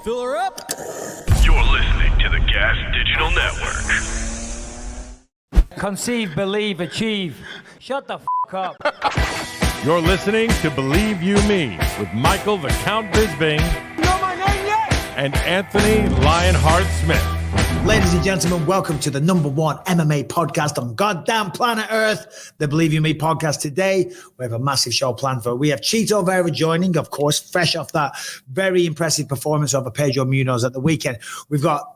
Fill her up. You're listening to the Gas Digital Network. Conceive, believe, achieve. Shut the f*** up. You're listening to Believe You Me with Michael the Count Bisping. You know my name yet? And Anthony Lionheart Smith. Ladies and gentlemen, welcome to the number one MMA podcast on goddamn planet Earth, the Believe You Me podcast. Today, we have a massive show planned for. We have Chito Vera joining, of course, fresh off that very impressive performance over Pedro Munoz at the weekend. We've got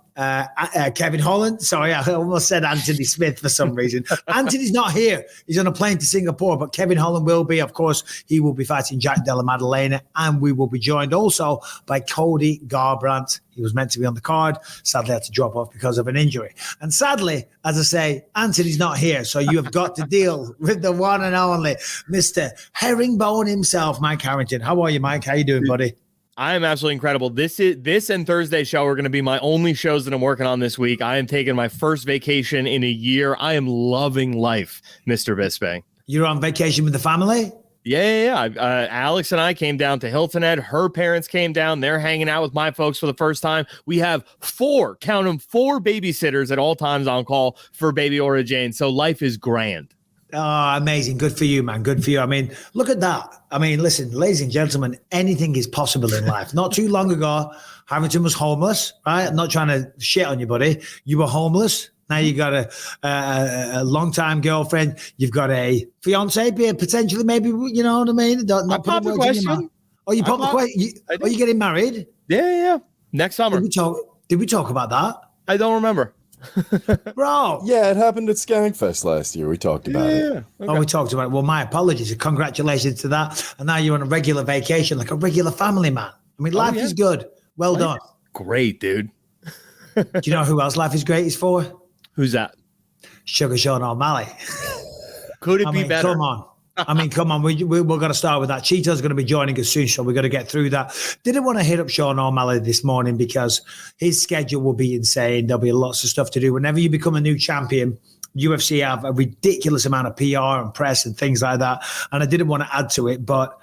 Kevin Holland. Sorry, I almost said Anthony Smith for some reason. Anthony's not here. He's on a plane to Singapore, but Kevin Holland will be. Of course, he will be fighting Jack Della Maddalena, and we will be joined also by Cody Garbrandt. He was meant to be on the card. Sadly, had to drop off because of an injury. And sadly, as I say, Anthony's not here, so you have got to deal with the one and only Mr. Herringbone himself, Mike Harrington. How are you, Mike? How you doing, buddy? I am absolutely incredible. This and Thursday show are going to be my only shows that I'm working on this week. I am taking my first vacation in a year. I am loving life, Mr. Bisping. You're on vacation with the family? Yeah. Alex and I came down to Hilton Head. Her parents came down. They're hanging out with my folks for the first time. We have four babysitters at all times on call for baby Aura Jane. So life is grand. Oh, amazing. Good for you, man. Good for you. I mean, look at that. I mean, listen, ladies and gentlemen, anything is possible in life. Not too long ago, Harrington was homeless, right? I'm not trying to shit on you, buddy. You were homeless. Now you got a long-time girlfriend. You've got a fiance, potentially, maybe, you know what I mean? Not pop the question. Oh, you pop the question? Are you getting married? Yeah. Next summer. Did we talk about that? I don't remember. Bro. Yeah, it happened at Skankfest last year. We talked about it. Okay. Oh, we talked about it. Well, my apologies. Congratulations to that. And now you're on a regular vacation, like a regular family man. I mean, life is good. Well done. Great, dude. Do you know who else life is great is for? Who's that? Sugar Sean O'Malley. Could it be better? Come on. Come on. We're going to start with that. Chito's going to be joining us soon, so we're going to get through that. Didn't want to hit up Sean O'Malley this morning because his schedule will be insane. There'll be lots of stuff to do. Whenever you become a new champion, UFC have a ridiculous amount of PR and press and things like that. And I didn't want to add to it. But,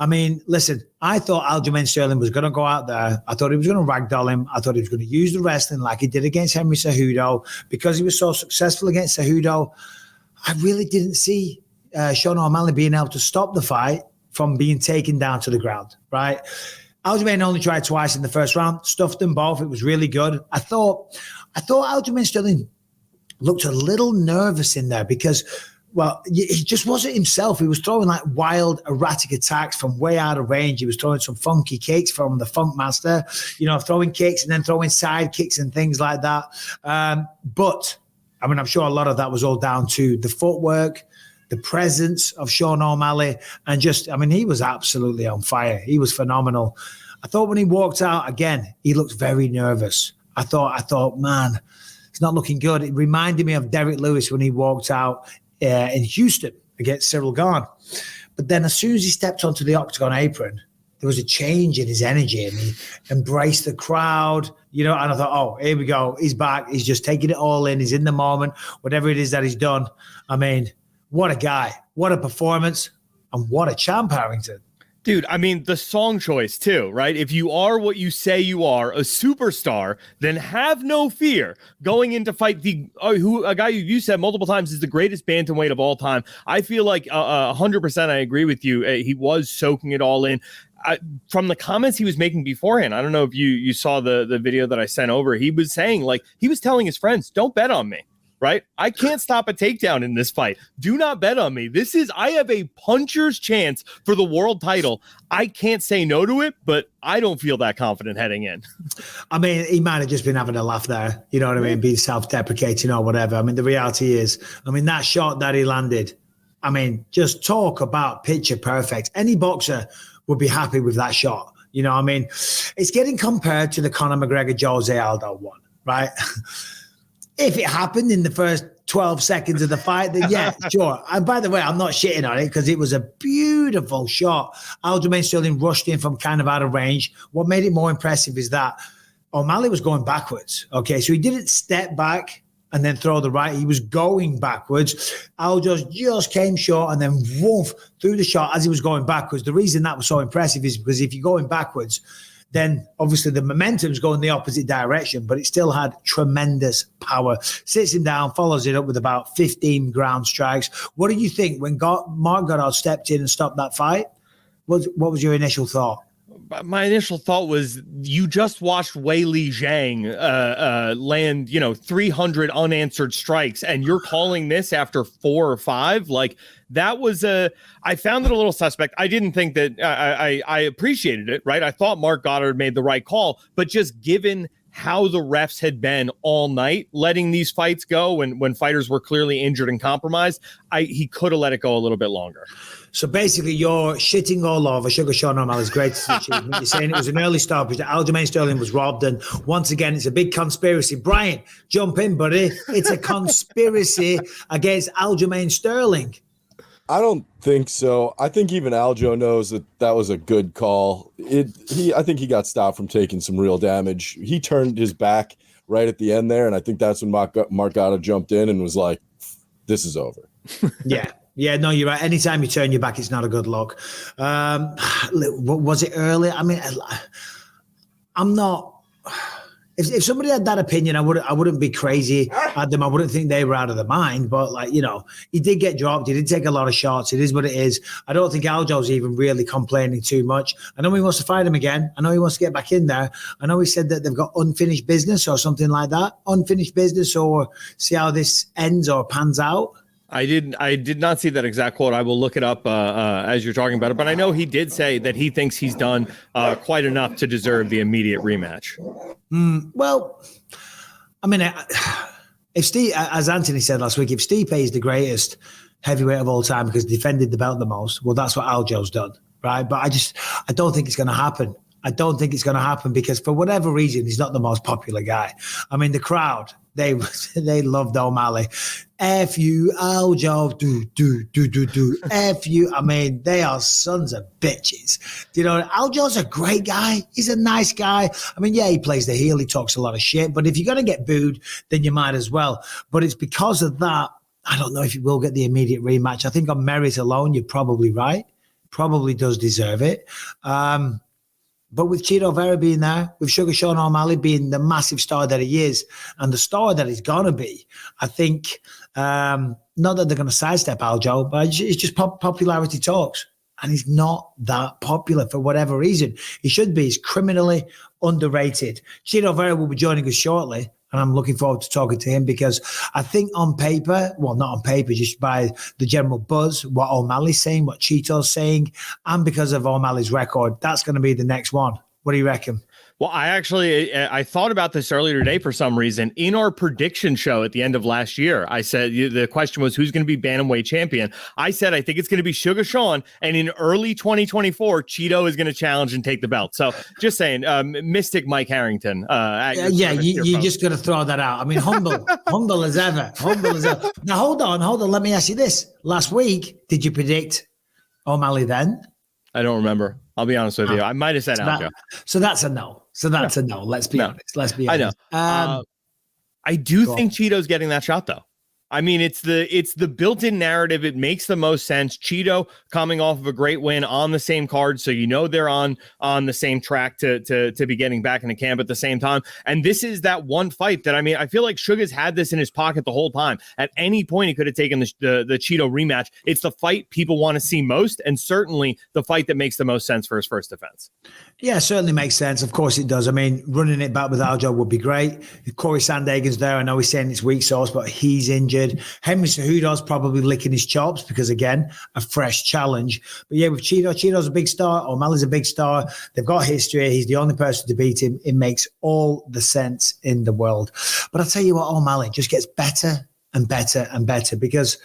I mean, listen, I thought Aljamain Sterling was going to go out there. I thought he was going to ragdoll him. I thought he was going to use the wrestling like he did against Henry Cejudo. Because he was so successful against Cejudo, I really didn't see Sean O'Malley being able to stop the fight from being taken down to the ground, right? Aljamain only tried twice in the first round, stuffed them both. It was really good. I thought Aljamain Sterling looked a little nervous in there because, well, he just wasn't himself. He was throwing like wild, erratic attacks from way out of range. He was throwing some funky kicks from the Funk Master, throwing kicks and then throwing side kicks and things like that. But, I mean, I'm sure a lot of that was all down to the footwork, the presence of Sean O'Malley, and he was absolutely on fire. He was phenomenal. I thought when he walked out, again, he looked very nervous. I thought, man, it's not looking good. It reminded me of Derek Lewis when he walked out in Houston against Cyril Gane. But then as soon as he stepped onto the octagon apron, there was a change in his energy and he embraced the crowd, and I thought, oh, here we go. He's back. He's just taking it all in. He's in the moment, whatever it is that he's done. I mean, what a guy, what a performance, and what a champ, Harrington. Dude, I mean, the song choice too, right? If you are what you say you are, a superstar, then have no fear going in to fight a guy you said multiple times is the greatest bantamweight of all time. I feel like 100% I agree with you. He was soaking it all in. From the comments he was making beforehand, I don't know if you saw the video that I sent over. He was saying, he was telling his friends, don't bet on me. Right? I can't stop a takedown in this fight. Do not bet on me. I have a puncher's chance for the world title. I can't say no to it, but I don't feel that confident heading in. I mean, he might have just been having a laugh there. You know what I mean? Being self-deprecating or whatever. I mean, the reality is, that shot that he landed, just talk about picture perfect. Any boxer would be happy with that shot. It's getting compared to the Conor McGregor-Jose Aldo one, right? If it happened in the first 12 seconds of the fight, then yeah, sure. And by the way, I'm not shitting on it because it was a beautiful shot. Aljamain Sterling rushed in from kind of out of range. What made it more impressive is that O'Malley was going backwards. Okay, so he didn't step back and then throw the right. He was going backwards. Aljo just came short and then woof through the shot as he was going backwards. The reason that was so impressive is because if you're going backwards, then obviously the momentum's going the opposite direction, but it still had tremendous power. Sits him down, follows it up with about 15 ground strikes. What do you think when Marc Goddard stepped in and stopped that fight? What was your initial thought? My initial thought was you just watched Weili Zhang land, 300 unanswered strikes, and you're calling this after 4 or 5. Like, that was I found it a little suspect. I didn't think that I appreciated it, right? I thought Marc Goddard made the right call, but just given how the refs had been all night, letting these fights go when fighters were clearly injured and compromised, he could have let it go a little bit longer. So basically, you're shitting all over Sugar Sean O'Malley's greatest achievement. You're saying it was an early stoppage, that Aljamain Sterling was robbed, and once again, it's a big conspiracy. Brian, jump in, buddy. It's a conspiracy against Aljamain Sterling. I don't think so. I think even Aljo knows that was a good call. I think he got stopped from taking some real damage. He turned his back right at the end there, and I think that's when Marc Goddard jumped in and was like, "This is over." Yeah, no, you're right. Anytime you turn your back, it's not a good look. Was it early? I mean, I'm not. If somebody had that opinion, I wouldn't be crazy at them. I wouldn't think they were out of their mind. But he did get dropped. He did take a lot of shots. It is what it is. I don't think Aljo's even really complaining too much. I know he wants to fight him again. I know he wants to get back in there. I know he said that they've got unfinished business or something like that. Unfinished business, or see how this ends or pans out. I did not see that exact quote. I will look it up as you're talking about it. But I know he did say that he thinks he's done quite enough to deserve the immediate rematch. Well, I mean, if Steve, as Anthony said last week, if Stipe is the greatest heavyweight of all time because he defended the belt the most, well, that's what Aljo's done, right? But I don't think it's going to happen. I don't think it's going to happen because for whatever reason, he's not the most popular guy. I mean, the crowd, they loved O'Malley. F you, Aljo, do. F you. I mean, they are sons of bitches. Aljo's a great guy. He's a nice guy. I mean, yeah, he plays the heel. He talks a lot of shit. But if you're going to get booed, then you might as well. But it's because of that. I don't know if he will get the immediate rematch. I think on merit alone, you're probably right. Probably does deserve it. But with Chito Vera being there, with Sugar Sean O'Malley being the massive star that he is and the star that he's going to be, I think, not that they're going to sidestep Aljo, but it's just popularity talks. And he's not that popular for whatever reason. He should be. He's criminally underrated. Chito Vera will be joining us shortly. And I'm looking forward to talking to him because I think on paper, well, not on paper, just by the general buzz, what O'Malley's saying, what Chito's saying, and because of O'Malley's record, that's going to be the next one. What do you reckon? Well, I thought about this earlier today for some reason. In our prediction show at the end of last year, I said the question was who's going to be bantamweight champion. I said I think it's going to be Sugar Sean, and in early 2024, Chito is going to challenge and take the belt. So just saying, Mystic Mike Harrington. You're just going to throw that out. I mean, humble as ever. Now hold on. Let me ask you this: last week, did you predict O'Malley then? I don't remember. I'll be honest with you. I might have said Aljo. So that's a no. Let's be honest. I know. I do think Chito's getting that shot, though. I mean, it's the built-in narrative. It makes the most sense. Chito coming off of a great win on the same card, so they're on the same track to be getting back into camp at the same time. And this is that one fight that, I mean, I feel like Sugar's had this in his pocket the whole time. At any point, he could have taken the Chito rematch. It's the fight people want to see most, and certainly the fight that makes the most sense for his first defense. Yeah, certainly makes sense. Of course it does. I mean, running it back with Aljo would be great. Corey Sandhagen's there. I know he's saying it's weak sauce, but he's injured. Henry Cejudo's probably licking his chops because, again, a fresh challenge. But yeah, with Chito's a big star. O'Malley's a big star. They've got history. He's the only person to beat him. It makes all the sense in the world. But I'll tell you what, O'Malley just gets better and better and better because,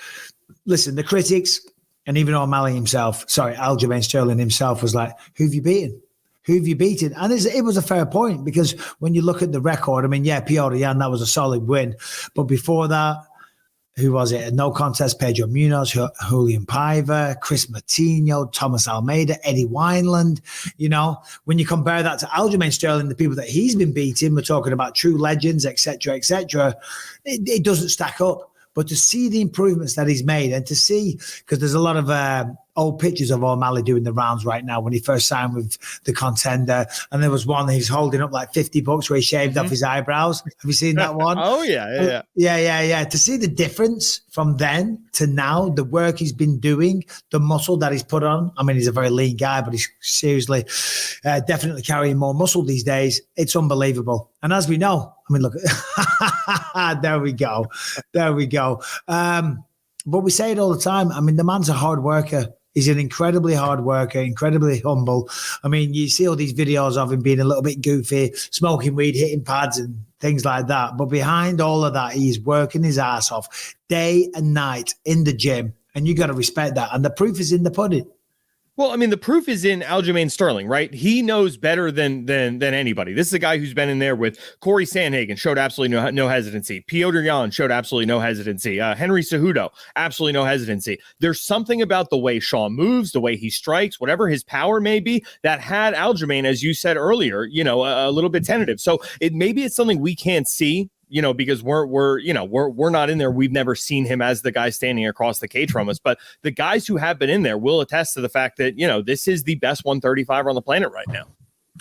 listen, the critics and even O'Malley himself, Aljamain Sterling himself was like, who have you beaten? Who have you beaten? And it was a fair point because when you look at the record, I mean, yeah, Piotr Jan, that was a solid win. But before that, who was it? No contest, Pedro Munoz, Julian Paiva, Chris Martinho, Thomas Almeida, Eddie Wineland. When you compare that to Aljamain Sterling, the people that he's been beating, we're talking about true legends, etc., it doesn't stack up. But to see the improvements that he's made and to see, because there's a lot of old pictures of O'Malley doing the rounds right now when he first signed with the Contender. And there was one that he's holding up like $50 where he shaved off his eyebrows. Have you seen that one? Oh, yeah. Yeah. To see the difference from then to now, the work he's been doing, the muscle that he's put on. I mean, he's a very lean guy, but he's seriously definitely carrying more muscle these days. It's unbelievable. And as we know, I mean, look, there we go. But we say it all the time. I mean, the man's a hard worker. He's an incredibly hard worker, incredibly humble. I mean, you see all these videos of him being a little bit goofy, smoking weed, hitting pads and things like that. But behind all of that, he's working his ass off day and night in the gym. And you got to respect that. And the proof is in the pudding. Well, I mean, the proof is in Aljamain Sterling, right? He knows better than anybody. This is a guy who's been in there with Corey Sandhagen, showed absolutely no hesitancy. Piotr Jan showed absolutely no hesitancy. Henry Cejudo, absolutely no hesitancy. There's something about the way Sean moves, the way he strikes, whatever his power may be, that had Aljamain, as you said earlier, a little bit tentative. So maybe it's something we can't see. Because we're not in there. We've never seen him as the guy standing across the cage from us. But the guys who have been in there will attest to the fact that, this is the best 135er on the planet right now.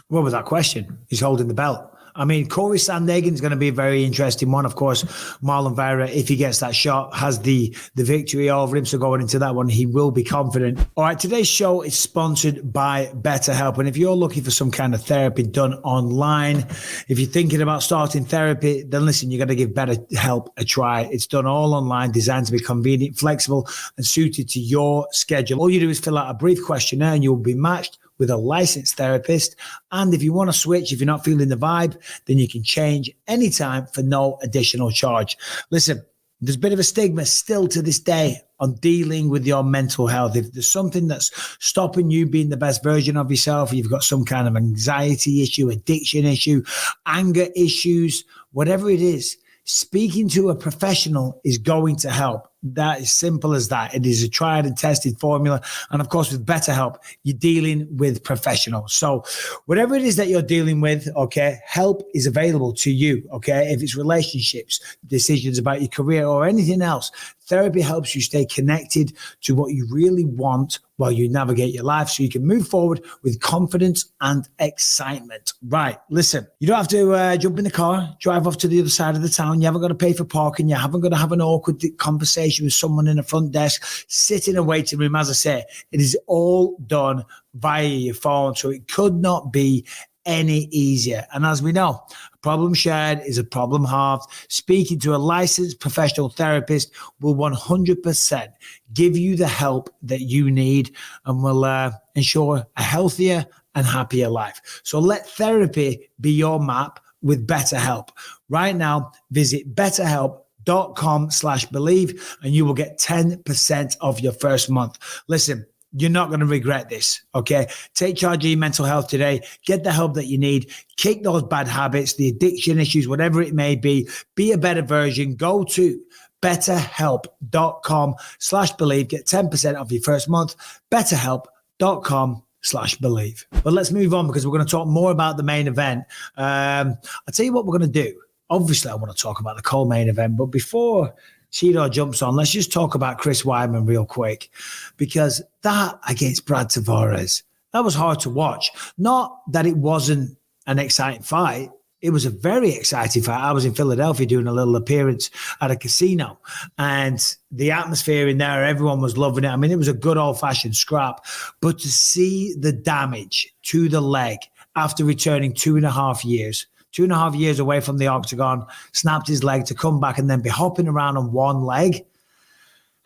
What was that question? He's holding the belt. I mean, Corey Sandhagen is going to be a very interesting one. Of course, Marlon Vera, if he gets that shot, has the victory over him. So going into that one, he will be confident. All right, today's show is sponsored by BetterHelp. And if you're looking for some kind of therapy done online, if you're thinking about starting therapy, then listen, you got to give BetterHelp a try. It's done all online, designed to be convenient, flexible, and suited to your schedule. All you do is fill out a brief questionnaire and you'll be matched with a licensed therapist. And if you want to switch, if you're not feeling the vibe, then you can change anytime for no additional charge. Listen, there's a bit of a stigma still to this day on dealing with your mental health. If there's something that's stopping you being the best version of yourself, you've got some kind of anxiety issue, addiction issue, anger issues, whatever it is, speaking to a professional is going to help. That is simple as that. It is a tried and tested formula. And of course, with BetterHelp, you're dealing with professionals. So whatever it is that you're dealing with, okay, help is available to you, okay? If it's relationships, decisions about your career or anything else, therapy helps you stay connected to what you really want while you navigate your life so you can move forward with confidence and excitement. Right, listen, you don't have to jump in the car, drive off to the other side of the town. You haven't got to pay for parking. You haven't got to have an awkward conversation with someone in the front desk, sit in a waiting room. As I say, it is all done via your phone, so it could not be any easier. And as we know, a problem shared is a problem halved. Speaking to a licensed professional therapist will 100% give you the help that you need and will ensure a healthier and happier life. So let therapy be your map with BetterHelp. Right now, visit BetterHelp.com/believe and you will get 10% off your first month. Listen, you're not going to regret this, okay? Take charge of your mental health today. Get the help that you need. Kick those bad habits, the addiction issues, whatever it may be. Be a better version. Go to betterhelp.com/believe. Get 10% off your first month. betterhelp.com/believe. But let's move on because we're going to talk more about the main event. I'll tell you what we're going to do. Obviously, I want to talk about the co-main event, but before Chito jumps on, let's just talk about Chris Weidman real quick, because that against Brad Tavares, that was hard to watch. Not that it wasn't an exciting fight. It was a very exciting fight. I was in Philadelphia doing a little appearance at a casino, and the atmosphere in there, everyone was loving it. I mean, it was a good old-fashioned scrap. But to see the damage to the leg after returning 2.5 years, 2.5 years away from the octagon, snapped his leg to come back and then be hopping around on one leg.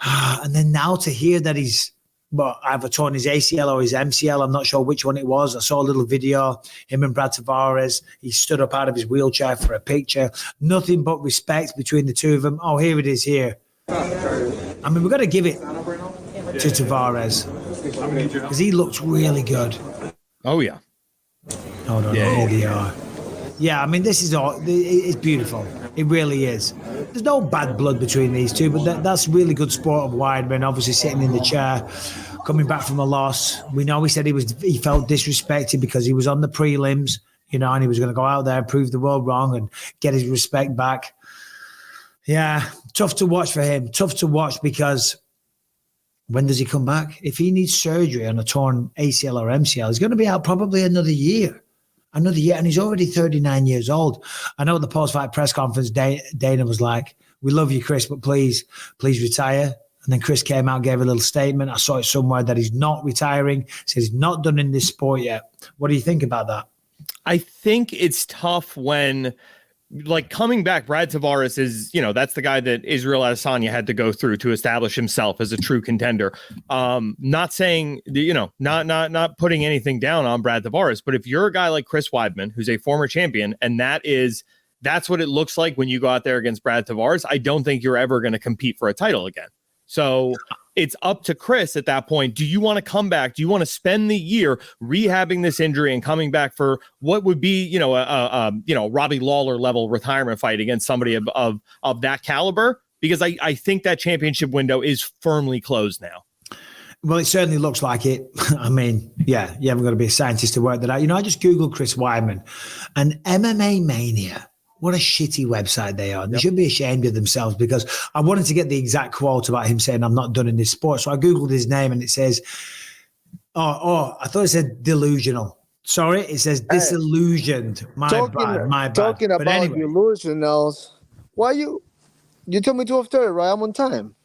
And then now to hear that he's either torn his ACL or his MCL, I'm not sure which one it was. I saw a little video, him and Brad Tavares. He stood up out of his wheelchair for a picture. Nothing but respect between the two of them. Oh, here it is here. I mean, we've got to give it to Tavares because he looks really good. Oh, yeah. Hold on, here they are. Yeah, I mean, this is all, it's beautiful. It really is. There's no bad blood between these two, but that's really good sport of Weidman, obviously sitting in the chair, coming back from a loss. We know he said he felt disrespected because he was on the prelims, and he was going to go out there and prove the world wrong and get his respect back. Yeah, tough to watch for him. Tough to watch because when does he come back? If he needs surgery on a torn ACL or MCL, he's going to be out probably another year. And he's already 39 years old. I know at the post-fight press conference, Dana was like, "We love you, Chris, but please retire." And then Chris came out, gave a little statement. I saw it somewhere that he's not retiring. Says he's not done in this sport yet. What do you think about that? I think it's tough when, like, coming back, Brad Tavares is, that's the guy that Israel Adesanya had to go through to establish himself as a true contender. Not saying, not putting anything down on Brad Tavares, but if you're a guy like Chris Weidman, who's a former champion, and that's what it looks like when you go out there against Brad Tavares, I don't think you're ever going to compete for a title again. So it's up to Chris at that point. Do you want to come back? Do you want to spend the year rehabbing this injury and coming back for what would be, Robbie Lawler level retirement fight against somebody of that caliber? Because I think that championship window is firmly closed now. Well, it certainly looks like it. I mean, yeah, you haven't got to be a scientist to work that out. I just Googled Chris Weidman and MMA Mania. What a shitty website they are. They should be ashamed of themselves, because I wanted to get the exact quote about him saying, "I'm not done in this sport." So I Googled his name and it says, I thought it said delusional. Sorry, it says disillusioned. My bad. Talking But about anyway. delusionals, why you told me 12:30, right? I'm on time.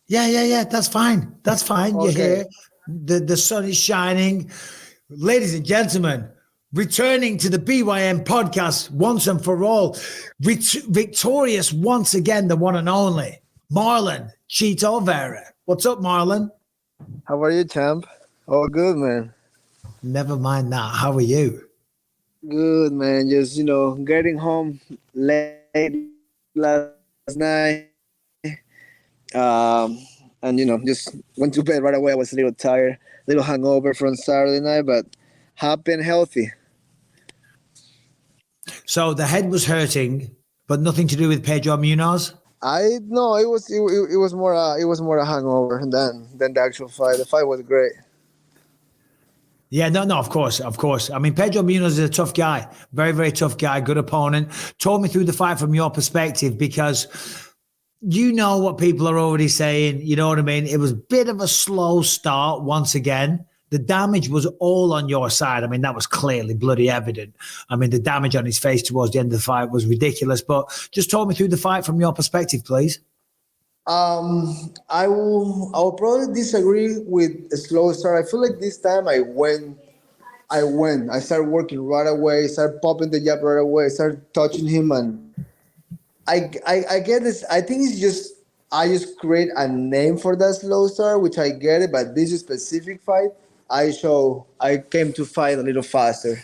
Yeah. That's fine. Okay. You're here. The sun is shining. Ladies and gentlemen, returning to the BYM podcast once and for all, victorious once again, the one and only Marlon Chito Vera. What's up, Marlon? How are you, champ? Oh, good, man. Never mind that. How are you? Good, man. Just, getting home late last night. And, just went to bed right away. I was a little tired, a little hungover from Saturday night, but happy and healthy. So the head was hurting, but nothing to do with Pedro Munoz? No, it was more a hangover than the actual fight. The fight was great. Yeah, no, of course. I mean, Pedro Munoz is a tough guy, very, very tough guy, good opponent. Talk me through the fight from your perspective, because you know what people are already saying. You know what I mean? It was a bit of a slow start once again. The damage was all on your side. I mean, that was clearly bloody evident. I mean, the damage on his face towards the end of the fight was ridiculous. But just talk me through the fight from your perspective, please. I will probably disagree with a slow start. I feel like this time I went. I started working right away, started popping the jab right away, started touching him, and I get this. I think I just create a name for that slow start, which I get it, but this specific fight, I came to fight a little faster.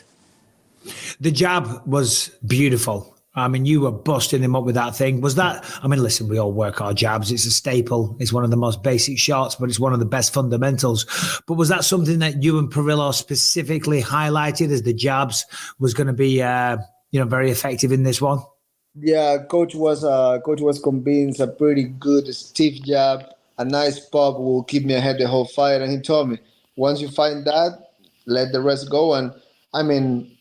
The jab was beautiful. I mean, you were busting him up with that thing. Was that, I mean, listen, we all work our jabs. It's a staple. It's one of the most basic shots, but it's one of the best fundamentals. But was that something that you and Perillo specifically highlighted as the jabs was going to be, very effective in this one? Yeah, coach was convinced a pretty good stiff jab, a nice pop will keep me ahead the whole fight. And he told me, once you find that, let the rest go. And I mean,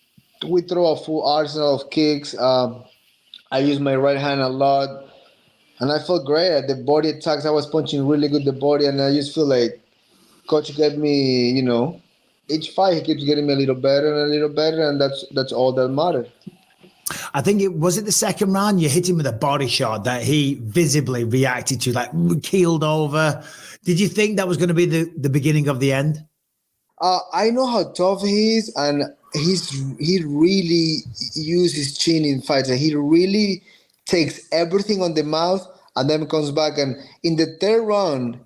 we throw a full arsenal of kicks. I use my right hand a lot, and I felt great at the body attacks. I was punching really good the body, and I just feel like coach gave me, each fight he keeps getting me a little better, and that's all that mattered. I think it was the second round you hit him with a body shot that he visibly reacted to, like keeled over. Did you think that was going to be the beginning of the end? I know how tough he is, and he really uses his chin in fights. He really takes everything on the mouth and then comes back. And in the third round,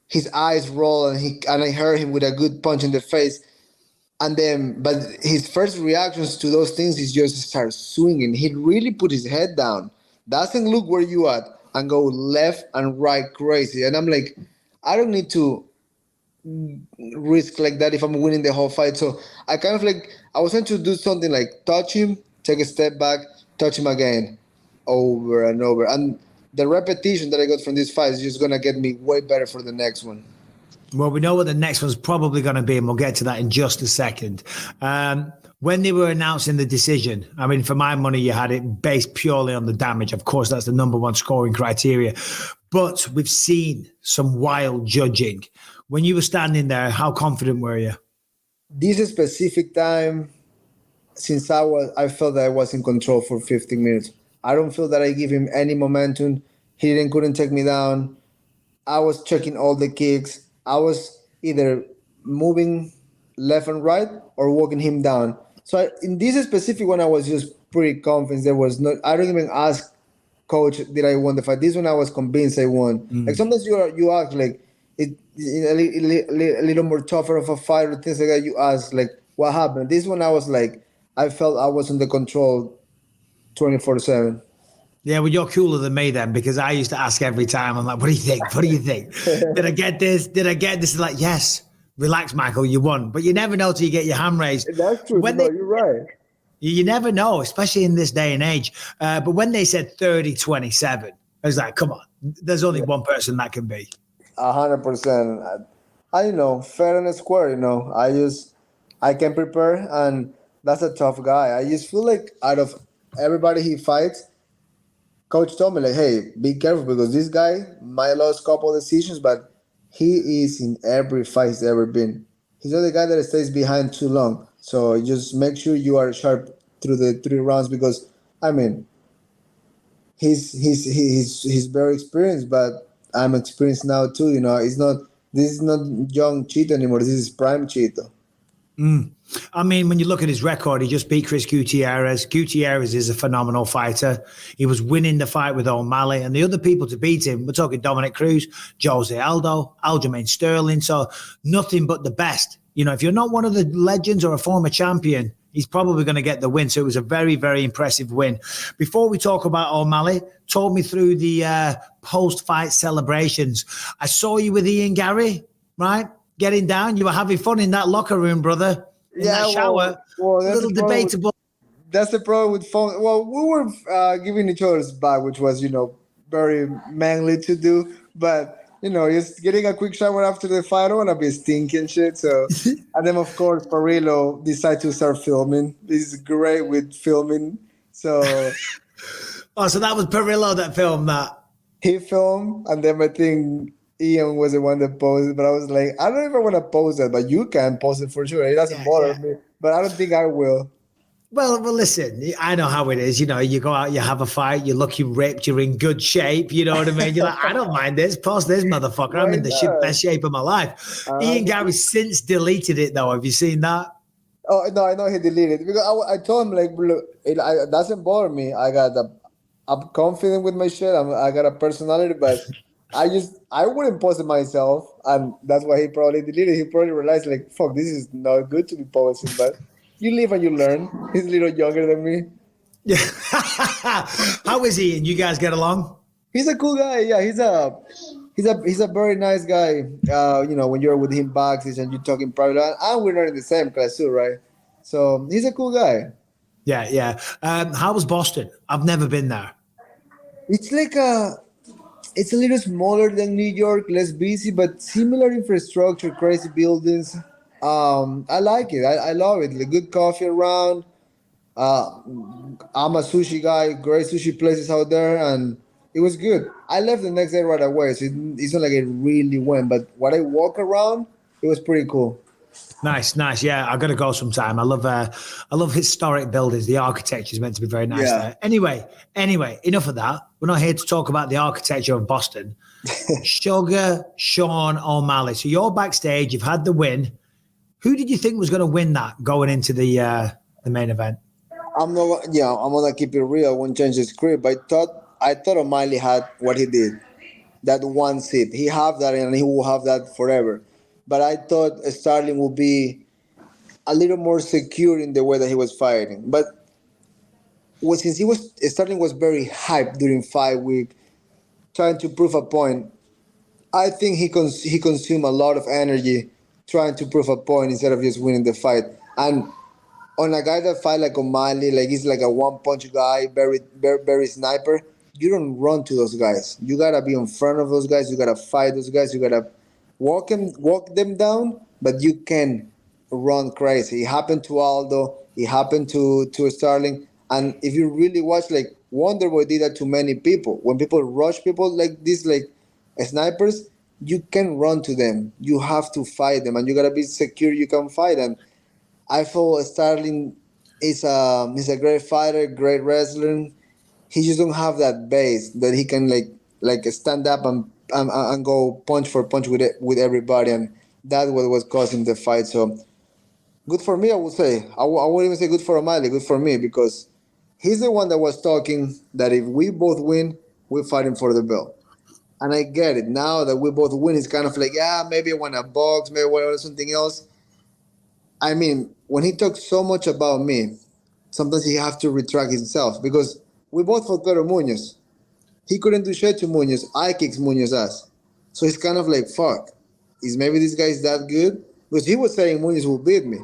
his eyes roll, and I heard him with a good punch in the face. And then, but his first reactions to those things is just start swinging. He really put his head down, doesn't look where you at, and go left and right crazy. And I'm like, I don't need to risk like that if I'm winning the whole fight. So I kind of I was trying to do something like touch him, take a step back, touch him again, over and over. And the repetition that I got from this fight is just going to get me way better for the next one. Well, we know what the next one's probably going to be, and we'll get to that in just a second. when they were announcing the decision, I mean, for my money, you had it based purely on the damage. Of course, that's the number one scoring criteria. But we've seen some wild judging. When you were standing there, how confident were you? This specific time, since I felt that I was in control for 15 minutes. I don't feel that I give him any momentum. He couldn't take me down. I was checking all the kicks. I was either moving left and right or walking him down. So in this specific one, I was just pretty confident. There was no. I don't even ask coach, did I won the fight? This one I was convinced I won. Like sometimes you ask like it a little more tougher of a fight or things like that. You ask like what happened. This one I was like I felt I was under control 24/7. Yeah, well, you're cooler than me then, because I used to ask every time. I'm like, what do you think? What do you think? Did I get this? Did I get this? Like, yes, relax, Michael, you won. But you never know till you get your hand raised. That's true. You're right. You never know, especially in this day and age. But when they said 30-27, I was like, come on, there's only one person that can be. 100%. I fair and square, I can prepare, and that's a tough guy. I just feel like out of everybody he fights, coach told me, like, hey, be careful because this guy might lose a couple of decisions, but he is in every fight he's ever been. He's not the guy that stays behind too long. So just make sure you are sharp through the 3 rounds because, I mean, he's very experienced, but I'm experienced now too. This is not young Chito anymore. This is prime Chito. I mean, when you look at his record, he just beat Chris Gutierrez. Gutierrez is a phenomenal fighter. He was winning the fight with O'Malley, and the other people to beat him, we're talking Dominic Cruz, Jose Aldo, Aljamain Sterling. So nothing but the best. If you're not one of the legends or a former champion, he's probably going to get the win. So it was a very, very impressive win. Before we talk about O'Malley, talk me through the post-fight celebrations. I saw you with Ian Garry, right? Getting down. You were having fun in that locker room, brother. In that shower. Well, a little debatable. That's the problem with phone. Well, we were giving each other's back, which was, very manly to do. But, just getting a quick shower after the fight, I don't want to be stinking shit. So, and then, of course, Parillo decided to start filming. He's great with filming. So. So that was Parillo that filmed that. He filmed, and then I think Ian was the one that posted, but I was like, I don't even want to post that, but you can post it for sure. It doesn't bother me, but I don't think I will. Well, listen, I know how it is. You go out, you have a fight, you're looking ripped, you're in good shape. You know what I mean? You're like, I don't mind this. Post this motherfucker. I'm in the best shape of my life. Ian Garry since deleted it, though. Have you seen that? Oh, no, I know he deleted it. Because I told him, like, look, it doesn't bother me. I'm confident with my shit. I got a personality, but I wouldn't post it myself, and that's why he probably deleted it. He probably realized, like, fuck, this is not good to be posting, but you live and you learn. He's a little younger than me. Yeah. How is he? And you guys get along? He's a cool guy. Yeah, he's a very nice guy. When you're with him backstage and you're talking private, and we're not in the same class too, right? So he's a cool guy. Yeah. How was Boston? I've never been there. It's like it's a little smaller than New York, less busy, but similar infrastructure, crazy buildings. I like it. I love it. Like, good coffee around. I'm a sushi guy. Great sushi places out there, and it was good. I left the next day right away, so it's not like it really went. But what I walk around, it was pretty cool. Nice. Yeah, I got to go sometime. I love historic buildings. The architecture is meant to be very nice there. Anyway, enough of that. We're not here to talk about the architecture of Boston. Sugar Sean O'Malley. So you're backstage. You've had the win. Who did you think was going to win that going into the main event? I'm gonna keep it real. I won't change the script. I thought O'Malley had what he did, that one sip. He have that, and he will have that forever. But I thought Sterling would be a little more secure in the way that he was fighting. But since Sterling was very hyped during fight week, trying to prove a point, I think he consumed a lot of energy trying to prove a point instead of just winning the fight. And on a guy that fight like O'Malley, like he's like a one-punch guy, very, very, very sniper, you don't run to those guys. You got to be in front of those guys. You got to fight those guys. You got to walk them down, but you can run crazy. It happened to Aldo. It happened to Sterling. And if you really watch, like, Wonderboy did that to many people. When people rush people like this, like snipers, you can run to them. You have to fight them, and you gotta be secure. You can fight them. I feel Sterling he's a great fighter, great wrestler. He just don't have that base that he can like stand up and go punch for punch with everybody, and that was causing the fight. So good for me, I would say. I wouldn't even say good for O'Malley, good for me, because he's the one that was talking that if we both win, we're fighting for the belt. And I get it. Now that we both win, it's kind of like, yeah, maybe I want a box, maybe I want something else. I mean, when he talks so much about me, sometimes he have to retract himself, because we both fought Pedro Munoz. He couldn't do shit to Munoz. I kicked Munoz's ass. So it's kind of like, fuck. Is maybe this guy is that good? Because he was saying Munoz will beat me.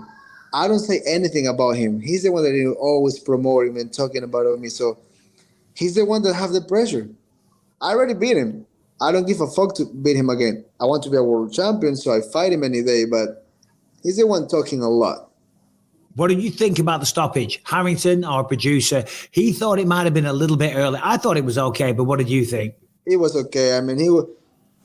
I don't say anything about him. He's the one that is always promoting and talking about me. So he's the one that have the pressure. I already beat him. I don't give a fuck to beat him again. I want to be a world champion, so I fight him any day, but he's the one talking a lot. What did you think about the stoppage? Harrington, our producer, he thought it might have been a little bit early. I thought it was okay, but what did you think? It was okay. I mean,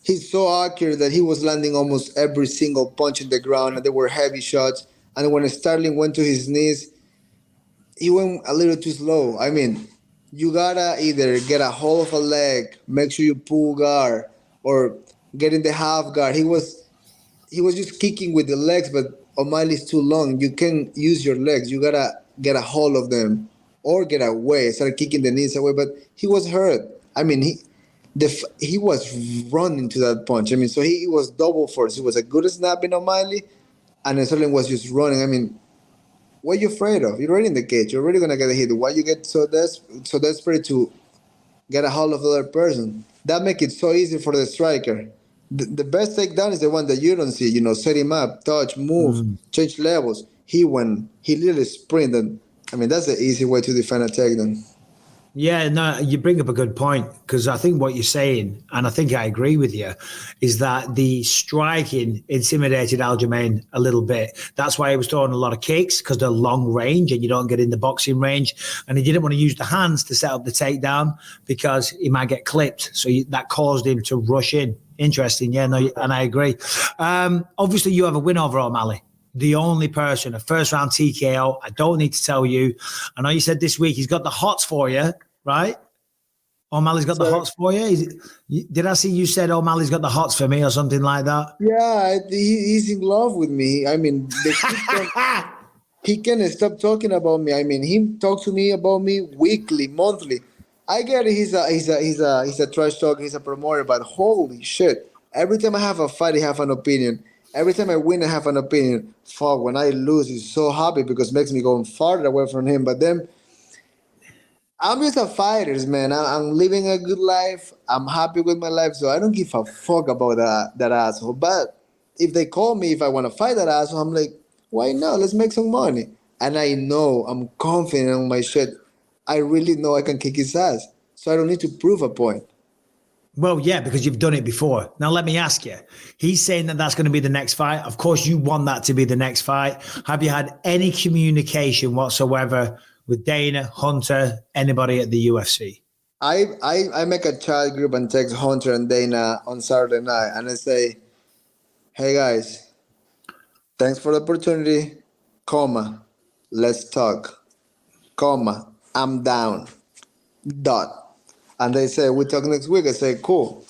he's so accurate that he was landing almost every single punch in the ground, and there were heavy shots. And when Sterling went to his knees, he went a little too slow. I mean, you gotta either get a hold of a leg, make sure you pull guard, or get in the half guard. He was just kicking with the legs, but O'Malley's too long. You can use your legs. You gotta get a hold of them or get away. Start kicking the knees away. But he was hurt. I mean, he was running to that punch. I mean, so he was double force. He was a good snapping O'Malley, and then Sterling was just running. I mean, what are you afraid of? You're already in the cage. You're already gonna get a hit. Why you get so desperate to get a hold of the other person? That makes it so easy for the striker. The best takedown is the one that you don't see. You know, set him up, touch, move, change levels. He literally sprinted. I mean, that's the easy way to defend a takedown. Yeah, no, you bring up a good point, because I think what you're saying, and I think I agree with you, is that the striking intimidated Aljamain a little bit. That's why he was throwing a lot of kicks, because they're long range and you don't get in the boxing range. And he didn't want to use the hands to set up the takedown because he might get clipped. So that caused him to rush in. Interesting, yeah, no, and I agree. Obviously, you have a win over O'Malley. The only person, a first-round TKO. I don't need to tell you. I know you said this week he's got the hots for you, right? O'Malley's got the hots for you. Did I see you said O'Malley's got the hots for me or something like that? Yeah, he's in love with me. I mean, he can't stop talking about me. I mean, he talks to me about me weekly, monthly. I get it. He's a trash talker. He's a promoter. But holy shit! Every time I have a fight, I have an opinion. Every time I win, I have an opinion. Fuck, when I lose, he's so happy because it makes me go farther away from him. But then, I'm just a fighter, man. I'm living a good life. I'm happy with my life, so I don't give a fuck about that asshole. But if they call me, if I want to fight that asshole, I'm like, why not? Let's make some money. And I know, I'm confident on my shit. I really know I can kick his ass. So I don't need to prove a point. Well, yeah, because you've done it before. Now, let me ask you. He's saying that that's going to be the next fight. Of course, you want that to be the next fight. Have you had any communication whatsoever with Dana, Hunter, anybody at the UFC? I make a chat group and text Hunter and Dana on Saturday night, and I say, hey, guys, thanks for the opportunity, let's talk, I'm down, dot. And they say, we'll talk next week. I say, cool.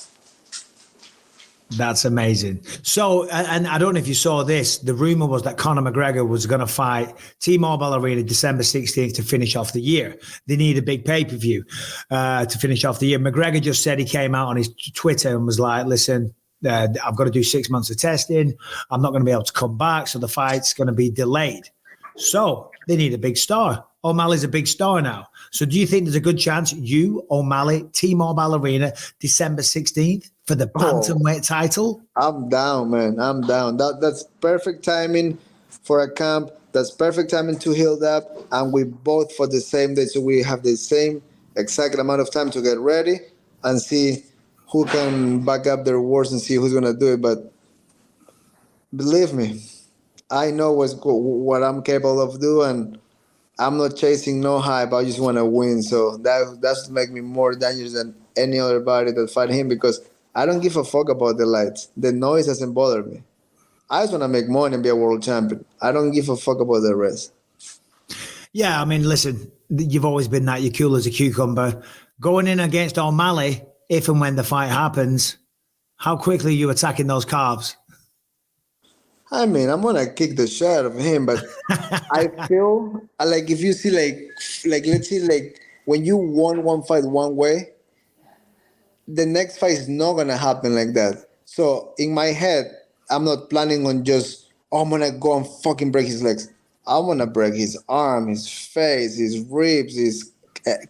That's amazing. So, and I don't know if you saw this, the rumor was that Conor McGregor was going to fight T-Mobile Arena December 16th to finish off the year. They need a big pay-per-view to finish off the year. McGregor just said, he came out on his Twitter and was like, listen, I've got to do 6 months of testing. I'm not going to be able to come back. So the fight's going to be delayed. So they need a big star. O'Malley's a big star now. So do you think there's a good chance you, O'Malley, T-Mobile Arena, December 16th for the bantamweight title? I'm down, man. I'm down. That's perfect timing for a camp. That's perfect timing to heal up. And we both for the same day. So we have the same exact amount of time to get ready and see who can back up their words and see who's going to do it. But believe me, I know what I'm capable of doing. I'm not chasing no hype. I just want to win. So that's make me more dangerous than any other body that fight him because I don't give a fuck about the lights. The noise doesn't bother me. I just want to make money and be a world champion. I don't give a fuck about the rest. Yeah, I mean, listen, you've always been that. You're cool as a cucumber. Going in against O'Malley, if and when the fight happens, how quickly are you attacking those calves? I mean, I'm gonna kick the shit out of him, but I feel like if you see like let's see like when you won one fight one way, the next fight is not gonna happen like that. So in my head, I'm not planning on just I'm gonna go and fucking break his legs. I'm gonna break his arm, his face, his ribs, his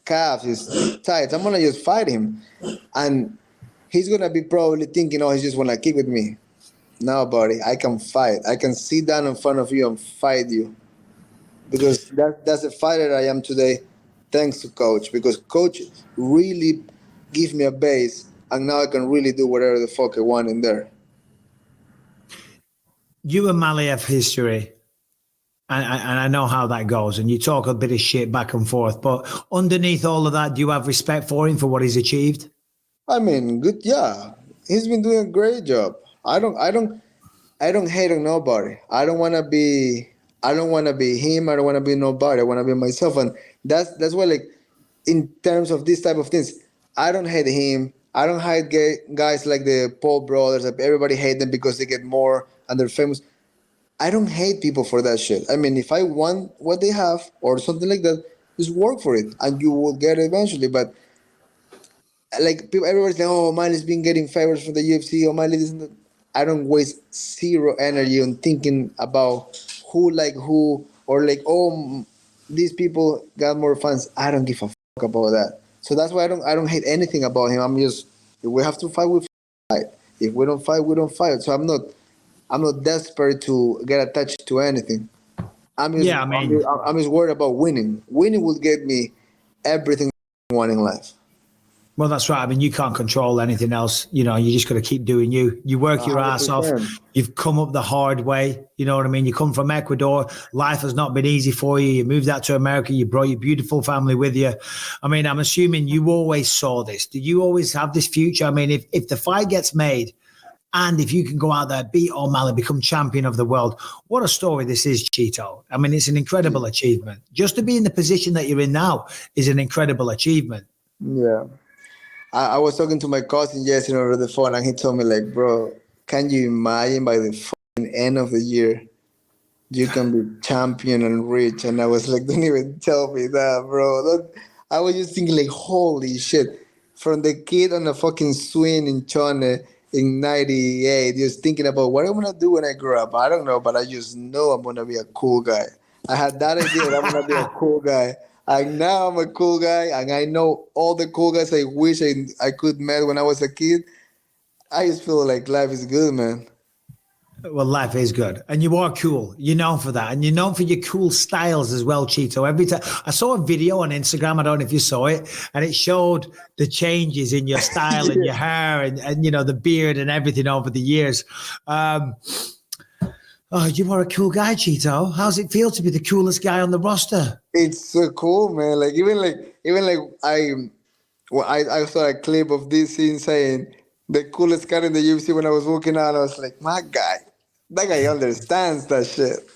calves, his thighs. I'm gonna just fight him, and he's gonna be probably thinking, "Oh, he's just wanna kick with me." No, buddy, I can fight. I can sit down in front of you and fight you. Because that's the fighter I am today, thanks to Coach. Because Coach really gave me a base, and now I can really do whatever the fuck I want in there. You and Mali have history, and I know how that goes, and you talk a bit of shit back and forth, but underneath all of that, do you have respect for him for what he's achieved? I mean, good, yeah. He's been doing a great job. I don't hate on nobody. I don't wanna be him. I don't wanna be nobody. I wanna be myself. And that's why, like, in terms of this type of things, I don't hate him. I don't hate guys like the Paul brothers. Like, everybody hate them because they get more and they're famous. I don't hate people for that shit. I mean, if I want what they have or something like that, just work for it and you will get it eventually. But like people, everybody's like, "Oh, Miley's been getting favors from the UFC." Oh, Miley isn't. I don't waste zero energy on thinking about who like who or like, oh, these people got more fans. I don't give a fuck about that. So that's why I don't hate anything about him. I'm just, if we have to fight, we fight. If we don't fight, we don't fight. So I'm not desperate to get attached to anything. I'm just worried about winning. Winning will get me everything I want in life. Well, that's right. I mean, you can't control anything else. You know, you just got to keep doing you. You work your 100%. ass off. You've come up the hard way. You know what I mean? You come from Ecuador. Life has not been easy for you. You moved out to America. You brought your beautiful family with you. I mean, I'm assuming you always saw this. Did you always have this future? I mean, if the fight gets made and if you can go out there, beat O'Malley, become champion of the world, what a story this is, Chito. I mean, it's an incredible achievement. Just to be in the position that you're in now is an incredible achievement. Yeah. I was talking to my cousin yesterday over the phone, and he told me, like, bro, can you imagine by the fucking end of the year, you can be champion and rich? And I was like, don't even tell me that, bro. I was just thinking, like, holy shit. From the kid on the fucking swing in China in 98, just thinking about what I'm going to do when I grow up. I don't know, but I just know I'm going to be a cool guy. I had that idea that I'm going to be a cool guy. And now I'm a cool guy, and I know all the cool guys I wish I could met when I was a kid. I just feel like life is good, man. Well, life is good. And you are cool. You're known for that. And you're known for your cool styles as well, Chito. Every time I saw a video on Instagram, I don't know if you saw it, and it showed the changes in your style and your hair and you know, the beard and everything over the years. Oh, you are a cool guy, Chito. How's it feel to be the coolest guy on the roster? It's so cool, man. Like even I saw a clip of this scene saying the coolest guy in the UFC when I was walking out. I was like, my guy, that guy understands that shit.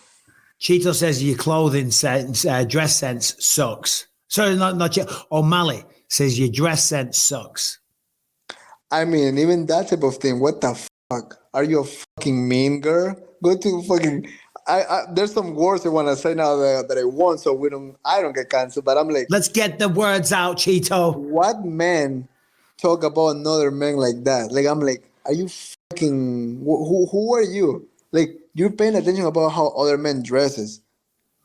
Chito says your clothing sense, dress sense sucks. Sorry, not Chito. O'Malley says your dress sense sucks. I mean, even that type of thing. What the fuck? Are you a fucking mean girl? Go to fucking. There's some words I want to say now that I want, so I don't get canceled. But I'm like, let's get the words out, Chito. What men talk about another man like that? Like, I'm like, are you fucking? Who are you? Like, you're paying attention about how other men dresses.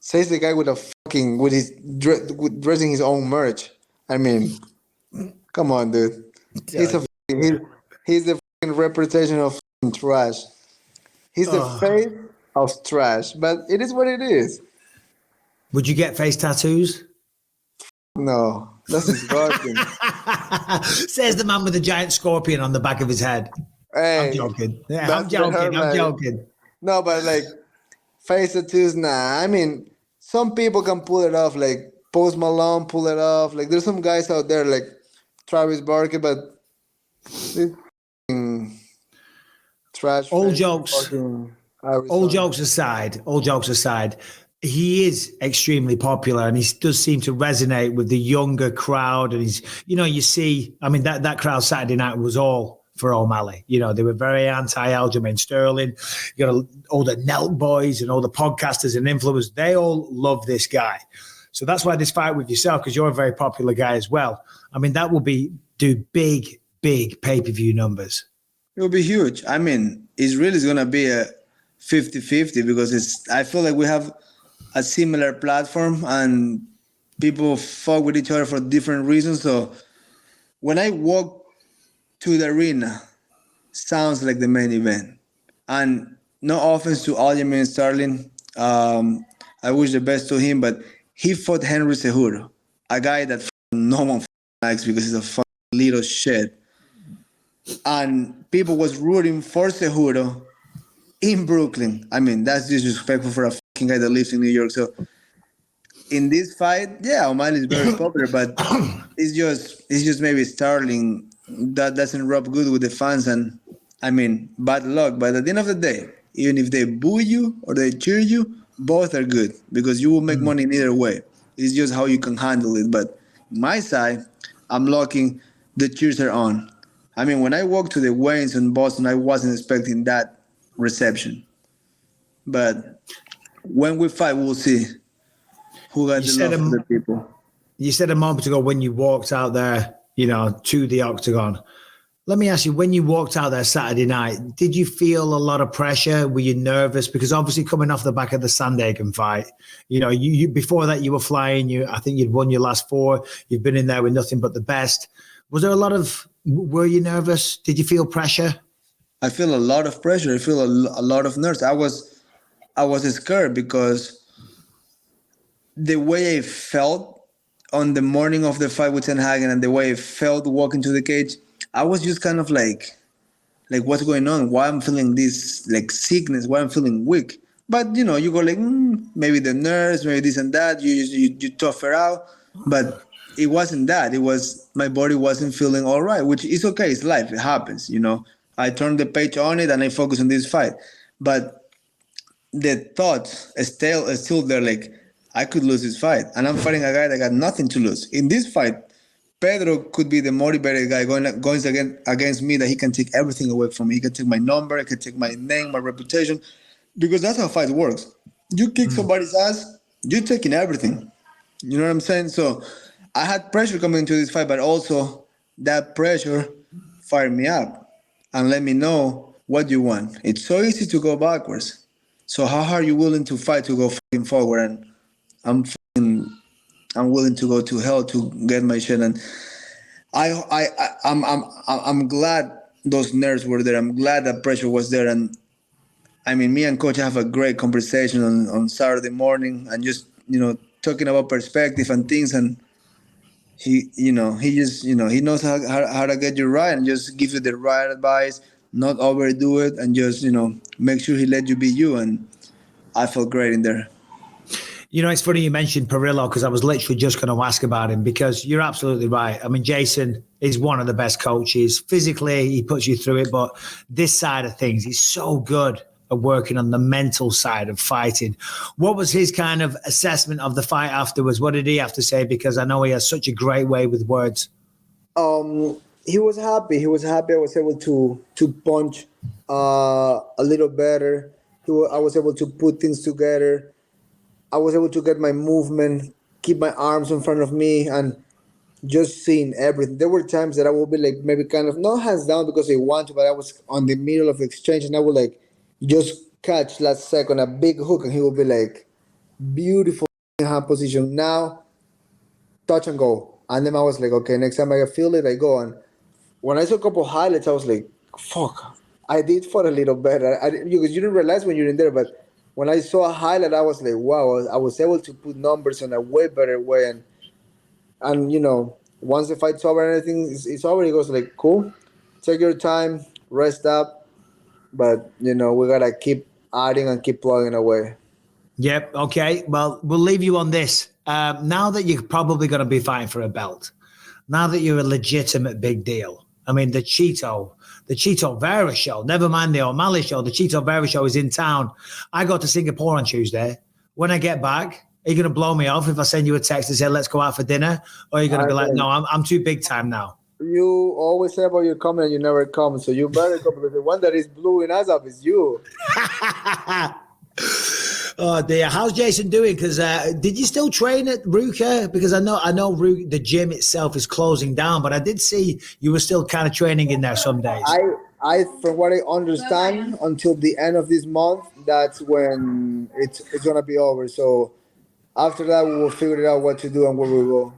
Says the guy with his dressing his own merch. I mean, come on, dude. He's the fucking representation of trash. He's the face of trash, but it is what it is. Would you get face tattoos? No, that's disgusting. Says the man with the giant scorpion on the back of his head. Hey, I'm joking. Yeah, I'm joking. No, but like face tattoos, nah. I mean, some people can pull it off, like Post Malone pull it off. Like there's some guys out there like Travis Barker, but this trash. All face jokes. fucking All Arizona. jokes aside, he is extremely popular and he does seem to resonate with the younger crowd. And he's, you see, I mean, that crowd Saturday night was all for O'Malley. They were very anti Aljamain Sterling. You got all the Nelk boys and all the podcasters and influencers. They all love this guy. So that's why this fight with yourself, because you're a very popular guy as well. I mean, that will do big pay-per-view numbers. It will be huge. I mean, it's really going to be a 50-50 because I feel like we have a similar platform and people fuck with each other for different reasons. So when I walk to the arena, sounds like the main event. And no offense to Aljamain Sterling. I wish the best to him, but he fought Henry Cejudo, a guy that no one likes because he's a fucking little shit. And people was rooting for Cejudo in Brooklyn. I mean, that's disrespectful for a fucking guy that lives in New York. So in this fight, yeah, O'Malley is very popular, but it's just maybe Sterling that doesn't rub good with the fans. And I mean, bad luck. But at the end of the day, even if they boo you or they cheer you, both are good because you will make money in either way. It's just how you can handle it. But my side, I'm locking the cheers are on. I mean, when I walked to the weigh-ins in Boston, I wasn't expecting that reception. But when we fight, we'll see who got the love of the people. You said a moment ago when you walked out there, to the octagon. Let me ask you, when you walked out there Saturday night, did you feel a lot of pressure? Were you nervous? Because obviously coming off the back of the Sandhagen fight, you before that you were flying. I think you'd won your last 4. You've been in there with nothing but the best. Were you nervous? Did you feel pressure? I feel a lot of pressure. I feel a lot of nerves. I was scared because the way I felt on the morning of the fight with Sandhagen and the way I felt walking to the cage, I was just kind of like what's going on? Why I'm feeling this like sickness? Why I'm feeling weak? But you go like maybe the nerves, maybe this and that. You tough it out, but it wasn't that. It was my body wasn't feeling all right, which is okay. It's life. It happens. I turned the page on it and I focus on this fight. But the thoughts are still there. Like I could lose this fight, and I'm fighting a guy that got nothing to lose in this fight. Pedro could be the motivated guy going against me that he can take everything away from me. He can take my number, he can take my name, my reputation, because that's how fight works. You kick somebody's ass, you're taking everything. You know what I'm saying? So I had pressure coming into this fight, but also that pressure fired me up and let me know what you want. It's so easy to go backwards. So how hard are you willing to fight to go fucking forward? And I'm willing to go to hell to get my shit. And I'm glad those nerves were there. I'm glad that pressure was there. And I mean, me and Coach have a great conversation on Saturday morning and just, talking about perspective and things. And he knows how to get you right and just give you the right advice, not overdo it, and just, make sure he let you be you. And I felt great in there. It's funny you mentioned Perillo because I was literally just going to ask about him because you're absolutely right. I mean, Jason is one of the best coaches. Physically, he puts you through it, but this side of things, he's so good at working on the mental side of fighting. What was his kind of assessment of the fight afterwards? What did he have to say? Because I know he has such a great way with words. He was happy. I was able to punch a little better. I was able to put things together. I was able to get my movement, keep my arms in front of me, and just seeing everything. There were times that I would be like maybe kind of not hands down because I want to, but I was on the middle of exchange and I would like just catch last second a big hook and he would be like, beautiful hand position. Now, touch and go. And then I was like, okay, next time I feel it, I go. And when I saw a couple highlights, I was like, fuck, I did fight a little better. Because you didn't realize when you're in there, but when I saw a highlight, I was like, wow, I was able to put numbers in a way better way. And once the fight's over and everything is over, he goes like, cool, take your time, rest up. But, we got to keep adding and keep plugging away. Yep. Okay. Well, we'll leave you on this. Now that you're probably going to be fighting for a belt, now that you're a legitimate big deal. I mean, the Chito Vera show, never mind the O'Malley show, the Chito Vera show is in town. I go to Singapore on Tuesday. When I get back, are you going to blow me off if I send you a text and say, let's go out for dinner? Or are you going to be like, no, I'm too big time now? You always say about your coming and you never come, so you better come, because the one that is blowing us up is you. Oh dear, how's Jason doing? Because did you still train at Ruka? Because I know the gym itself is closing down, but I did see you were still kind of training in there some days. I from what I understand, until the end of this month, that's when it's gonna be over. So after that, we will figure it out what to do and where we go.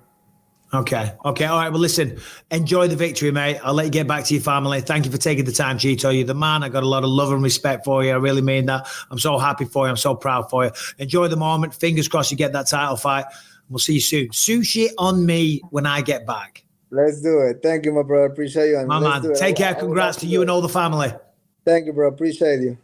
Okay. All right. Well, listen, enjoy the victory, mate. I'll let you get back to your family. Thank you for taking the time, Chito. You're the man. I got a lot of love and respect for you. I really mean that. I'm so happy for you. I'm so proud for you. Enjoy the moment. Fingers crossed you get that title fight. We'll see you soon. Sushi on me when I get back. Let's do it. Thank you, my brother. Appreciate you. And my man, take care. Congrats to you and all the family. Thank you, bro. Appreciate you.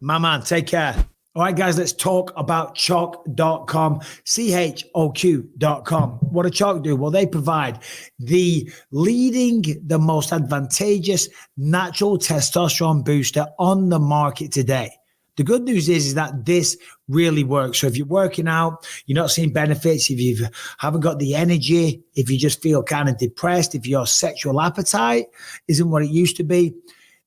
My man, take care. All right, guys, let's talk about Choq.com, CHOQ.com. What do Choq do? Well, they provide the most advantageous natural testosterone booster on the market today. The good news is that this really works. So if you're working out, you're not seeing benefits, if you haven't got the energy, if you just feel kind of depressed, if your sexual appetite isn't what it used to be,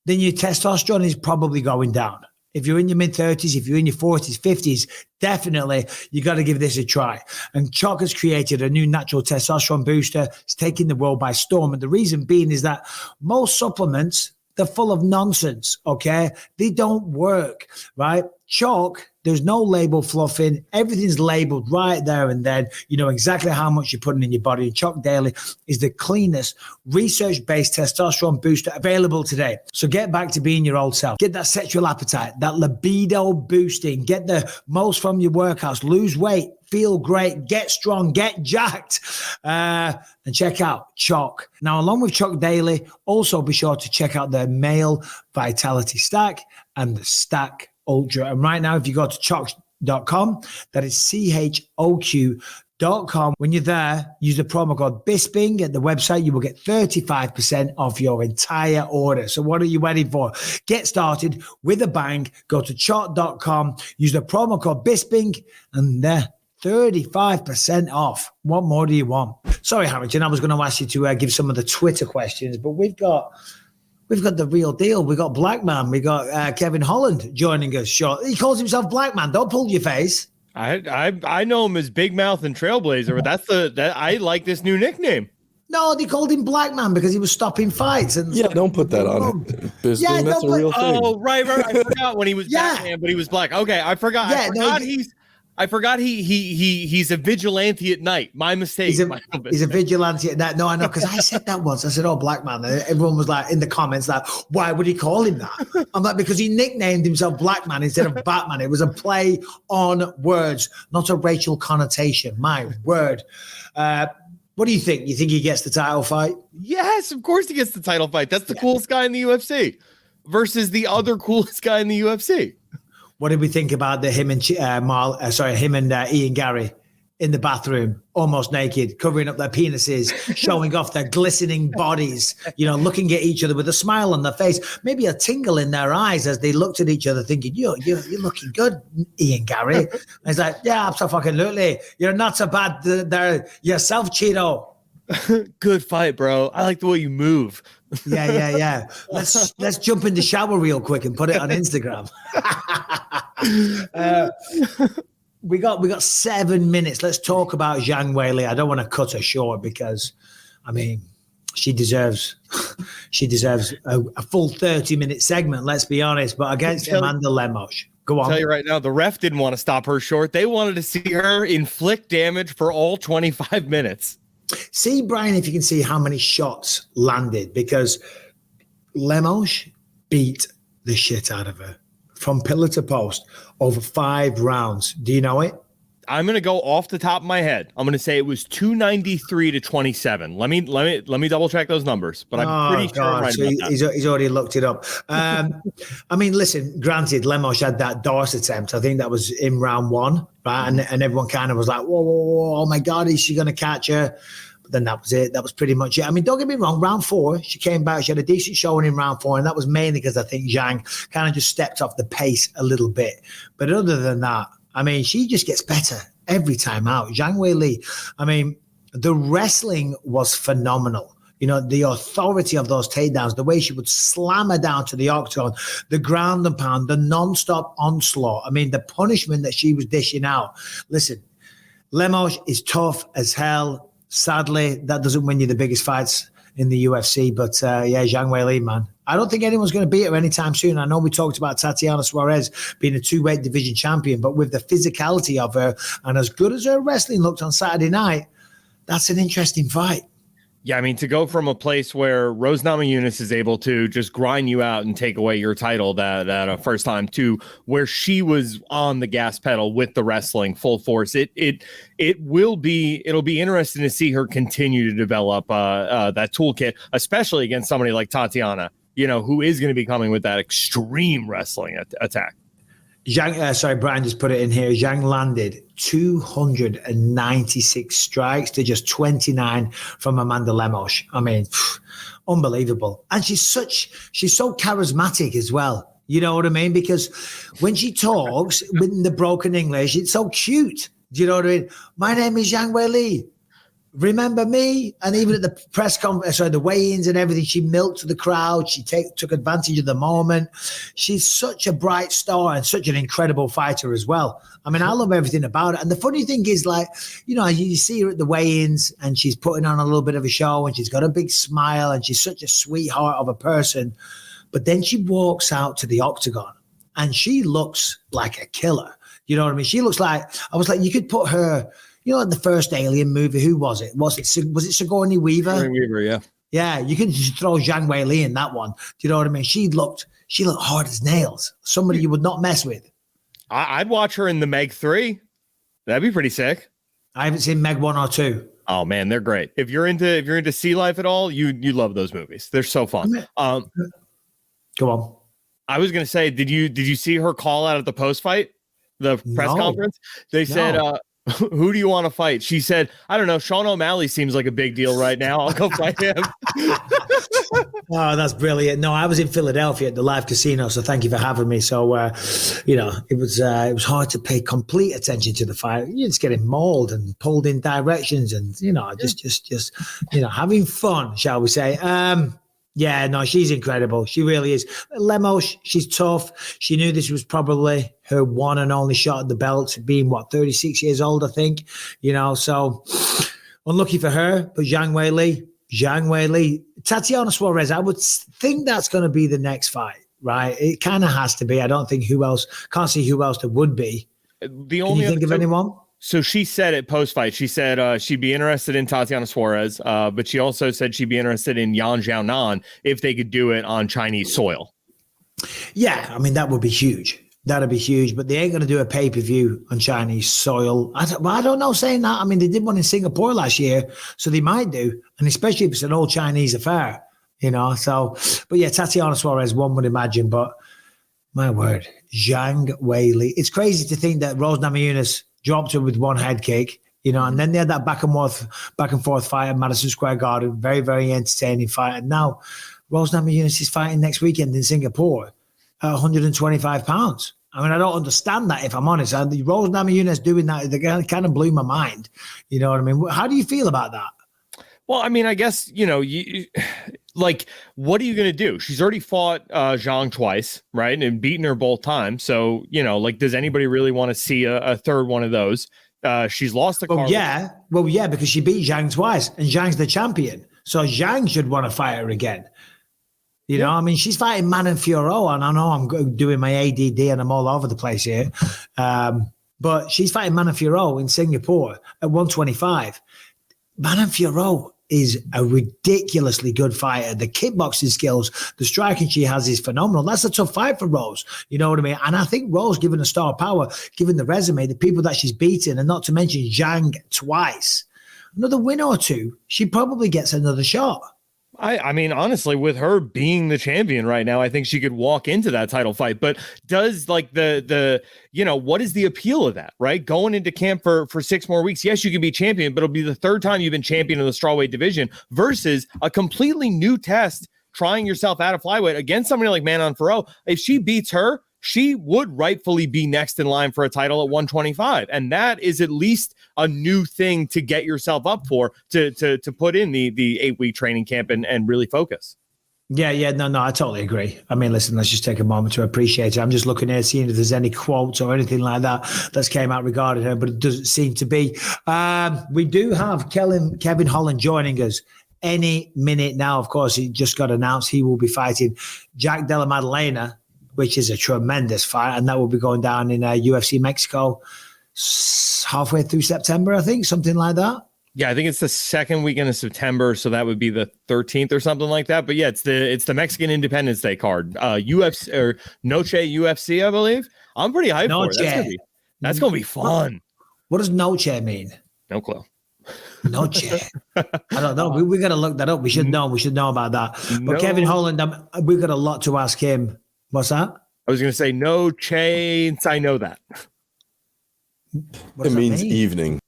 then your testosterone is probably going down. If you're in your mid-30s, if you're in your 40s, 50s, definitely you got to give this a try. And Choq has created a new natural testosterone booster. It's taking the world by storm. And the reason being is that most supplements, they're full of nonsense, okay? They don't work, right? Choq, there's no label fluffing. Everything's labeled right there and then. You know exactly how much you're putting in your body. Choq Daily is the cleanest, research-based testosterone booster available today. So get back to being your old self. Get that sexual appetite, that libido boosting. Get the most from your workouts. Lose weight. Feel great. Get strong. Get jacked. And check out Choq. Now, along with Choq Daily, also be sure to check out their male vitality stack and the stack Ultra. And right now, if you go to Choq.com, that is CHOQ.com. When you're there, use the promo code Bisping at the website. You will get 35% off your entire order. So what are you waiting for? Get started with a bang. Go to Choq.com, use the promo code Bisping, and there, 35% off. What more do you want? Sorry, Harrington, I was going to ask you to give some of the Twitter questions, but we've got the real deal. We got Black Man. We got Kevin Holland joining us. Sure, he calls himself Black Man. Don't pull your face. I know him as Big Mouth and Trailblazer, but I like this new nickname. No, they called him Black Man because he was stopping fights. And yeah, don't put that on it. Bisping, that's a real thing. Oh, right. I forgot when he was Batman, but he was black. Okay, I forgot. Yeah, I forgot he's a vigilante at night. My mistake. He's a vigilante at night. No, I know, because I said that once. I said, oh, Black Man. And everyone was like, in the comments, like, why would he call him that? I'm like, because he nicknamed himself Black Man instead of Batman. It was a play on words, not a racial connotation. My word. What do you think? You think he gets the title fight? Yes, of course he gets the title fight. That's the coolest guy in the UFC versus the other coolest guy in the UFC. What did we think about him and Ian Garry in the bathroom, almost naked, covering up their penises, showing off their glistening bodies, looking at each other with a smile on their face, maybe a tingle in their eyes as they looked at each other thinking, you're looking good, Ian Garry. And he's like, yeah, absolutely. You're not so bad there yourself, Chito. Good fight, bro. I like the way you move. Yeah. Let's jump in the shower real quick and put it on Instagram. We got 7 minutes. Let's talk about Zhang Weili. I don't want to cut her short because, I mean, she deserves a full 30-minute segment. Let's be honest. But against Amanda Lemos. Go on. I'll tell you right now, the ref didn't want to stop her short. They wanted to see her inflict damage for all 25 minutes. See, Brian, if you can see how many shots landed, because Lemos beat the shit out of her from pillar to post over 5 rounds. Do you know it? I'm going to go off the top of my head. I'm going to say it was 293 to 27. Let me double check those numbers, but I'm pretty sure I'm right about that. He's already looked it up. I mean, listen, granted, Lemos had that Dorsey attempt. I think that was in round 1, right? And everyone kind of was like, whoa, oh my God, is she going to catch her? But then that was it. That was pretty much it. I mean, don't get me wrong, round 4, she came back. She had a decent showing in round 4, and that was mainly because I think Zhang kind of just stepped off the pace a little bit. But other than that, I mean, she just gets better every time out. Zhang Weili, I mean, the wrestling was phenomenal. You know, the authority of those takedowns, the way she would slam her down to the octagon, the ground and pound, the non-stop onslaught. I mean, the punishment that she was dishing out. Listen, Lemos is tough as hell. Sadly, that doesn't win you the biggest fights in the UFC. But yeah, Zhang Weili, man. I don't think anyone's going to beat her anytime soon. I know we talked about Tatiana Suarez being a 2-weight division champion, but with the physicality of her and as good as her wrestling looked on Saturday night, that's an interesting fight. Yeah, I mean, to go from a place where Rose Namajunas is able to just grind you out and take away your title that first time to where she was on the gas pedal with the wrestling full force, it'll be interesting to see her continue to develop that toolkit, especially against somebody like Tatiana, you know, who is going to be coming with that extreme wrestling attack. Zhang, Brian just put it in here. Zhang landed 296 strikes to just 29 from Amanda Lemos. I mean, unbelievable. And she's so charismatic as well. You know what I mean? Because when she talks with the broken English, it's so cute. Do you know what I mean? My name is Zhang Weili. Remember me? And even at the press conference, the weigh-ins and everything, she milked the crowd. She took advantage of the moment. She's such a bright star and such an incredible fighter as well. I mean, I love everything about it. And the funny thing is, like, you know, you see her at the weigh-ins and she's putting on a little bit of a show and she's got a big smile and she's such a sweetheart of a person. But then she walks out to the octagon and she looks like a killer. You know what I mean? She looks like, I was like, you could put her, you know, the first Alien movie, who was it? Was it Sigourney Weaver? Sigourney Weaver, yeah. Yeah, you can just throw Zhang Weili in that one. Do you know what I mean? She looked hard as nails. Somebody you would not mess with. I'd watch her in the Meg 3. That'd be pretty sick. I haven't seen Meg 1 or 2. Oh man, they're great. If you're into sea life at all, you love those movies. They're so fun. Go on. I was gonna say, did you see her call out at the post fight, the press conference? They said, who do you want to fight? She said, I don't know. Sean O'Malley seems like a big deal right now. I'll go fight him. Oh, that's brilliant. No, I was in Philadelphia at the live casino, so thank you for having me. So, you know, it was hard to pay complete attention to the fight. You're just getting mauled and pulled in directions and, you know, just you know, having fun, shall we say. Yeah, no, she's incredible. She really is. Lemos, she's tough. She knew this was probably her one and only shot at the belt, being, 36 years old, I think. You know, so unlucky for her. But Zhang Weili, Tatiana Suarez, I would think that's going to be the next fight, right? It kind of has to be. I don't think can't see who else there would be. Can you think of anyone? So she said at post-fight, she said she'd be interested in Tatiana Suarez, but she also said she'd be interested in Yan Xiaonan if they could do it on Chinese soil. Yeah, I mean, that would be huge. That'd be huge, but they ain't going to do a pay-per-view on Chinese soil. I don't know saying that. I mean, they did one in Singapore last year, so they might do, and especially if it's an old Chinese affair, you know. So, but yeah, Tatiana Suarez, one would imagine, but my word, Zhang Weili. It's crazy to think that Rose Namajunas dropped her with one head kick, you know, and then they had that back and forth fight at Madison Square Garden. Very, very entertaining fight. And now Rose Namajunas is fighting next weekend in Singapore at 125 pounds. I mean, I don't understand that, if I'm honest. Rose Namajunas doing that, they kind of blew my mind. You know what I mean? How do you feel about that? Well, I mean, I guess, you know, like, what are you going to do? She's already fought Zhang twice, right? And beaten her both times. So, you know, like, does anybody really want to see a third one of those? She's lost the car. Well, yeah, because she beat Zhang twice and Zhang's the champion. So Zhang should want to fight her again. You know, I mean, she's fighting Manon Fiorot, and I know I'm doing my ADD and I'm all over the place here. But she's fighting Manon Fiorot in Singapore at 125. Manon Fiorot is a ridiculously good fighter. The kickboxing skills, the striking she has is phenomenal. That's a tough fight for Rose. You know what I mean? And I think Rose, given the star power, given the resume, the people that she's beaten, and not to mention Zhang twice, another win or two, she probably gets another shot. I mean, honestly, with her being the champion right now, I think she could walk into that title fight. But does like the what is the appeal of that, right? Going into camp for 6 more weeks. Yes, you can be champion, but it'll be the 3rd time you've been champion in the strawweight division versus a completely new test, trying yourself out of flyweight against somebody like Manon Fiorot. If she beats her, she would rightfully be next in line for a title at 125. And that is at least a new thing to get yourself up for, to put in the 8-week training camp and really focus. Yeah, no, I totally agree. I mean, listen, let's just take a moment to appreciate it. I'm just looking here, seeing if there's any quotes or anything like that that's came out regarding her, but it doesn't seem to be. We do have Kevin Holland joining us any minute now. Of course, he just got announced he will be fighting Jack Della Maddalena, which is a tremendous fight, and that will be going down in UFC Mexico halfway through September, I think, something like that. Yeah, I think it's the 2nd weekend of September, so that would be the 13th or something like that. But yeah, it's the Mexican Independence Day card, UFC or Noche UFC, I believe. I'm pretty hyped for it. That's gonna be fun. What does Noche mean? No clue. Noche. I don't know. We got to look that up. We should know. We should know about that. But Kevin Holland, we've got a lot to ask him. What's that? I was going to say no chance. I know that. It means evening.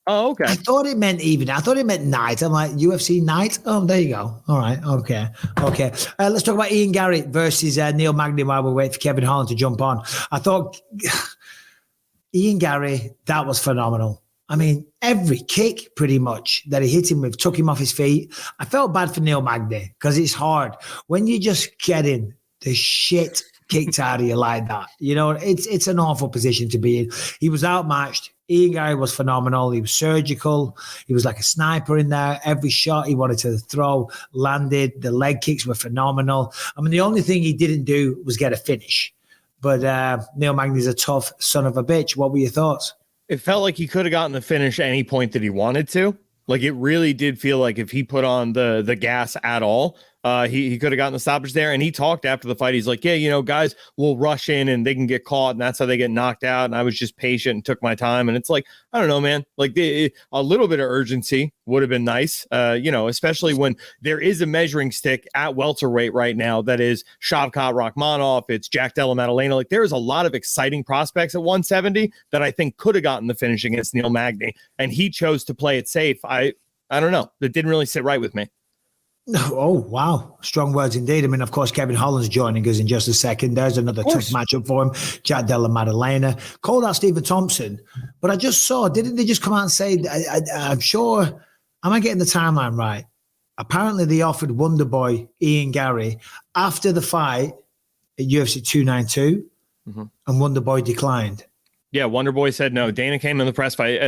Oh, okay. I thought it meant evening. I thought it meant night. I'm like, UFC night? Oh, there you go. All right. Okay. Let's talk about Ian Garry versus Neil Magny while we wait for Kevin Holland to jump on. I thought Ian Garry, that was phenomenal. I mean, every kick pretty much that he hit him with took him off his feet. I felt bad for Neil Magny because it's hard when you're just getting the shit kicked out of you like that. You know, it's an awful position to be in. He was outmatched. Ian Garry was phenomenal. He was surgical. He was like a sniper in there. Every shot he wanted to throw landed. The leg kicks were phenomenal. I mean, the only thing he didn't do was get a finish. But Neil Magny's a tough son of a bitch. What were your thoughts? It felt like he could have gotten the finish at any point that he wanted to. Like, it really did feel like if he put on the gas at all, he could have gotten the stoppage there. And he talked after the fight. He's like, yeah, you know, guys will rush in and they can get caught, and that's how they get knocked out. And I was just patient and took my time. And it's like, I don't know, man, like a little bit of urgency would have been nice, especially when there is a measuring stick at welterweight right now that is Shavkat Rakhmonov. It's Jack Della Maddalena. Like, there is a lot of exciting prospects at 170 that I think could have gotten the finish against Neil Magny. And he chose to play it safe. I don't know. That didn't really sit right with me. Oh, wow. Strong words indeed. I mean, of course, Kevin Holland's joining us in just a second. There's another tough matchup for him. Jack Della Maddalena. Called out Stephen Thompson. But I just saw, didn't they just come out and say, I'm sure, am I getting the timeline right? Apparently they offered Wonder Boy Ian Garry after the fight at UFC 292, and Wonder Boy declined. Yeah, Wonder Boy said no. Dana came in the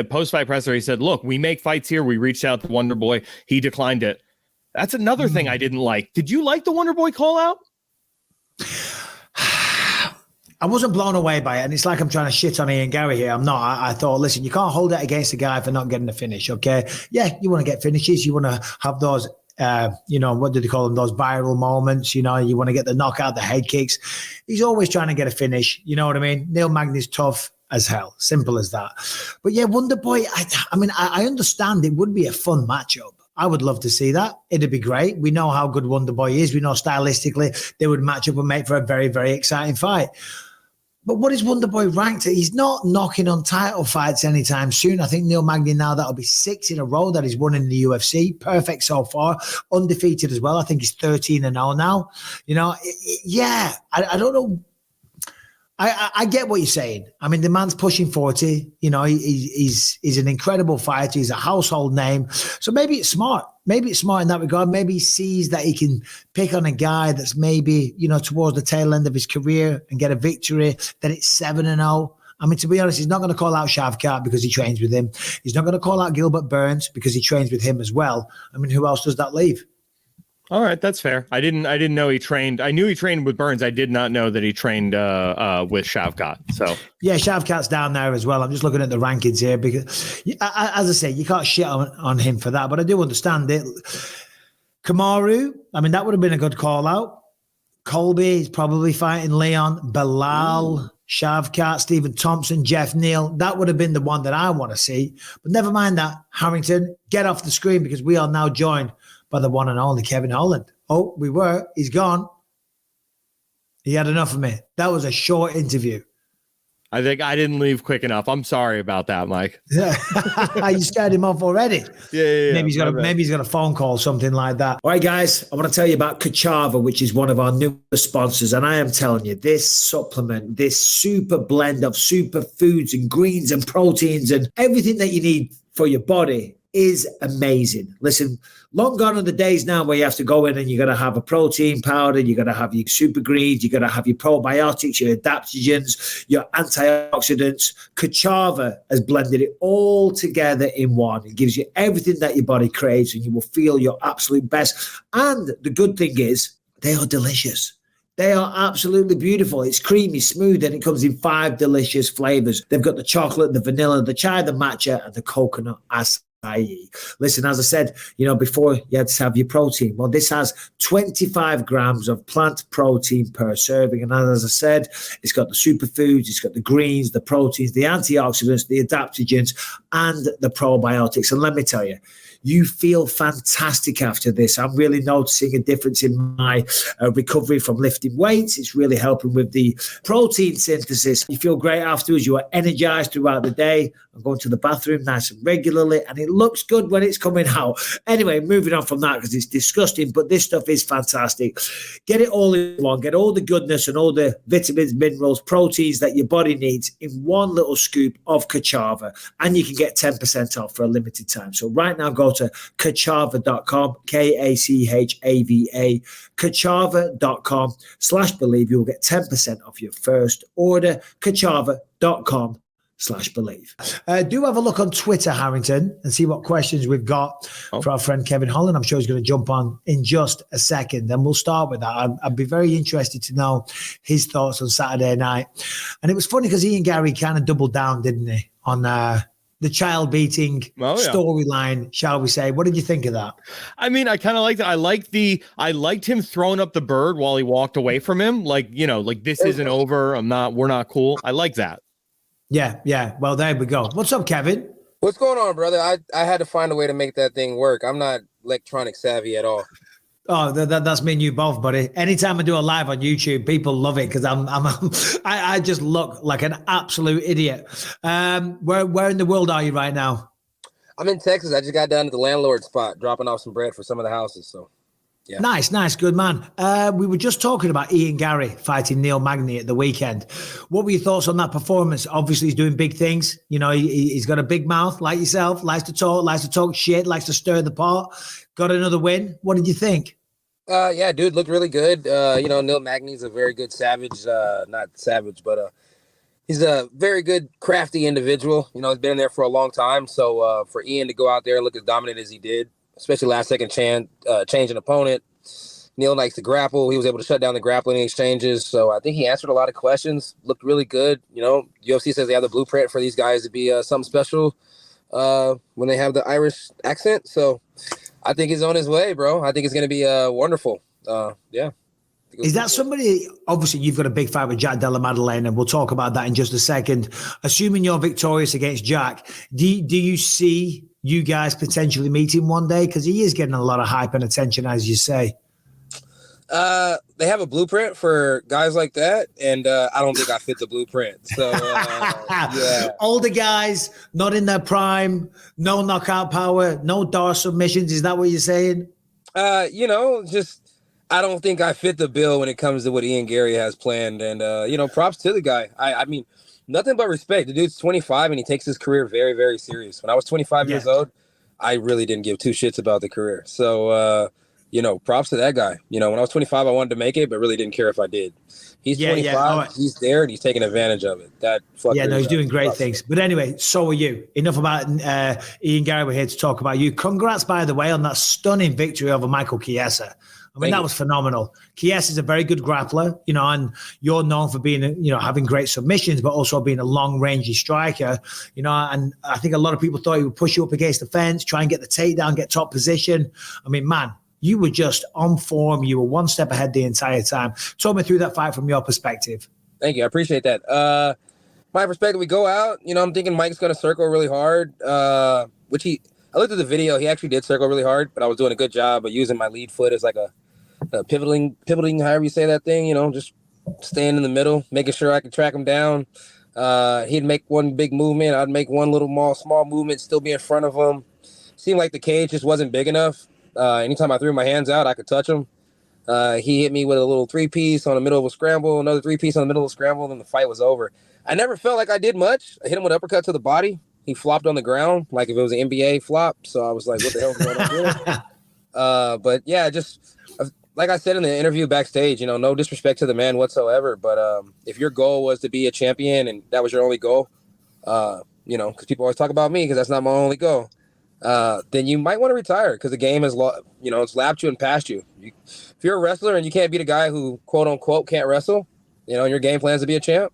post-fight presser. He said, look, we make fights here. We reached out to Wonder Boy. He declined it. That's another thing I didn't like. Did you like the Wonder Boy call out? I wasn't blown away by it. And it's like I'm trying to shit on Ian Garry here. I'm not. I thought, listen, you can't hold it against a guy for not getting a finish, okay? Yeah, you want to get finishes. You want to have those, what do they call them? Those viral moments. You know, you want to get the knockout, the head kicks. He's always trying to get a finish. You know what I mean? Neil Magny's tough as hell. Simple as that. But yeah, Wonder Boy, I understand it would be a fun matchup. I would love to see that. It'd be great. We know how good Wonder Boy is. We know stylistically they would match up and make for a very, very exciting fight. But what is Wonder Boy ranked? He's not knocking on title fights anytime soon. I think Neil Magny now, that'll be 6 in a row that he's won in the UFC. Perfect so far. Undefeated as well. I think he's 13-0 now. You know, I don't know. I get what you're saying. I mean, the man's pushing 40. You know, he's an incredible fighter. He's a household name. So maybe it's smart. Maybe it's smart in that regard. Maybe he sees that he can pick on a guy that's maybe, towards the tail end of his career and get a victory. Then it's 7-0. I mean, to be honest, he's not going to call out Shavkat because he trains with him. He's not going to call out Gilbert Burns because he trains with him as well. I mean, who else does that leave? All right, that's fair. I didn't know he trained. I knew he trained with Burns. I did not know that he trained with Shavkat. So yeah, Shavkat's down there as well. I'm just looking at the rankings here because, as I say, you can't shit on him for that. But I do understand it. Kamaru, I mean, that would have been a good call out. Colby is probably fighting Leon. Bilal, Shavkat, Stephen Thompson, Jeff Neal. That would have been the one that I want to see. But never mind that. Harrington, get off the screen because we are now joined by the one and only Kevin Holland. Oh, we were. He's gone. He had enough of me. That was a short interview. I think I didn't leave quick enough. I'm sorry about that, Mike. You scared him off already. Yeah. Maybe he's got a phone call, something like that. All right, guys, I want to tell you about Kachava, which is one of our newest sponsors. And I am telling you, this supplement, this super blend of superfoods and greens and proteins and everything that you need for your body is amazing. Listen, long gone are the days now where you have to go in and you got to have a protein powder, you got to have your super greens, you got to have your probiotics, your adaptogens, your antioxidants. Kachava has blended it all together in one. It gives you everything that your body craves and you will feel your absolute best. And the good thing is they are delicious. They are absolutely beautiful. It's creamy, smooth, and it comes in 5 delicious flavors. They've got the chocolate, the vanilla, the chai, the matcha, and the coconut acai. Listen, as I said, before you had to have your protein. Well, this has 25 grams of plant protein per serving. And as I said, it's got the superfoods, it's got the greens, the proteins, the antioxidants, the adaptogens, and the probiotics. And let me tell you, you feel fantastic after this. I'm really noticing a difference in my recovery from lifting weights. It's really helping with the protein synthesis. You feel great afterwards. You are energized throughout the day. I'm going to the bathroom nice and regularly, and it looks good when it's coming out. Anyway, moving on from that because it's disgusting, but this stuff is fantastic. Get it all in one. Get all the goodness and all the vitamins, minerals, proteins that your body needs in one little scoop of Kachava, and you can get 10% off for a limited time. So right now, go to kachava.com, Kachava, kachava.com/believe. You'll get 10% off your first order. Kachava.com/believe. Do have a look on Twitter, Harrington, and see what questions we've got for our friend Kevin Holland. I'm sure he's going to jump on in just a second, and we'll start with that. I'd be very interested to know his thoughts on Saturday night. And it was funny because he and Garry kind of doubled down, didn't he, on the child beating storyline, shall we say? What did you think of that? I mean, I kind of liked it. I liked him throwing up the bird while he walked away from him. Like this isn't over. We're not cool. I like that. Yeah. Well, there we go. What's up, Kevin? What's going on, brother? I had to find a way to make that thing work. I'm not electronic savvy at all. Oh, that's me and you both, buddy. Anytime I do a live on YouTube, people love it because I just look like an absolute idiot. Where in the world are you right now? I'm in Texas. I just got down to the landlord spot, dropping off some bread for some of the houses. So, yeah. Nice, good man. We were just talking about Ian Garry fighting Neil Magny at the weekend. What were your thoughts on that performance? Obviously, he's doing big things. He's got a big mouth like yourself, likes to talk shit, likes to stir the pot. Got another win. What did you think? Yeah, dude, looked really good. Neil Magny's a very good savage, not savage, but he's a very good, crafty individual. He's been in there for a long time. So for Ian to go out there and look as dominant as he did, especially last second change an opponent. Neil likes to grapple. He was able to shut down the grappling exchanges. So I think he answered a lot of questions, looked really good. UFC says they have the blueprint for these guys to be something special when they have the Irish accent. So I think he's on his way, bro. I think it's going to be wonderful. Yeah. Is that somebody, obviously you've got a big fight with Jack Della Maddalena, and we'll talk about that in just a second. Assuming you're victorious against Jack, do you see you guys potentially meeting one day? Because he is getting a lot of hype and attention, as you say. They have a blueprint for guys like that, and I don't think I fit the blueprint. So, yeah. Older guys, not in their prime, no knockout power, no door submissions. Is that what you're saying? Just I don't think I fit the bill when it comes to what Ian Garry has planned. And, props to the guy. I mean, nothing but respect. The dude's 25, and he takes his career very, very serious. When I was 25 years old, I really didn't give two shits about the career. So, props to that guy. When I was 25, I wanted to make it, but really didn't care if I did. He's 25, right. He's there, and he's taking advantage of it. That fucker. He's doing great things. But anyway, so are you. Enough about Ian Garry. We're here to talk about you. Congrats, by the way, on that stunning victory over Michael Chiesa. I mean, that was phenomenal. Chiesa is a very good grappler, and you're known for being, having great submissions, but also being a long-rangey striker, and I think a lot of people thought he would push you up against the fence, try and get the takedown, get top position. I mean, man, you were just on form. You were one step ahead the entire time. Talk me through that fight from your perspective. Thank you. I appreciate that. My perspective, we go out, I'm thinking Mike's going to circle really hard, I looked at the video. He actually did circle really hard, but I was doing a good job of using my lead foot as like a pivoting, however you say that thing, just staying in the middle, making sure I could track him down. He'd make one big movement. I'd make one little small movement, still be in front of him. Seemed like the cage just wasn't big enough. Anytime I threw my hands out, I could touch him. He hit me with a little 3-piece on the middle of a scramble, another 3-piece on the middle of a scramble, and then the fight was over. I never felt like I did much. I hit him with an uppercut to the body. He flopped on the ground like if it was an NBA flop. So I was like, what the hell is going on here? But yeah, just like I said in the interview backstage, no disrespect to the man whatsoever. But if your goal was to be a champion and that was your only goal, because people always talk about me because that's not my only goal, then you might want to retire because the game has, it's lapped you and passed you. If you're a wrestler and you can't beat a guy who, quote unquote, can't wrestle, and your game plan is to be a champ,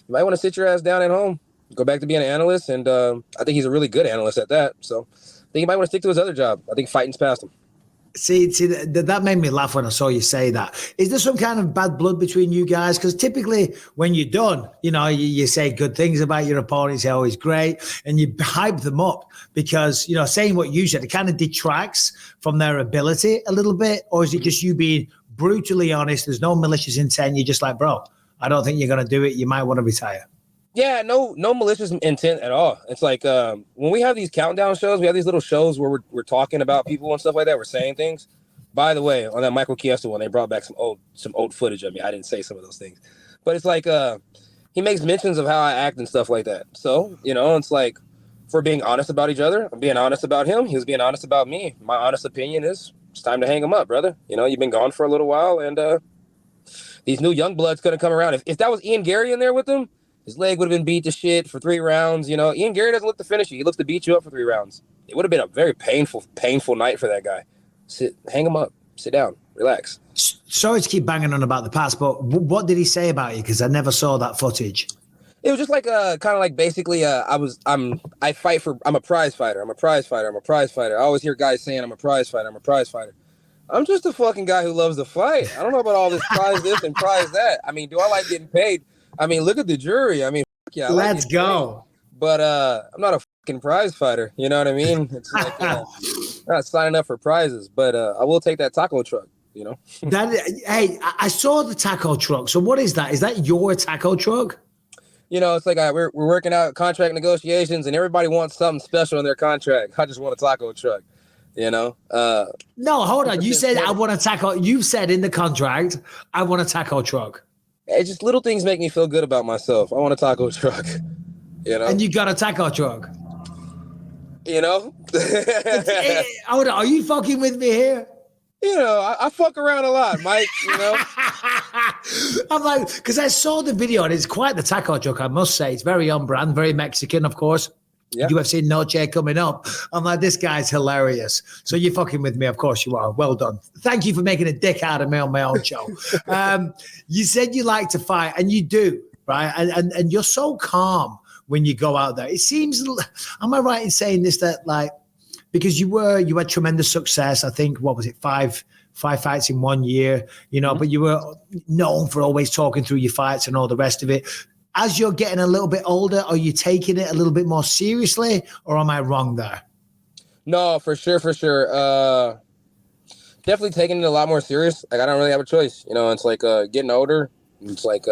you might want to sit your ass down at home, go back to being an analyst. And I think he's a really good analyst at that. So I think he might want to stick to his other job. I think fighting's past him. See, that made me laugh when I saw you say that. Is there some kind of bad blood between you guys? Because typically when you're done, you say good things about your opponent, you say, oh, he's great, and you hype them up because, saying what you said, it kind of detracts from their ability a little bit? Or is it just you being brutally honest? There's no malicious intent. You're just like, bro, I don't think you're going to do it. You might want to retire. Yeah, no malicious intent at all. It's like when we have these countdown shows, we have these little shows where we're talking about people and stuff like that. We're saying things. By the way, on that Michael Chiesa one, they brought back some old footage of me. I didn't say some of those things, but it's like he makes mentions of how I act and stuff like that. So it's like if we're being honest about each other, I'm being honest about him. He was being honest about me. My honest opinion is it's time to hang him up, brother. You've been gone for a little while, and these new young bloods gonna come around. If that was Ian Garry in there with him, his leg would have been beat to shit for 3 rounds. Ian Garry doesn't look to finish you. He looks to beat you up for 3 rounds. It would have been a very painful night for that guy. Hang him up, sit down, relax. Sorry to keep banging on about the past, but what did he say about you? Because I never saw that footage. It was just like kind of like basically I'm a prize fighter. I'm a prize fighter. I always hear guys saying I'm a prize fighter. I'm just a fucking guy who loves to fight. I don't know about all this prize this and prize that. I mean, do I like getting paid? I mean, look at the jury. I mean, yeah. Let's go. But I'm not a fucking prize fighter. You know what I mean? It's like I'm not signing up for prizes, but I will take that taco truck. Hey, I saw the taco truck. So what is that? Is that your taco truck? It's like we're working out contract negotiations, and everybody wants something special in their contract. I just want a taco truck. No, hold on. You said I want a taco. You said in the contract, I want a taco truck. It's just little things make me feel good about myself. I want a taco truck, And you got a taco truck. Hold on, are you fucking with me here? I fuck around a lot, Mike, I'm like, because I saw the video and it's quite the taco truck, I must say. It's very on brand, very Mexican, of course. Yeah. UFC Noche coming up. I'm like, this guy's hilarious. So you're fucking with me. Of course you are. Well done. Thank you for making a dick out of me on my own show. You said you like to fight, and you do, right? And you're so calm when you go out there. It seems, am I right in saying this, that like, because you had tremendous success. I think, what was it? Five fights in 1 year, but you were known for always talking through your fights and all the rest of it. As you're getting a little bit older, are you taking it a little bit more seriously, or am I wrong there? No, for sure. Definitely taking it a lot more serious. Like, I don't really have a choice. It's like getting older. It's like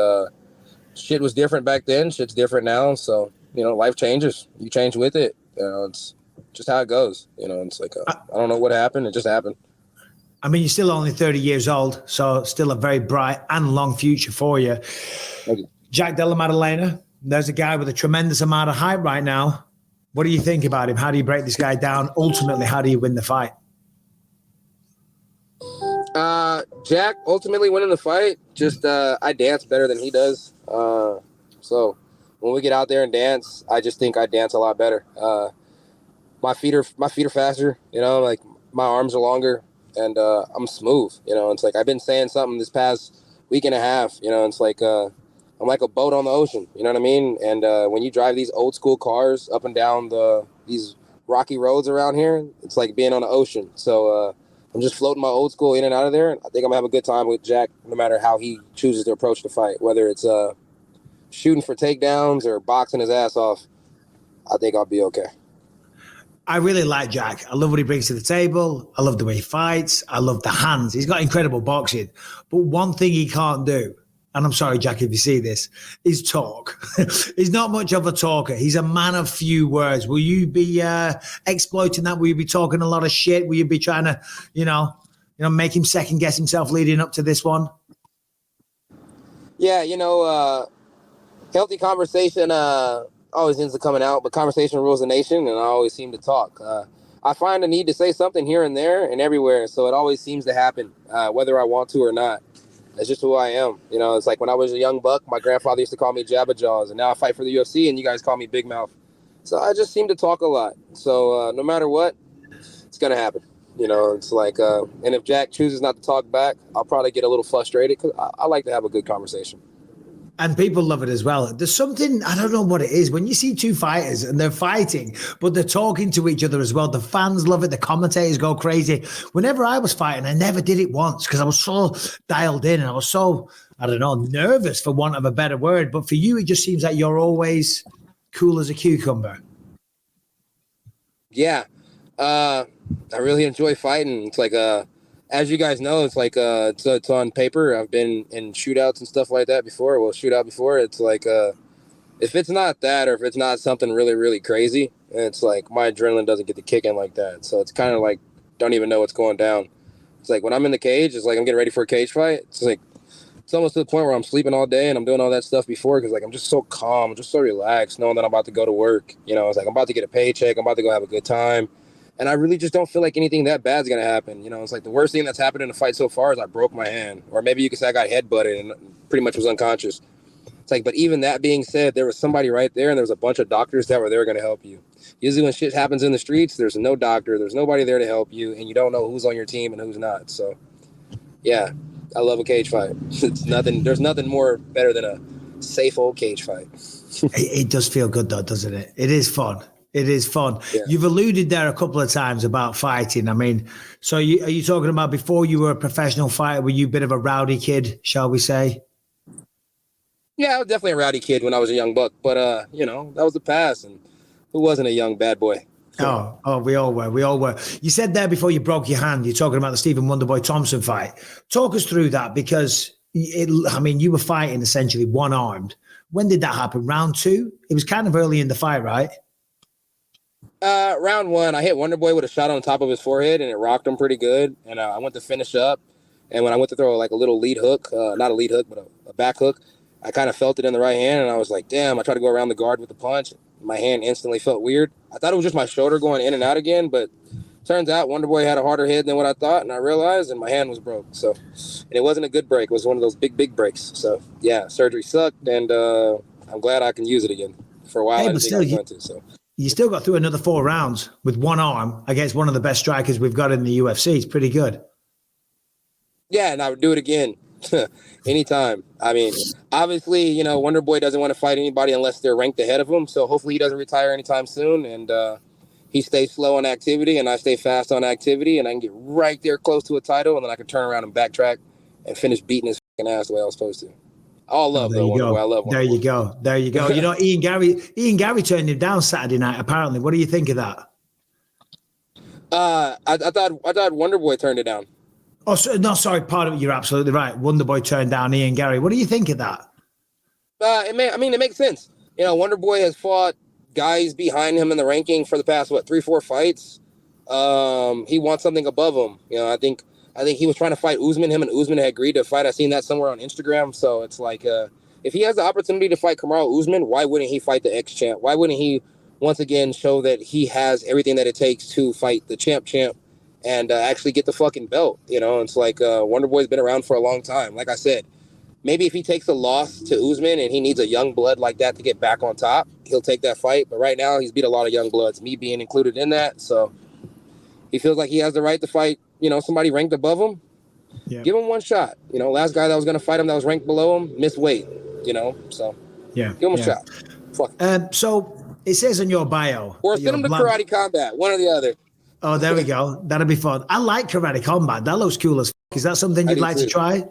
shit was different back then. Shit's different now. So, life changes. You change with it. It's just how it goes. It's like I don't know what happened. It just happened. I mean, you're still only 30 years old, so still a very bright and long future for you. Thank you. Jack Della Maddalena, there's a guy with a tremendous amount of hype right now. What do you think about him? How do you break this guy down? Ultimately, how do you win the fight? Jack ultimately winning the fight. Just I dance better than he does. So when we get out there and dance, I just think I dance a lot better. My feet are faster. Like my arms are longer, and I'm smooth. It's like I've been saying something this past week and a half. It's like I'm like a boat on the ocean. You know what I mean? And when you drive these old school cars up and down these rocky roads around here, it's like being on the ocean. So I'm just floating my old school in and out of there. I think I'm gonna have a good time with Jack, no matter how he chooses to approach the fight, whether it's shooting for takedowns or boxing his ass off. I think I'll be okay. I really like Jack. I love what he brings to the table. I love the way he fights. I love the hands. He's got incredible boxing. But one thing he can't do, and I'm sorry, Jack, if you see this, is talk. He's not much of a talker. He's a man of few words. Will you be exploiting that? Will you be talking a lot of shit? Will you be trying to, make him second guess himself leading up to this one? Yeah, healthy conversation always ends up coming out, but conversation rules the nation, and I always seem to talk. I find the need to say something here and there and everywhere, so it always seems to happen, whether I want to or not. That's just who I am. It's like when I was a young buck, my grandfather used to call me Jabba Jaws, and now I fight for the UFC, and you guys call me Big Mouth. So I just seem to talk a lot. So no matter what, it's going to happen. It's like, and if Jack chooses not to talk back, I'll probably get a little frustrated because I like to have a good conversation. And people love it as well. There's something, I don't know what it is, when you see two fighters and they're fighting, but they're talking to each other as well. The fans love it. The commentators go crazy. Whenever I was fighting, I never did it once because I was so dialed in and I was so, nervous, for want of a better word. But for you, it just seems like you're always cool as a cucumber. Yeah. I really enjoy fighting. It's like, as you guys know, it's like it's on paper. I've been in shootouts and stuff like that before. Well, shootout before. It's like if it's not that, or if it's not something really, really crazy, it's like my adrenaline doesn't get to kick in like that. So it's kind of like don't even know what's going down. It's like when I'm in the cage, it's like I'm getting ready for a cage fight. It's like it's almost to the point where I'm sleeping all day and I'm doing all that stuff before because like I'm just so calm, I'm just so relaxed, knowing that I'm about to go to work. It's like I'm about to get a paycheck. I'm about to go have a good time. And I really just don't feel like anything that bad's going to happen. It's like the worst thing that's happened in the fight so far is I broke my hand. Or maybe you could say I got headbutted and pretty much was unconscious. It's like, but even that being said, there was somebody right there and there was a bunch of doctors that were there going to help you. Usually when shit happens in the streets, there's no doctor, there's nobody there to help you, and you don't know who's on your team and who's not. So, yeah, I love a cage fight. There's nothing more better than a safe old cage fight. It does feel good though, doesn't it? It is fun. It is fun. Yeah. You've alluded there a couple of times about fighting. I mean, so are you talking about before you were a professional fighter, were you a bit of a rowdy kid, shall we say? Yeah, I was definitely a rowdy kid when I was a young buck, but that was the past, and who wasn't a young bad boy? Oh, we all were. We all were. You said there before you broke your hand, you're talking about the Stephen Wonderboy Thompson fight. Talk us through that because, you were fighting essentially one-armed. When did that happen? Round 2? It was kind of early in the fight, right? Round 1, I hit Wonderboy with a shot on the top of his forehead, and it rocked him pretty good. And I went to finish up, and when I went to throw like a little lead hook, not a lead hook, but a back hook, I kind of felt it in the right hand, and I was like, damn, I tried to go around the guard with the punch. My hand instantly felt weird. I thought it was just my shoulder going in and out again, but turns out Wonderboy had a harder head than what I thought, and I realized, and my hand was broke. So, and it wasn't a good break. It was one of those big breaks. So, yeah, surgery sucked, and I'm glad I can use it again. For a while, I didn't think I was going to, so. You still got through another 4 rounds with one arm against one of the best strikers we've got in the UFC. It's pretty good. Yeah, and I would do it again anytime. I mean, obviously, Wonderboy doesn't want to fight anybody unless they're ranked ahead of him. So hopefully he doesn't retire anytime soon. And he stays slow on activity and I stay fast on activity. And I can get right there close to a title. And then I can turn around and backtrack and finish beating his fucking ass the way I was supposed to. All love, though, Wonderboy. I love Wonderboy. There you go. Ian Garry turned him down Saturday night, apparently. What do you think of that? I thought Wonderboy turned it down. Oh, no, sorry. Pardon me. You're absolutely right. Wonderboy turned down Ian Garry. What do you think of that? It makes sense. Wonderboy has fought guys behind him in the ranking for the past, 3-4 fights. He wants something above him. I think he was trying to fight Usman. Him and Usman had agreed to fight. I seen that somewhere on Instagram. So it's like, if he has the opportunity to fight Kamaru Usman, why wouldn't he fight the ex-champ? Why wouldn't he once again show that he has everything that it takes to fight the champ and actually get the fucking belt. It's like Wonder Boy's been around for a long time. Like I said, maybe if he takes a loss to Usman and he needs a young blood like that to get back on top, he'll take that fight. But right now, he's beat a lot of young bloods, me being included in that. So he feels like he has the right to fight, somebody ranked above him. Yeah. Give him one shot. Last guy that was going to fight him that was ranked below him missed weight, so give him a shot. Fuck. So it says in your bio. Or send him to Karate Combat, one or the other. Oh, there we go. That'll be fun. I like Karate Combat. That looks cool as fuck. Is that something you'd like to try?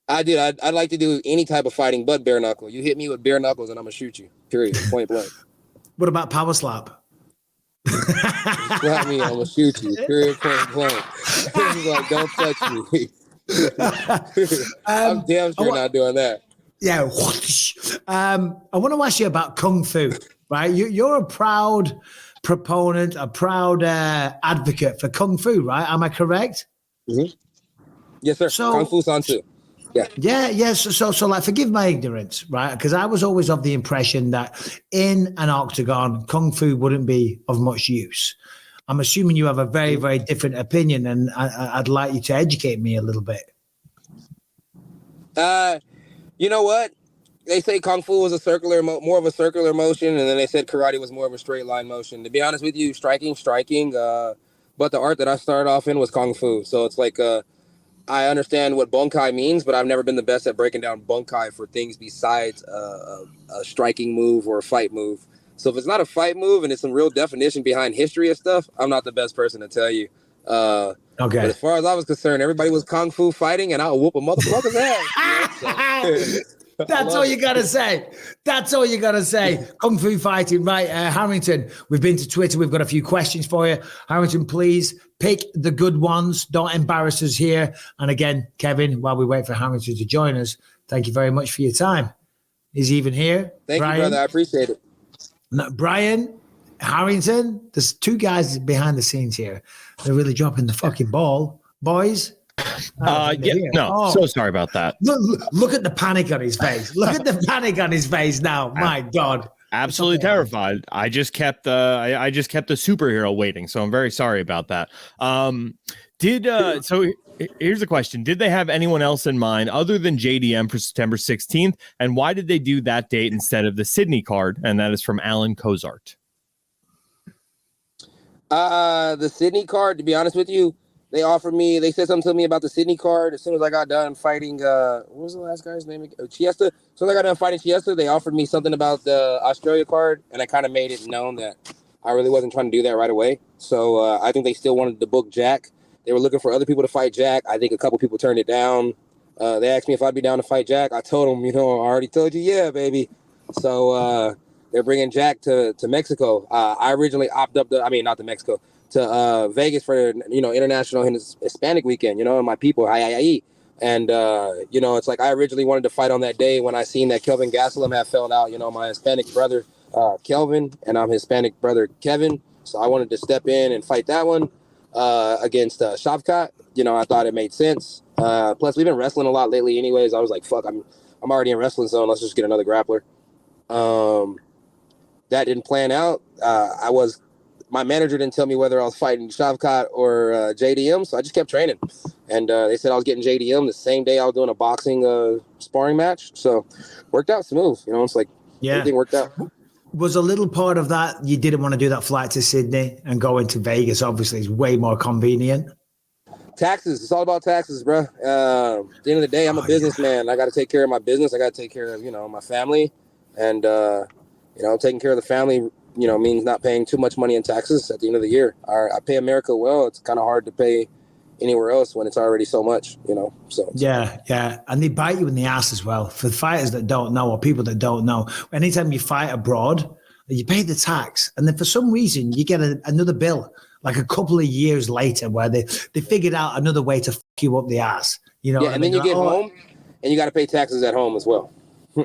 I did. I'd like to do any type of fighting but bare knuckle. You hit me with bare knuckles and I'm going to shoot you. Period. Point blank. What about power slap? Slap me, I'm going to shoot you. Period. Point blank. Like, don't touch me. I'm damn sure not doing that. Yeah. I want to ask you about Kung Fu, right? You're a proud proponent, a proud advocate for Kung Fu, right? Am I correct? Mm-hmm. Yes, sir. Kung Fu San Tzu. Yeah. So like, forgive my ignorance, right? Because I was always of the impression that in an octagon, Kung Fu wouldn't be of much use. I'm assuming you have a very, very different opinion, and I'd like you to educate me a little bit. You know what? They say Kung Fu was more of a circular motion, and then they said karate was more of a straight line motion. To be honest with you, striking. But the art that I started off in was Kung Fu. So it's like, I understand what bunkai means, but I've never been the best at breaking down bunkai for things besides a striking move or a fight move. So if it's not a fight move and it's some real definition behind history and stuff, I'm not the best person to tell you. Okay. But as far as I was concerned, everybody was Kung Fu fighting, and I'll whoop a motherfucker's ass. That's all you gotta say. That's all you gotta say. Kung Fu fighting, right? Harrington, we've been to Twitter. We've got a few questions for you. Harrington, please pick the good ones. Don't embarrass us here. And again, Kevin, while we wait for Harrington to join us, thank you very much for your time. Is he even here? Thank you, brother. I appreciate it. No, Brian, Harrington, there's two guys behind the scenes here. They're really dropping the fucking ball. Boys. So sorry about that. Look at the panic on his face. Look at the panic on his face now. My God. Absolutely terrified. I just kept the superhero waiting, so I'm very sorry about that. So here's the question. Did they have anyone else in mind other than JDM for September 16th? And why did they do that date instead of the Sydney card? And that is from Alan Cozart. The Sydney card, to be honest with you, they said something to me about the Sydney card. As soon as I got done fighting, what was the last guy's name? Chiesa. As soon as I got done fighting Chiesa, they offered me something about the Australia card, and I kind of made it known that I really wasn't trying to do that right away. So I think they still wanted to book Jack. They were looking for other people to fight Jack. I think a couple people turned it down. They asked me if I'd be down to fight Jack. I told them, I already told you, yeah, baby. So they're bringing Jack to Mexico. I originally opted up not to Mexico, to Vegas for, International Hispanic Weekend, and my people, and, it's like I originally wanted to fight on that day when I seen that Kelvin Gastelum had fell out, my Hispanic brother, Kelvin, and I'm Hispanic brother, Kevin. So I wanted to step in and fight that one against Shavkat. I thought it made sense. Plus, we've been wrestling a lot lately anyways. I was like, fuck, I'm already in wrestling zone. Let's just get another grappler. That didn't plan out. My manager didn't tell me whether I was fighting Shavkat or JDM, so I just kept training. And they said I was getting JDM the same day I was doing a boxing sparring match. So worked out smooth. It's like everything worked out. Was a little part of that you didn't want to do that flight to Sydney and go into Vegas? Obviously, it's way more convenient. Taxes. It's all about taxes, bro. At the end of the day, I'm a businessman. I got to take care of my business. I got to take care of, my family. And, taking care of the family, means not paying too much money in taxes at the end of the year. I pay America well. It's kind of hard to pay anywhere else when it's already so much, so. Yeah. And they bite you in the ass as well. For fighters that don't know, or people that don't know, anytime you fight abroad, you pay the tax. And then for some reason, you get another bill, like a couple of years later, where they figured out another way to fuck you up the ass. And then you get home and you got to pay taxes at home as well.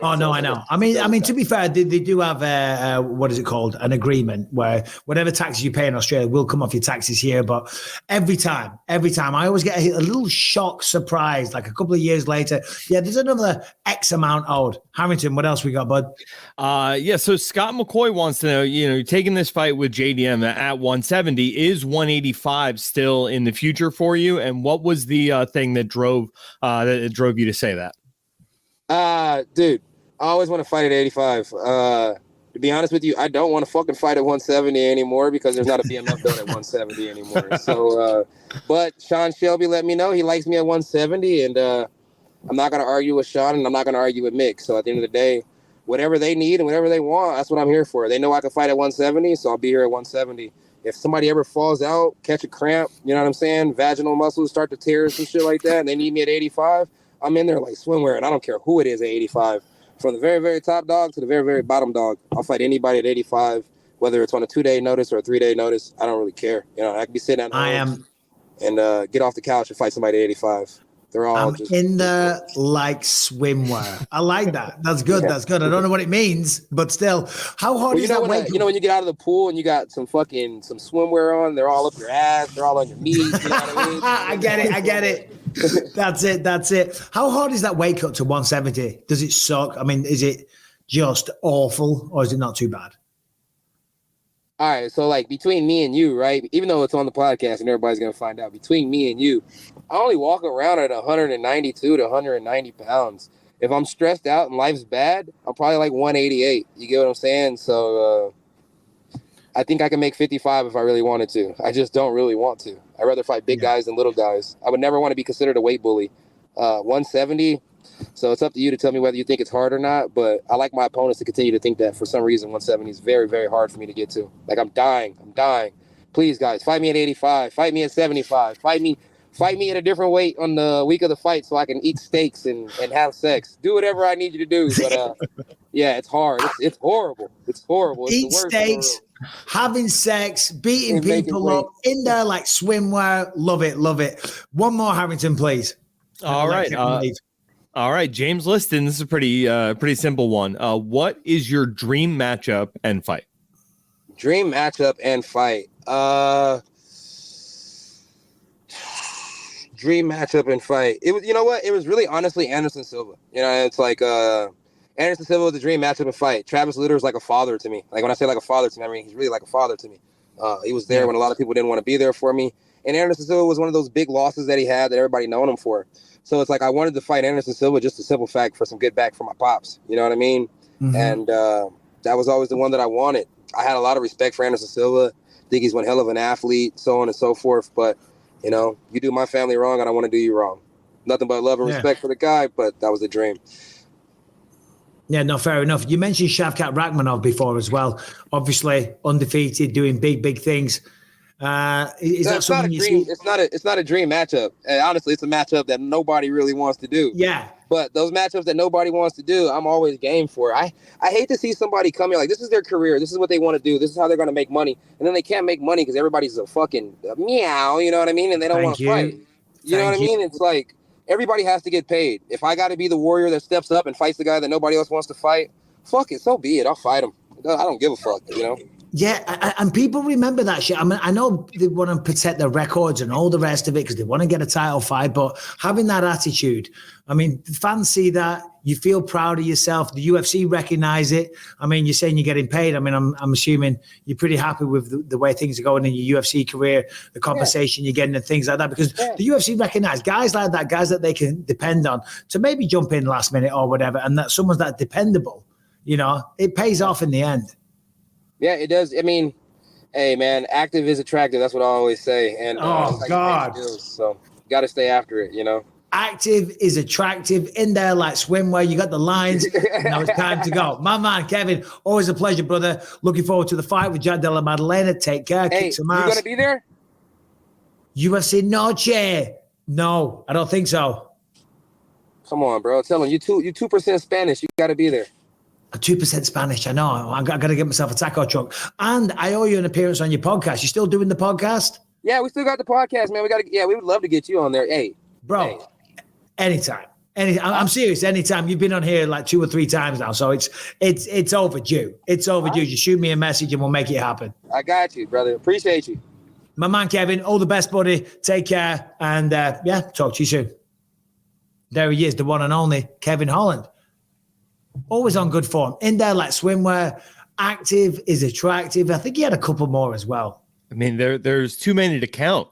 Oh no, I know. I mean, to be fair, they do have what is it called? An agreement where whatever taxes you pay in Australia will come off your taxes here. But every time, I always get a little shock surprise. Like a couple of years later, there's another X amount owed. Harrington, what else we got, bud? So Scott McCoy wants to know, you're taking this fight with JDM at 170. Is 185 still in the future for you? And what was the thing that drove you to say that? Dude, I always want to fight at 85. To be honest with you, I don't want to fucking fight at 170 anymore because there's not a BMF belt at 170 anymore. So, but Sean Shelby let me know he likes me at 170, and I'm not going to argue with Sean, and I'm not going to argue with Mick. So at the end of the day, whatever they need and whatever they want, that's what I'm here for. They know I can fight at 170, so I'll be here at 170. If somebody ever falls out, catch a cramp, you know what I'm saying, vaginal muscles start to tear and some shit like that, and they need me at 85, I'm in there like swimwear, and I don't care who it is at 85. From the very, very top dog to the very, very bottom dog, I'll fight anybody at 85, whether it's on a 2-day notice or a 3-day notice. I don't really care. I could be sitting at home and get off the couch and fight somebody at 85. They're all I'm in there like swimwear. I like that. That's good. That's good. I don't know what it means, but still, how hard is that weight? When you get out of the pool and you got some swimwear on, they're all up your ass, they're all on your knees. You know what I mean? I get it. That's it. How hard is that weight cut to 170? Does it suck? I mean, is it just awful or is it not too bad? All right, so like between me and you, right? Even though it's on the podcast and everybody's gonna find out, between me and you, I only walk around at 192 to 190 pounds. If I'm stressed out and life's bad, I'm probably like 188. You get what I'm saying? So I think I can make 55 if I really wanted to. I just don't really want to. I'd rather fight big guys than little guys. I would never want to be considered a weight bully. 170. So it's up to you to tell me whether you think it's hard or not. But I like my opponents to continue to think that for some reason 170 is very, very hard for me to get to. Like I'm dying. Please, guys, fight me at 85. Fight me at 75. Fight me at a different weight on the week of the fight so I can eat steaks and have sex. Do whatever I need you to do. But it's hard. It's horrible. It's horrible. It's eat the worst steaks, having sex, beating people up, in there like swimwear. Love it. One more, Harrington, please. All right, James Liston. This is a pretty simple one. What is your dream matchup and fight? Dream matchup and fight. Dream matchup and fight. It was, you know what? It was really honestly Anderson Silva. It's like Anderson Silva was the dream matchup and fight. Travis Lutter is like a father to me. Like when I say like a father to me, I mean he's really like a father to me. He was there when a lot of people didn't want to be there for me. And Anderson Silva was one of those big losses that he had that everybody known him for. So it's like I wanted to fight Anderson Silva just a simple fact for some good back for my pops. You know what I mean? Mm-hmm. And that was always the one that I wanted. I had a lot of respect for Anderson Silva. I think he's one hell of an athlete, so on and so forth. But, you do my family wrong, I don't want to do you wrong. Nothing but love and respect for the guy, but that was the dream. Yeah, no, fair enough. You mentioned Shavkat Rakhmonov before as well. Obviously, undefeated, doing big things. Is that something you see? It's not a dream matchup. And honestly, it's a matchup that nobody really wants to do. Yeah. But those matchups that nobody wants to do, I'm always game for. I hate to see somebody come here like, this is their career. This is what they want to do. This is how they're going to make money. And then they can't make money because everybody's a fucking meow, you know what I mean? And they don't want to fight. You know what I mean? It's like everybody has to get paid. If I got to be the warrior that steps up and fights the guy that nobody else wants to fight, fuck it. So be it. I'll fight him. I don't give a fuck, Yeah, and people remember that shit. I mean, I know they want to protect their records and all the rest of it because they want to get a title fight, but having that attitude, I mean, fans see that, you feel proud of yourself, the UFC recognize it. I mean, you're saying you're getting paid. I mean, I'm assuming you're pretty happy with the way things are going in your UFC career, the compensation you're getting and things like that, because the UFC recognize guys like that, guys that they can depend on to maybe jump in last minute or whatever, and that someone's that dependable, it pays off in the end. Yeah, it does. I mean, hey, man, active is attractive. That's what I always say. And God. So you got to stay after it, Active is attractive, in there like swimwear. You got the lines. Now it's time to go. My man, Kevin, always a pleasure, brother. Looking forward to the fight with Jack Della Maddalena. Take care. Hey, kick some you ass. going to be there? UFC Noche. No, I don't think so. Come on, bro. Tell him you 2% Spanish. You got to be there. 2% Spanish. I know. I got to get myself a taco truck. And I owe you an appearance on your podcast. You still doing the podcast? Yeah, we still got the podcast, man. We would love to get you on there. Hey, bro, anytime. I'm serious. Anytime you've been on here like 2 or 3 times now, so it's overdue. It's overdue. Just shoot me a message and we'll make it happen. I got you, brother. Appreciate you. My man Kevin, all the best, buddy. Take care, and talk to you soon. There he is, the one and only Kevin Holland. Always on good form. In there like swimwear, active, is attractive. I think he had a couple more as well. I mean, there's too many to count.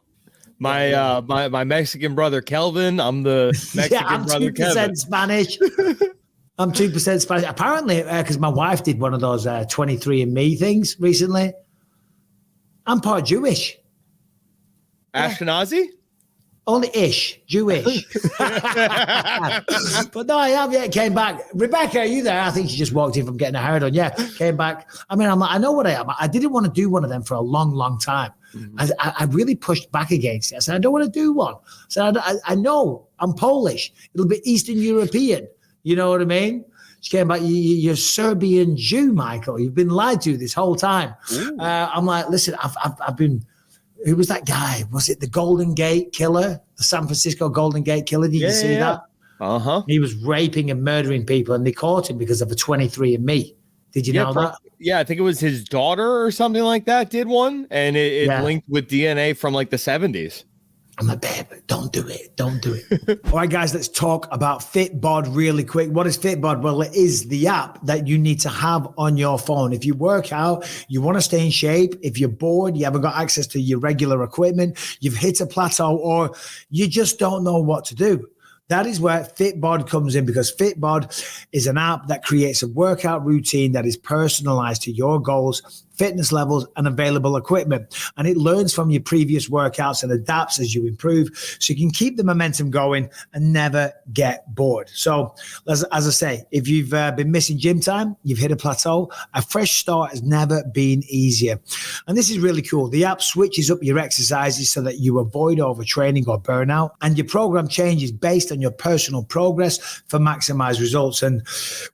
My my Mexican brother Kelvin. I'm the Mexican I'm brother 2% Kevin. Spanish. I'm 2% Spanish. Apparently, because my wife did one of those 23andMe things recently. I'm part Jewish. Ashkenazi? Only ish, Jewish. But no, I have yet came back. Rebecca, are you there? I think she just walked in from getting her hair done. Yeah, came back. I mean, I know what I am. I didn't want to do one of them for a long, long time. Mm-hmm. I really pushed back against it. I said, I don't want to do one. So I know I'm Polish. It'll be Eastern European. You know what I mean? She came back, you're Serbian Jew, Michael. You've been lied to this whole time. I'm like, listen, I've been... Who was that guy? Was it the Golden Gate Killer? The San Francisco Golden Gate Killer? Did you see that? Uh-huh. He was raping and murdering people, and they caught him because of a 23andMe. Did you know that? Yeah, I think it was his daughter or something like that did one, and it linked with DNA from like the 70s. I'm like, babe, don't do it. Don't do it. All right, guys, let's talk about FitBod really quick. What is FitBod? Well, it is the app that you need to have on your phone. If you work out, you want to stay in shape, if you're bored, you haven't got access to your regular equipment, you've hit a plateau, or you just don't know what to do. That is where FitBod comes in, because FitBod is an app that creates a workout routine that is personalized to your goals, fitness levels, and available equipment. And it learns from your previous workouts and adapts as you improve, so you can keep the momentum going and never get bored. So as I say, if you've been missing gym time, you've hit a plateau, a fresh start has never been easier. And this is really cool. The app switches up your exercises so that you avoid overtraining or burnout, and your program changes based on your personal progress for maximized results. And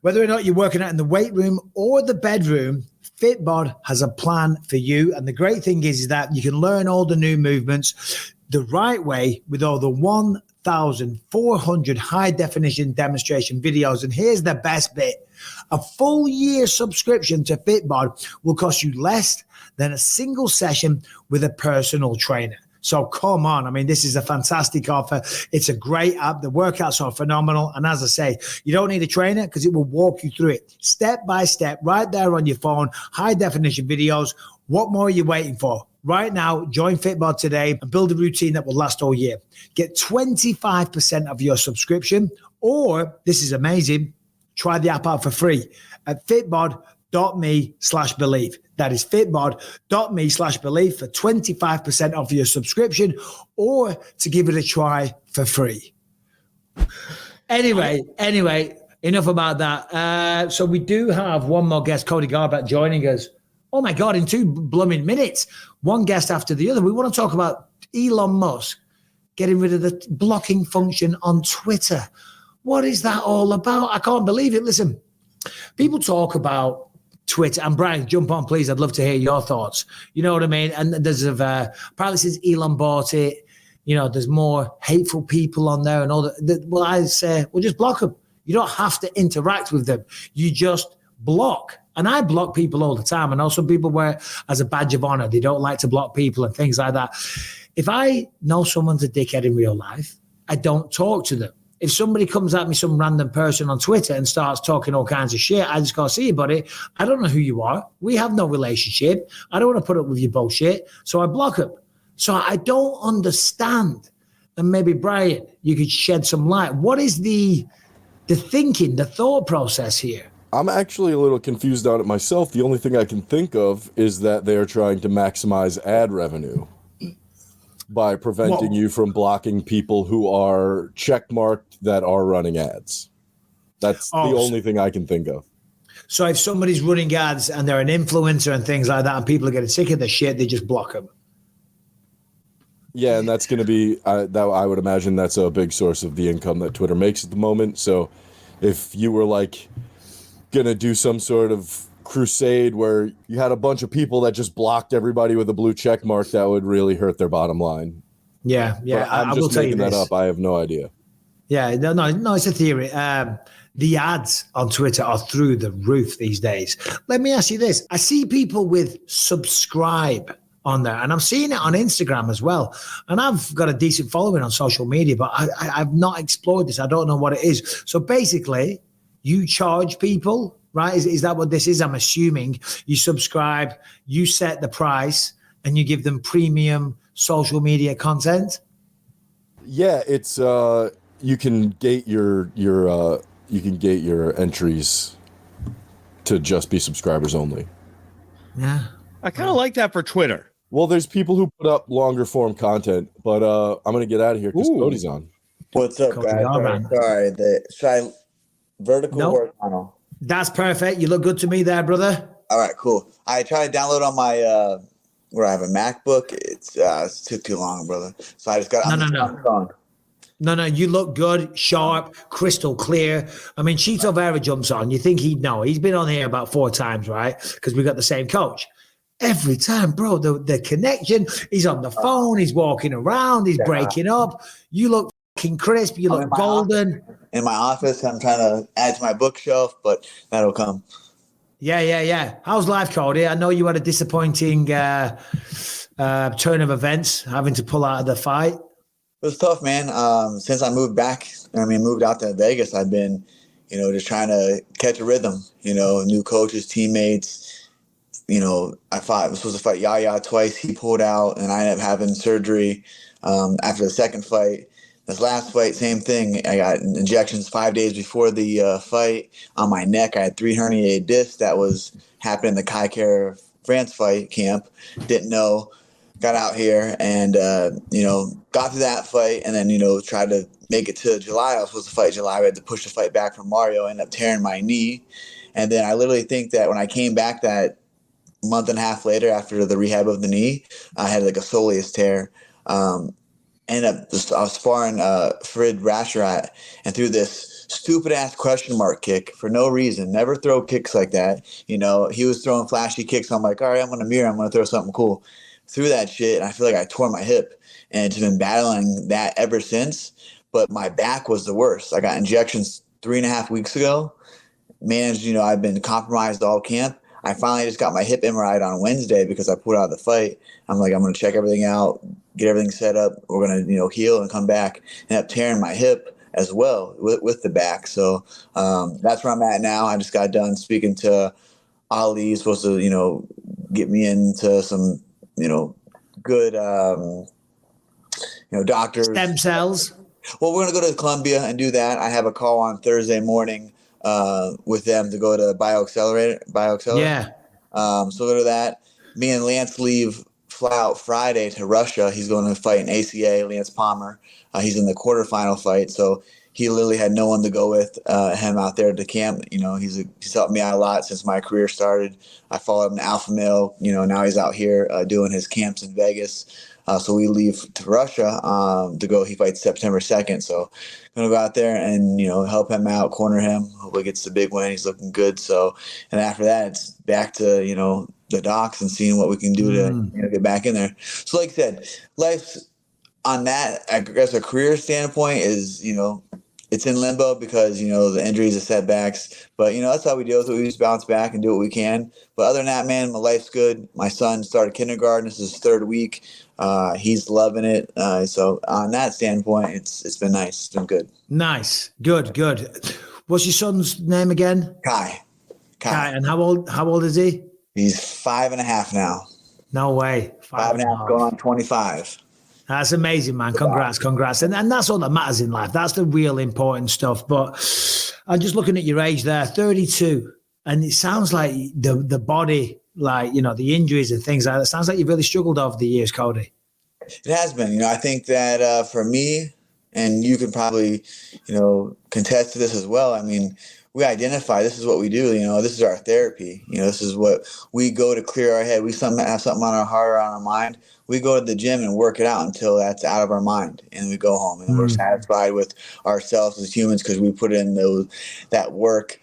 whether or not you're working out in the weight room or the bedroom, FitBod has a plan for you. And the great thing is that you can learn all the new movements the right way with all the 1,400 high definition demonstration videos. And here's the best bit. A full year subscription to FitBod will cost you less than a single session with a personal trainer. So come on. I mean, this is a fantastic offer. It's a great app. The workouts are phenomenal. And as I say, you don't need a trainer because it will walk you through it step by step right there on your phone, high definition videos. What more are you waiting for? Right now, join FitBod today and build a routine that will last all year. Get 25% of your subscription, or this is amazing, try the app out for free at fitbod.me/believe. That is fitbod.me/believe for 25% off your subscription, or to give it a try for free. Anyway, enough about that. So we do have one more guest, Cody Garbrandt, joining us. Oh my God, in 2 blooming minutes. One guest after the other. We want to talk about Elon Musk getting rid of the blocking function on Twitter. What is that all about? I can't believe it. Listen, people talk about Twitter, and Brian, jump on, please. I'd love to hear your thoughts. You know what I mean? And there's apparently since Elon bought it, you know, there's more hateful people on there and all that. Well, I say, well, just block them. You don't have to interact with them. You just block. And I block people all the time. I know some people wear it as a badge of honor. They don't like to block people and things like that. If I know someone's a dickhead in real life, I don't talk to them. If somebody comes at me, some random person on Twitter, and starts talking all kinds of shit, I just go, see you, buddy. I don't know who you are. We have no relationship. I don't want to put up with your bullshit. So I block them. So I don't understand. And maybe, Brian, you could shed some light. What is the thinking, the thought process here? I'm actually a little confused on it myself. The only thing I can think of is that they're trying to maximize ad revenue by preventing you from blocking people who are checkmarked that are running ads. That's the only thing I can think of. So if somebody's running ads and they're an influencer and things like that, and people are getting sick of the shit, they just block them. Yeah, and that's going to be, that I would imagine that's a big source of the income that Twitter makes at the moment. So if you were like going to do some sort of crusade where you had a bunch of people that just blocked everybody with a blue check mark, that would really hurt their bottom line. Yeah. But I'm just making that up. I have no idea. Yeah, no, it's a theory. The ads on Twitter are through the roof these days. Let me ask you this. I see people with subscribe on there, and I'm seeing it on Instagram as well. And I've got a decent following on social media, but I've not explored this. I don't know what it is. So basically, you charge people, right? Is that what this is? I'm assuming you subscribe, you set the price, and you give them premium social media content. Yeah, it's you can gate your entries to just be subscribers only. Yeah. I kind of like that for Twitter. Well, there's people who put up longer form content, but I'm gonna get out of here because Cody's on. What's up, Cody guys? Garbrandt. Sorry, should I vertical Nope. or horizontal? That's perfect. You look good to me there, brother. All right, cool. I tried to download on my where I have a MacBook. It took too long, brother. So I just got on the phone. No, you look good, sharp, crystal clear. I mean, Chito Vera jumps on. You think he'd know. He's been on here about 4 times, right? Because we got the same coach. Every time, bro, the connection, he's on the phone, he's walking around, he's breaking up. You look fucking crisp, you look golden. In my office, I'm trying to add to my bookshelf, but that'll come. Yeah. How's life, Cody? I know you had a disappointing turn of events, having to pull out of the fight. It was tough, man. Since I moved out to Vegas, I've been, just trying to catch a rhythm, new coaches, teammates. I was supposed to fight Yaya twice. He pulled out, and I ended up having surgery after the second fight. This last fight, same thing. I got injections 5 days before the fight on my neck. I had 3 herniated discs. That was happening in the Kai Kara France fight camp. Didn't know. Got out here and, got to that fight and then, tried to make it to July. I was supposed to fight July. We had to push the fight back from Mario. Ended up tearing my knee. And then I literally think that when I came back that month and a half later after the rehab of the knee, I had like a soleus tear. I was sparring Farid Rasharat and threw this stupid ass question mark kick for no reason. Never throw kicks like that. He was throwing flashy kicks. I'm like, all right, I'm going to mirror. I'm going to throw something cool. Threw that shit, and I feel like I tore my hip. And just been battling that ever since. But my back was the worst. I got injections 3.5 weeks ago. Managed, I've been compromised all camp. I finally just got my hip MRI on Wednesday because I pulled out of the fight. I'm like, I'm going to check everything out, get everything set up. We're going to, heal and come back. End up tearing my hip as well with the back. So that's where I'm at now. I just got done speaking to Ali. He's supposed to, get me into some, good, doctors. Stem cells. Well, we're going to go to Columbia and do that. I have a call on Thursday morning with them to go to BioAccelerator. Yeah. So go to that. Me and Lance fly out Friday to Russia. He's going to fight in ACA, Lance Palmer. He's in the quarterfinal fight. So he literally had no one to go with him out there at the camp. He's helped me out a lot since my career started. I followed him to Alpha Male. Now he's out here doing his camps in Vegas. So we leave to Russia to go. He fights September 2nd. So going to go out there and, help him out, corner him. Hopefully gets the big win. He's looking good. So, and after that, it's back to, the docks and seeing what we can do to get back in there. So like I said, life's on that, I guess a career standpoint is, it's in limbo because, the injuries, the setbacks. But, that's how we deal with it. We just bounce back and do what we can. But other than that, man, my life's good. My son started kindergarten. This is his 3rd week. He's loving it. So on that standpoint, it's been nice. It's been good. Nice. Good. What's your son's name again? Kai. And how old is he? He's 5.5 now. No way. 5.5 going on 25. That's amazing, man. Congrats. And that's all that matters in life. That's the real important stuff. But I'm just looking at your age there, 32. And it sounds like the body, like, the injuries and things like that. It sounds like you've really struggled over the years, Cody. It has been. I think that for me, and you can probably, contest to this as well. I mean, we identify this is what we do. This is our therapy. This is what we go to clear our head. We have something on our heart or on our mind. We go to the gym and work it out until that's out of our mind, and we go home and we're satisfied with ourselves as humans because we put in that work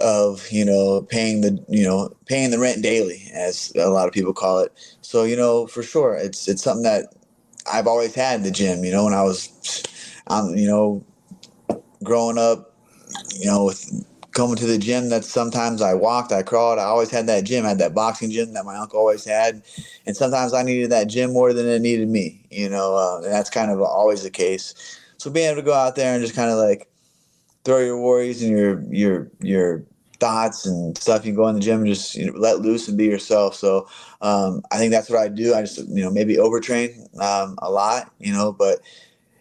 of paying the rent daily, as a lot of people call it. So for sure, it's something that I've always had, the gym. When I was growing up, with coming to the gym, that sometimes I walked, I crawled. I always had that gym. I had that boxing gym that my uncle always had. And sometimes I needed that gym more than it needed me, and that's kind of always the case. So being able to go out there and just kind of like throw your worries and your thoughts and stuff, you go in the gym and just let loose and be yourself. So I think that's what I do. I just, maybe overtrain a lot, but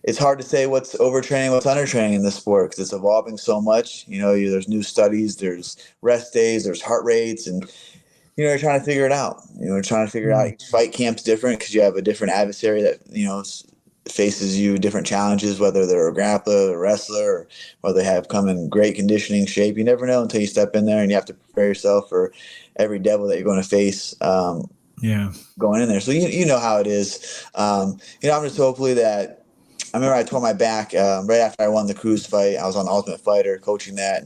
it's hard to say what's overtraining, what's undertraining in this sport because it's evolving so much. There's new studies, there's rest days, there's heart rates, and you're trying to figure it out. You're trying to figure out each fight camp's different because you have a different adversary that faces you different challenges, whether they're a grappler, a wrestler, or whether they have come in great conditioning shape. You never know until you step in there, and you have to prepare yourself for every devil that you're going to face. Going in there, so you know how it is. I'm just hopefully that. I remember I tore my back right after I won the Cruz fight. I was on the Ultimate Fighter coaching that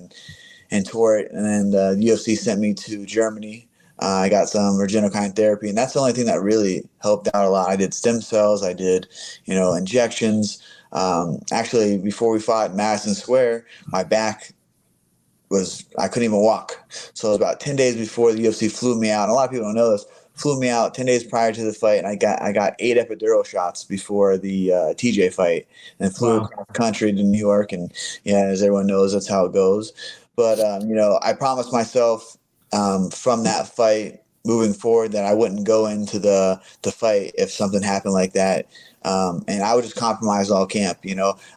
and tore it. And then the UFC sent me to Germany. I got some regenokine therapy, and that's the only thing that really helped out a lot. I did stem cells. I did, injections. Actually, before we fought in Madison Square, my back I couldn't even walk. So it was about 10 days before the UFC flew me out. And a lot of people don't know this. Flew me out 10 days prior to the fight, and I got 8 epidural shots before the TJ fight, and flew across the country to New York. And as everyone knows, that's how it goes. But I promised myself from that fight moving forward that I wouldn't go into the fight if something happened like that, and I would just compromise all camp.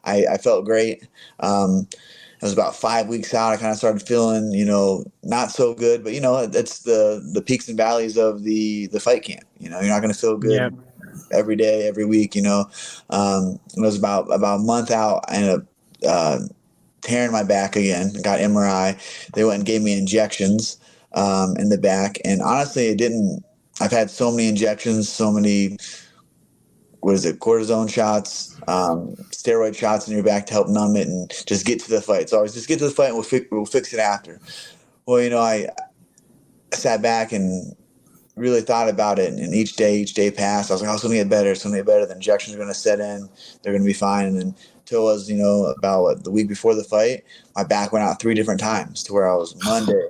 I felt great. It was about 5 weeks out. I kind of started feeling, not so good, but it's the peaks and valleys of the fight camp. You're not going to feel good every day, every week. It was about a month out. I ended up tearing my back again. Got MRI. They went and gave me injections in the back, and honestly, it didn't. I've had so many injections, so many. Cortisone shots, steroid shots in your back to help numb it and just get to the fight. So always just get to the fight and we'll fix it after. Well, I sat back and really thought about it, and each day passed. I was like, oh, it's going to get better. It's going to get better. The injections are going to set in. They're going to be fine. And then until it was, about the week before the fight, my back went out 3 different times to where I was Monday.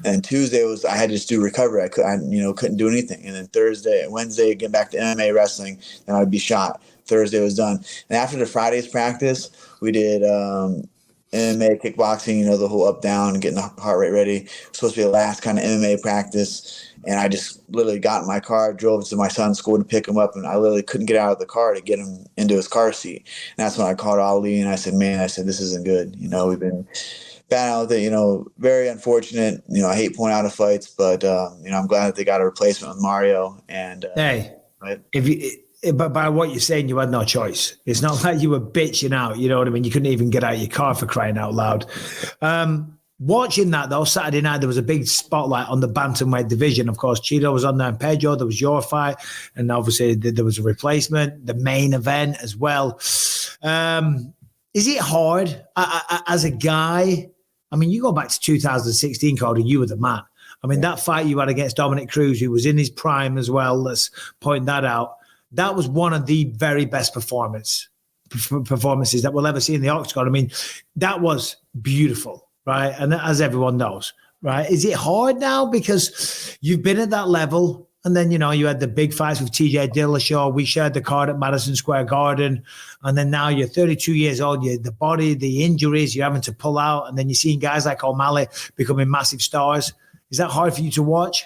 And Tuesday I had to just do recovery. I couldn't do anything. And then Wednesday, get back to MMA wrestling, and I'd be shot. Thursday was done. And after the Friday's practice, we did MMA, kickboxing, the whole up, down, and getting the heart rate ready. It was supposed to be the last kind of MMA practice. And I just literally got in my car, drove to my son's school to pick him up, and I literally couldn't get out of the car to get him into his car seat. And that's when I called Ali, and I said, this isn't good. We've been bad out with it, very unfortunate. I hate pulling out of fights, but I'm glad that they got a replacement with Mario. And hey, right? But by what you're saying, you had no choice. It's not like you were bitching out. You know what I mean? You couldn't even get out of your car for crying out loud. Watching that though, Saturday night there was a big spotlight on the bantamweight division. Of course, Chito was on there, and Pedro. There was your fight, and obviously there was a replacement, the main event as well. Is it hard as a guy? I mean, you go back to 2016, Cody, you were the man. I mean, that fight you had against Dominic Cruz, who was in his prime as well, let's point that out. That was one of the very best performances that we'll ever see in the octagon. I mean, that was beautiful, right? And as everyone knows, right? Is it hard now because you've been at that level? And then, you had the big fights with TJ Dillashaw. We shared the card at Madison Square Garden. And then now you're 32 years old. The body, the injuries, you're having to pull out. And then you're seeing guys like O'Malley becoming massive stars. Is that hard for you to watch?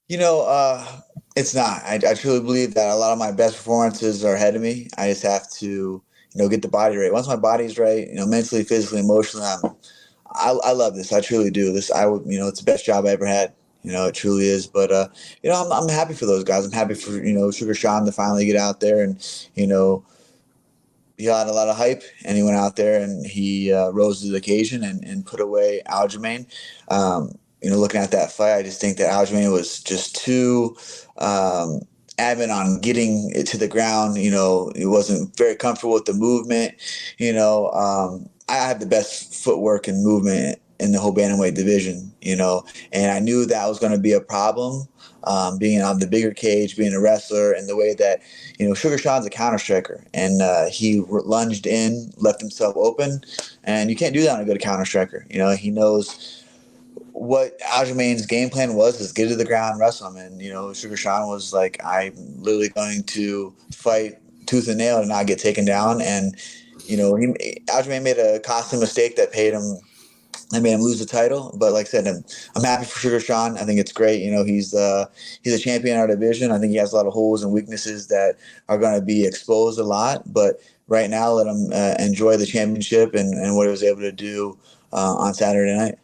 It's not. I truly believe that a lot of my best performances are ahead of me. I just have to, get the body right. Once my body's right, mentally, physically, emotionally, I love this. I truly do. It's the best job I ever had. It truly is. But, I'm happy for those guys. I'm happy for, Sugar Sean to finally get out there and, he had a lot of hype, and he went out there and he rose to the occasion and put away Aljamain. Looking at that fight, I just think that Aljamain was just too adamant on getting it to the ground. He wasn't very comfortable with the movement. I have the best footwork and movement in the whole bantamweight division, and I knew that was going to be a problem, being on the bigger cage, being a wrestler, and the way that, Sugar Sean's a counter striker, and he lunged in, left himself open, And you can't do that on a good counter striker. You know, he knows what Aljamain's game plan was, is get to the ground, wrestle him. And, you know, Sugar Sean was like, I'm literally going to fight tooth and nail and not get taken down. And, you know, Aljamain made a costly mistake that paid him. I made him lose the title, but like I said, I'm happy for Sugar Sean. I think it's great. You know, he's a champion in our division. I think he has a lot of holes and weaknesses that are going to be exposed a lot. But right now, let him enjoy the championship and what he was able to do on Saturday night.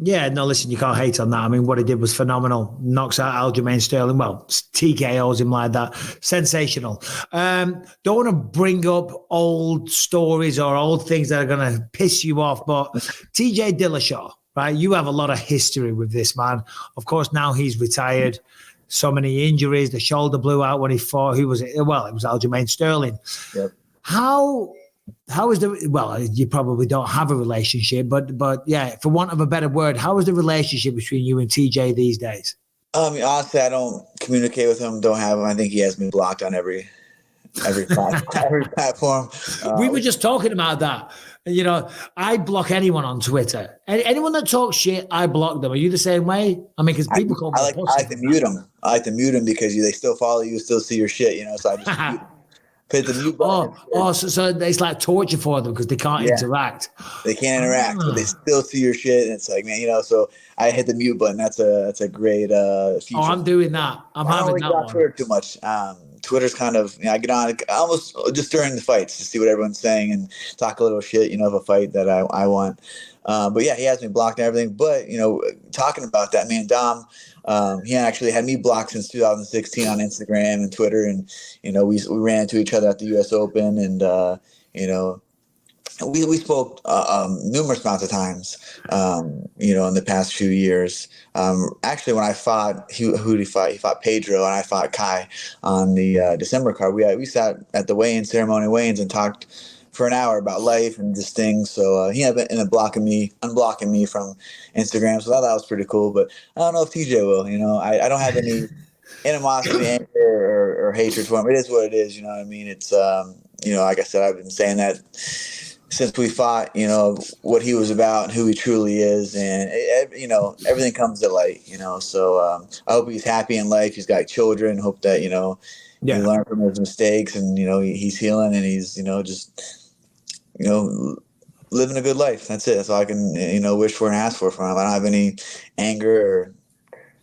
Yeah, no, listen, you can't hate on that. I mean, what he did was phenomenal. Knocks out Aljamain Sterling. Well, TKOs him like that. Sensational. Don't want to bring up old stories or old things that are going to piss you off, but TJ Dillashaw, right? You have a lot of history with this man. Of course, now he's retired. So many injuries. The shoulder blew out when he fought. Who was it? Well, it was Aljamain Sterling. Yep. How is you probably don't have a relationship, but yeah, for want of a better word, how is the relationship between you and TJ these days? Honestly, I don't communicate with him, don't have him. I think he has me blocked on every platform. We were just talking about that. You know, I block anyone on Twitter. Anyone that talks shit, I block them. Are you the same way? I mean, because people call me I like to mute them. I like to mute them because they still follow you, still see your shit, you know, so I just mute them. Hit the mute button. So it's like torture for them because they can't interact. They can't interact, but they still see your shit. And it's like, man, you know, so I hit the mute button. That's a great feature. I'm doing that. I don't get on Twitter too much. Twitter's kind of, you know, I get on almost just during the fights to see what everyone's saying and talk a little shit, you know, of a fight that I want. But yeah, he has me blocked and everything. But, you know, talking about that, man, Dom, he actually had me blocked since 2016 on Instagram and Twitter. And, you know, we ran into each other at the US Open and, you know, we spoke numerous amounts of times, you know, in the past few years. Actually, when I fought, who did he fight? He fought Pedro, and I fought Kai on the December card. We sat at the weigh-in ceremony weigh-ins and talked for an hour about life and just things. So he ended up unblocking me from Instagram. So that was pretty cool. But I don't know if TJ will. You know, I don't have any animosity, anger, or hatred for him. It is what it is. You know what I mean? It's you know, like I said, I've been saying that since we fought, you know, what he was about and who he truly is. And, you know, everything comes to light, you know. So I hope he's happy in life. He's got children. Hope that, you know, he learned from his mistakes and, you know, he's healing and he's, you know, just, you know, living a good life. That's it. That's all I can, you know, wish for and ask for from him. I don't have any anger or,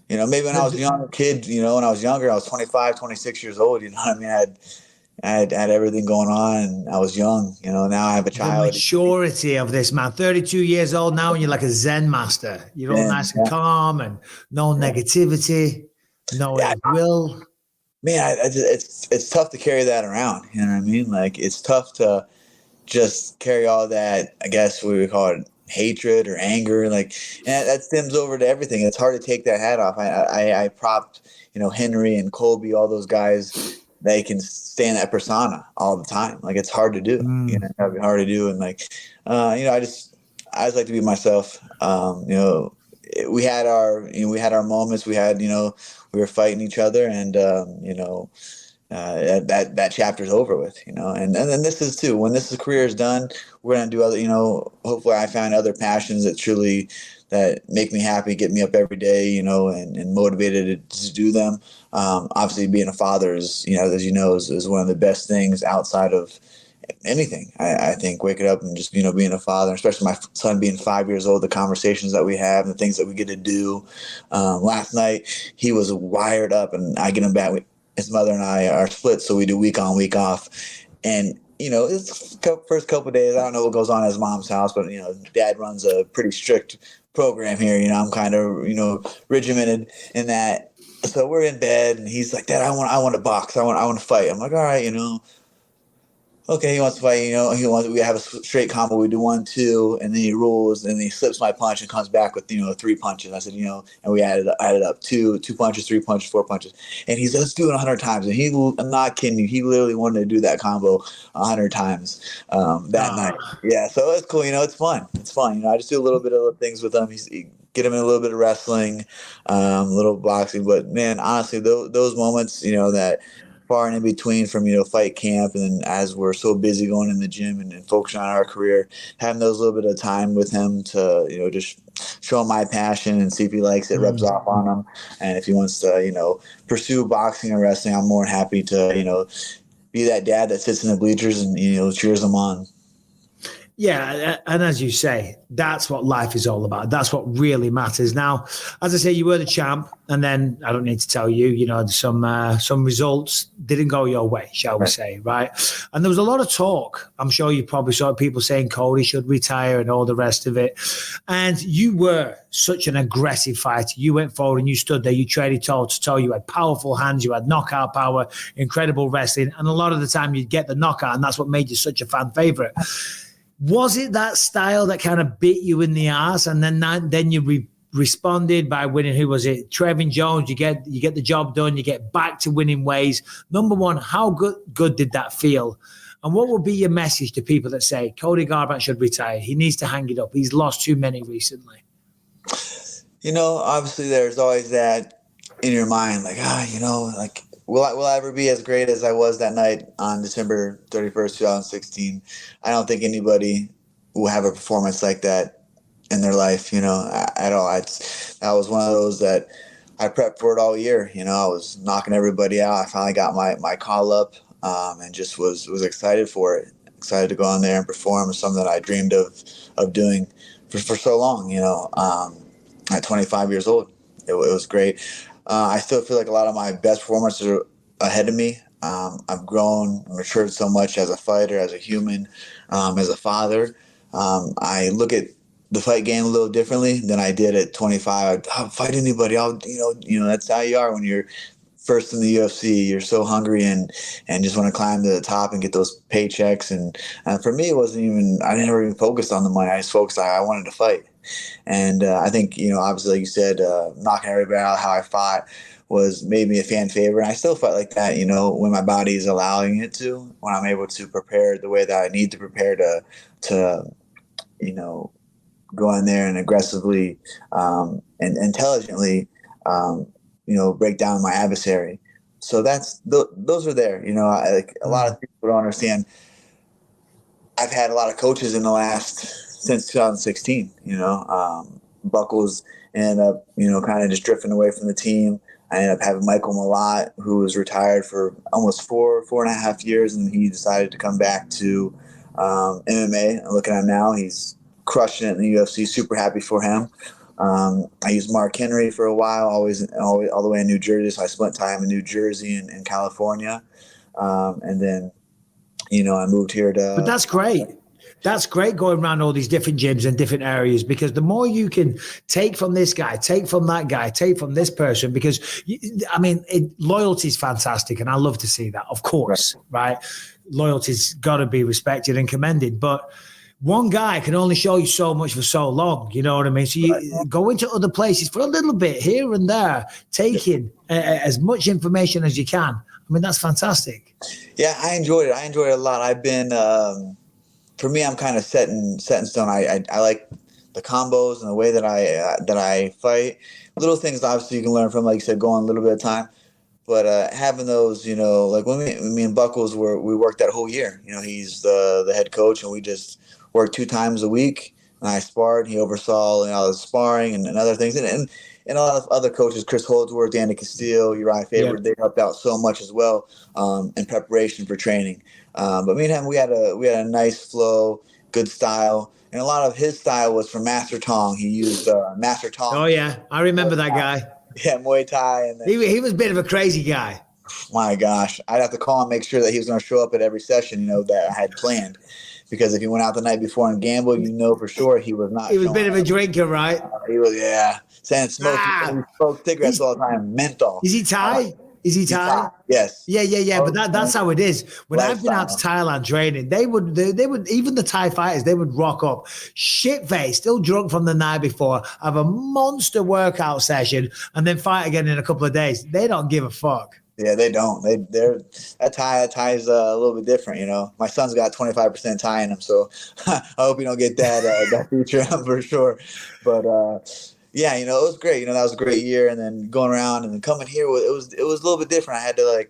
you know, maybe when I was a young kid, you know, when I was younger, I was 25, 26 years old, you know what I mean? I had everything going on and I was young, you know, now I have a child. The maturity of this man, 32 years old now, and you're like a Zen master. You're all nice and calm and no negativity, no ill will. Man, it's tough to carry that around. You know what I mean? Like, it's tough to just carry all that, I guess we would call it hatred or anger. Like, and that stems over to everything. It's hard to take that hat off. I propped, you know, Henry and Colby, all those guys. They can stay in that persona all the time. Like, it's hard to do. You know, it'd be hard to do. And like, you know, I just like to be myself. You know, we had our moments. We had, you know, we were fighting each other, and you know, that chapter's over with. You know, and then this is too. When this career is done, we're gonna do other. You know, hopefully, I found other passions that make me happy, get me up every day, you know, and motivated to do them. Obviously, being a father is, you know, as you know, is one of the best things outside of anything. I think waking up and just, you know, being a father, especially my son being 5 years old, the conversations that we have, the things that we get to do. Last night, he was wired up, and I get him back. His mother and I are split, so we do week on, week off. And, you know, it's first couple of days. I don't know what goes on at his mom's house, but, you know, Dad runs a pretty strict program here. You know, I'm kind of, you know, regimented in that. So we're in bed, and he's like, Dad, I want to box. I want to fight. I'm like, all right, you know. Okay, he wants to fight, you know, we have a straight combo, we do 1, 2, and then he rolls, and then he slips my punch and comes back with, you know, 3 punches. I said, you know, and we added up 2 punches, 3 punches, 4 punches. And he's like, let's do it 100 times. And I'm not kidding you, he literally wanted to do that combo 100 times that night. Yeah, so it's cool, you know, it's fun. It's fun. You know, I just do a little bit of things with him. Get him in a little bit of wrestling, a little boxing. But man, honestly, those moments, you know, that far and in between from, fight camp. And then as we're so busy going in the gym and focusing on our career, having those little bit of time with him to, just show him my passion and see if he likes it, rubs off on him. And if he wants to, pursue boxing or wrestling, I'm more than happy to, be that dad that sits in the bleachers and, cheers him on. Yeah, and as you say, that's what life is all about. That's what really matters. Now, as I say, you were the champ, and then I don't need to tell you, some results didn't go your way, shall we say, right? And there was a lot of talk. I'm sure you probably saw people saying Cody should retire and all the rest of it. And you were such an aggressive fighter. You went forward and you stood there. You traded toe to toe. You had powerful hands. You had knockout power, incredible wrestling, and a lot of the time you'd get the knockout, and that's what made you such a fan favorite. Was it that style that kind of bit you in the ass, and then you responded by winning? Who was it? Trevin Jones. You get the job done. You get back to winning ways. Number one, how good did that feel? And what would be your message to people that say Cody Garbrandt should retire? He needs to hang it up. He's lost too many recently. Obviously there's always that in your mind, like, Will I ever be as great as I was that night on December 31st, 2016? I don't think anybody will have a performance like that in their life, at all. That was one of those that I prepped for it all year. I was knocking everybody out. I finally got my call up, and just was excited for it. Excited to go on there and perform. Something that I dreamed of doing for so long, at 25 years old. It was great. I still feel like a lot of my best performances are ahead of me. I've grown, matured so much as a fighter, as a human, as a father. I look at the fight game a little differently than I did at 25. I'll fight anybody. That's how you are when you're first in the UFC. You're so hungry and just want to climb to the top and get those paychecks. And for me, I never even focused on the money. I just focused on I wanted to fight. And I think, obviously, like you said, knocking everybody out, how I fought made me a fan favorite. And I still fight like that, when my body is allowing it to, when I'm able to prepare the way that I need to prepare to go in there and aggressively and intelligently, break down my adversary. So those are there. A lot of people don't understand. I've had a lot of coaches since 2016, Buckles ended up, kind of just drifting away from the team. I ended up having Michael Malott, who was retired for almost 4.5 years, and he decided to come back to MMA. And looking at him now, he's crushing it in the UFC. Super happy for him. I used Mark Henry for a while, all the way in New Jersey. So I spent time in New Jersey and California. And then, I moved here to. But that's great. That's great going around all these different gyms and different areas, because the more you can take from this guy, take from that guy, take from this person, because, loyalty is fantastic. And I love to see that, of course, right? Loyalty's got to be respected and commended. But one guy can only show you so much for so long. You know what I mean? So you go into other places for a little bit here and there, taking as much information as you can. That's fantastic. Yeah, I enjoyed it. I enjoyed it a lot. I've been, for me, I'm kind of set in stone. I like the combos and the way that I fight. Little things, obviously, you can learn from, like you said, going a little bit of time. But having those, like when me and Buckles we worked that whole year. He's the head coach, and we just worked 2 times a week. And I sparred. He oversaw the sparring and other things. And a lot of other coaches, Chris Holdsworth, Danny Castillo, Uriah Faber, they helped out so much as well in preparation for training. But me and him, we had a nice flow, good style. And a lot of his style was from Master Tong. He used Master Tong. Oh, yeah. I remember that guy. Yeah, Muay Thai. And then, he was a bit of a crazy guy. My gosh. I'd have to call him, make sure that he was going to show up at every session, that I had planned. Because if he went out the night before and gambled, for sure he was not. He was a bit of a drinker, right? He was, saying smoked cigarettes all the time, menthol. Is he Thai? Is he Thai? Yes. Yeah. But that's how it is. When I've been out to Thailand training, they would even the Thai fighters, they would rock up shit faced, still drunk from the night before, have a monster workout session, and then fight again in a couple of days. They don't give a fuck. Yeah, they don't. That Thai is a little bit different, My son's got 25% Thai in him, so I hope you don't get that feature for sure. But it was great. That was a great year, and then going around and then coming here, it was a little bit different. I had to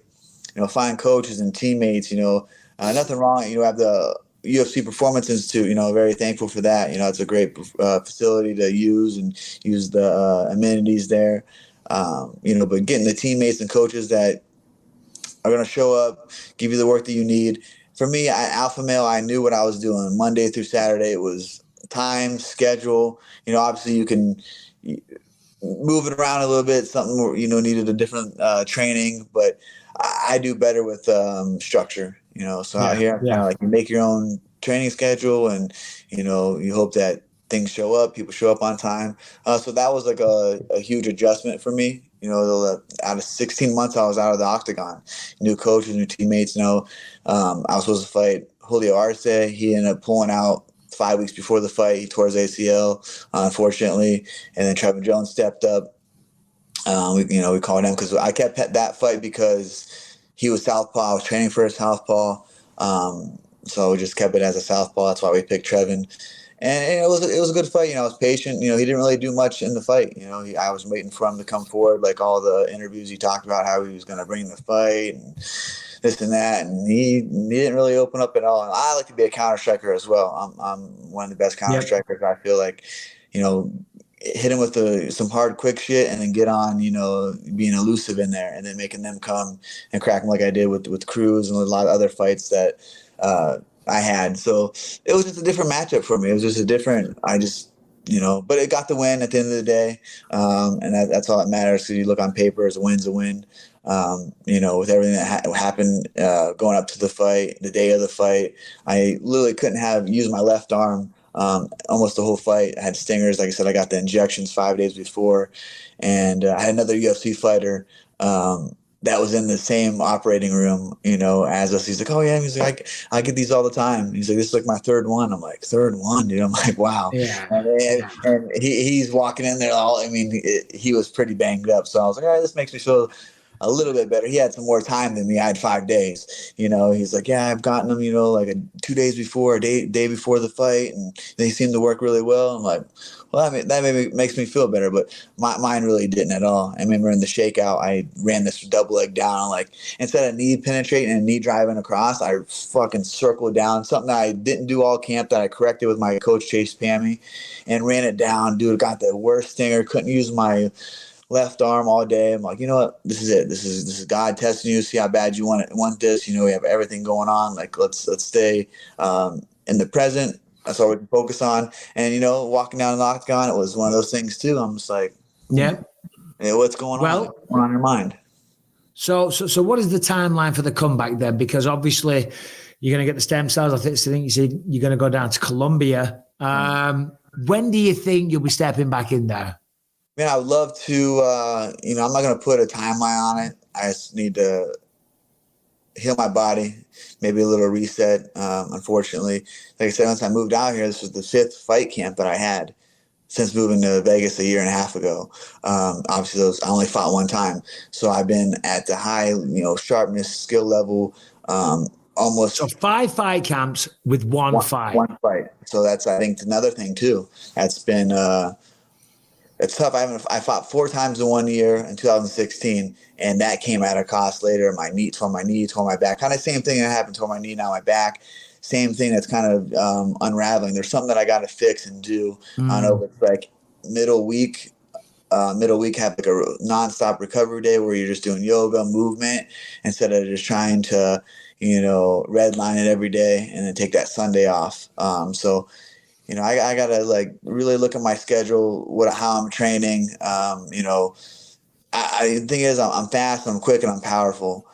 find coaches and teammates, nothing wrong. You have the UFC Performance Institute, very thankful for that. It's a great facility to use and use the amenities there. But getting the teammates and coaches that are going to show up, give you the work that you need. For me, Alpha Male, I knew what I was doing. Monday through Saturday, it was time, schedule. Obviously you can move it around a little bit, something where, needed a different training, but I do better with structure, so out here, kind of like you make your own training schedule and, you hope that things show up, people show up on time. So that was like a huge adjustment for me. Out of 16 months, I was out of the octagon, new coaches, new teammates. I was supposed to fight Julio Arce. He ended up pulling out 5 weeks before the fight. He tore his ACL, unfortunately. And then Trevor Jones stepped up. We called him because I kept that fight because he was southpaw. I was training for a southpaw. So we just kept it as a southpaw. That's why we picked Trevin. And it was a good fight. I was patient. He didn't really do much in the fight. I was waiting for him to come forward, like all the interviews he talked about how he was going to bring the fight and this and that. And he didn't really open up at all. And I like to be a counter striker as well. I'm one of the best counter strikers. I feel like, hit him with some hard, quick shit and then get on, being elusive in there and then making them come and crack them like I did with Cruz and a lot of other fights that I had. So it was just a different matchup for me. It was just but it got the win at the end of the day. And that's all that matters. Because you look on paper, as a win's a win. With everything that happened going up to the fight, the day of the fight, I literally couldn't have used my left arm almost the whole fight. I had stingers. Like I said, I got the injections 5 days before. And I had another UFC fighter that was in the same operating room, as us. He's like, oh yeah. He's like, I get these all the time. He's like, this is like my third one. I'm like, third one, dude. I'm like, wow. Yeah. And he's walking in there. He was pretty banged up. So I was like, all right, this makes me feel a little bit better. He had some more time than me. I had 5 days. He's like, yeah, I've gotten them, like 2 days before, a day before the fight, and they seem to work really well. I'm like, well, that makes me feel better, but mine really didn't at all. I remember in the shakeout, I ran this double leg down, like instead of knee penetrating and knee driving across, I fucking circled down, something that I didn't do all camp that I corrected with my coach Chase Pammy, and ran it down. Dude, got the worst stinger. Couldn't use my left arm all day. I'm like, you know what? This is it. This is God testing you. See how bad you want this. We have everything going on. Like let's stay in the present. That's all we can focus on. And walking down the octagon, it was one of those things too. I'm just like, hey, what's going on? What's going on in your mind? So what is the timeline for the comeback then? Because obviously you're going to get the stem cells. I think you said you're going to go down to Colombia. When do you think you'll be stepping back in there? Man, I would love to, I'm not going to put a timeline on it. I just need to heal my body, maybe a little reset. Unfortunately, like I said, once I moved out here, this was the 5th fight camp that I had since moving to Vegas a year and a half ago. Obviously, I only fought one time. So I've been at the high, sharpness, skill level, almost. So 5 fight camps with one fight. One fight. So that's, I think, another thing too. That's been, it's tough. I fought 4 times in 1 year in 2016, and that came at a cost later. My knee, tore my back. Kind of same thing that happened, tore my knee, now my back. Same thing that's kind of unraveling. There's something that I got to fix and do. I don't know if it's like middle week have like a nonstop recovery day where you're just doing yoga, movement, instead of just trying to, redline it every day and then take that Sunday off. I gotta like really look at my schedule, how I'm training. The thing is, I'm fast, I'm quick, and I'm powerful.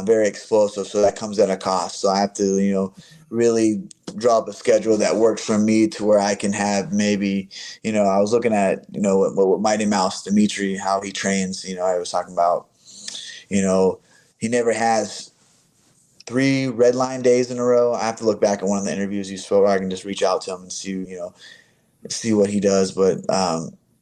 Very explosive, so that comes at a cost. So I have to, really draw up a schedule that works for me to where I can have maybe, I was looking at, what Mighty Mouse Dimitri, how he trains. I was talking about, he never has 3 red line days in a row. I have to look back at one of the interviews you spoke. I can just reach out to him and see what he does. But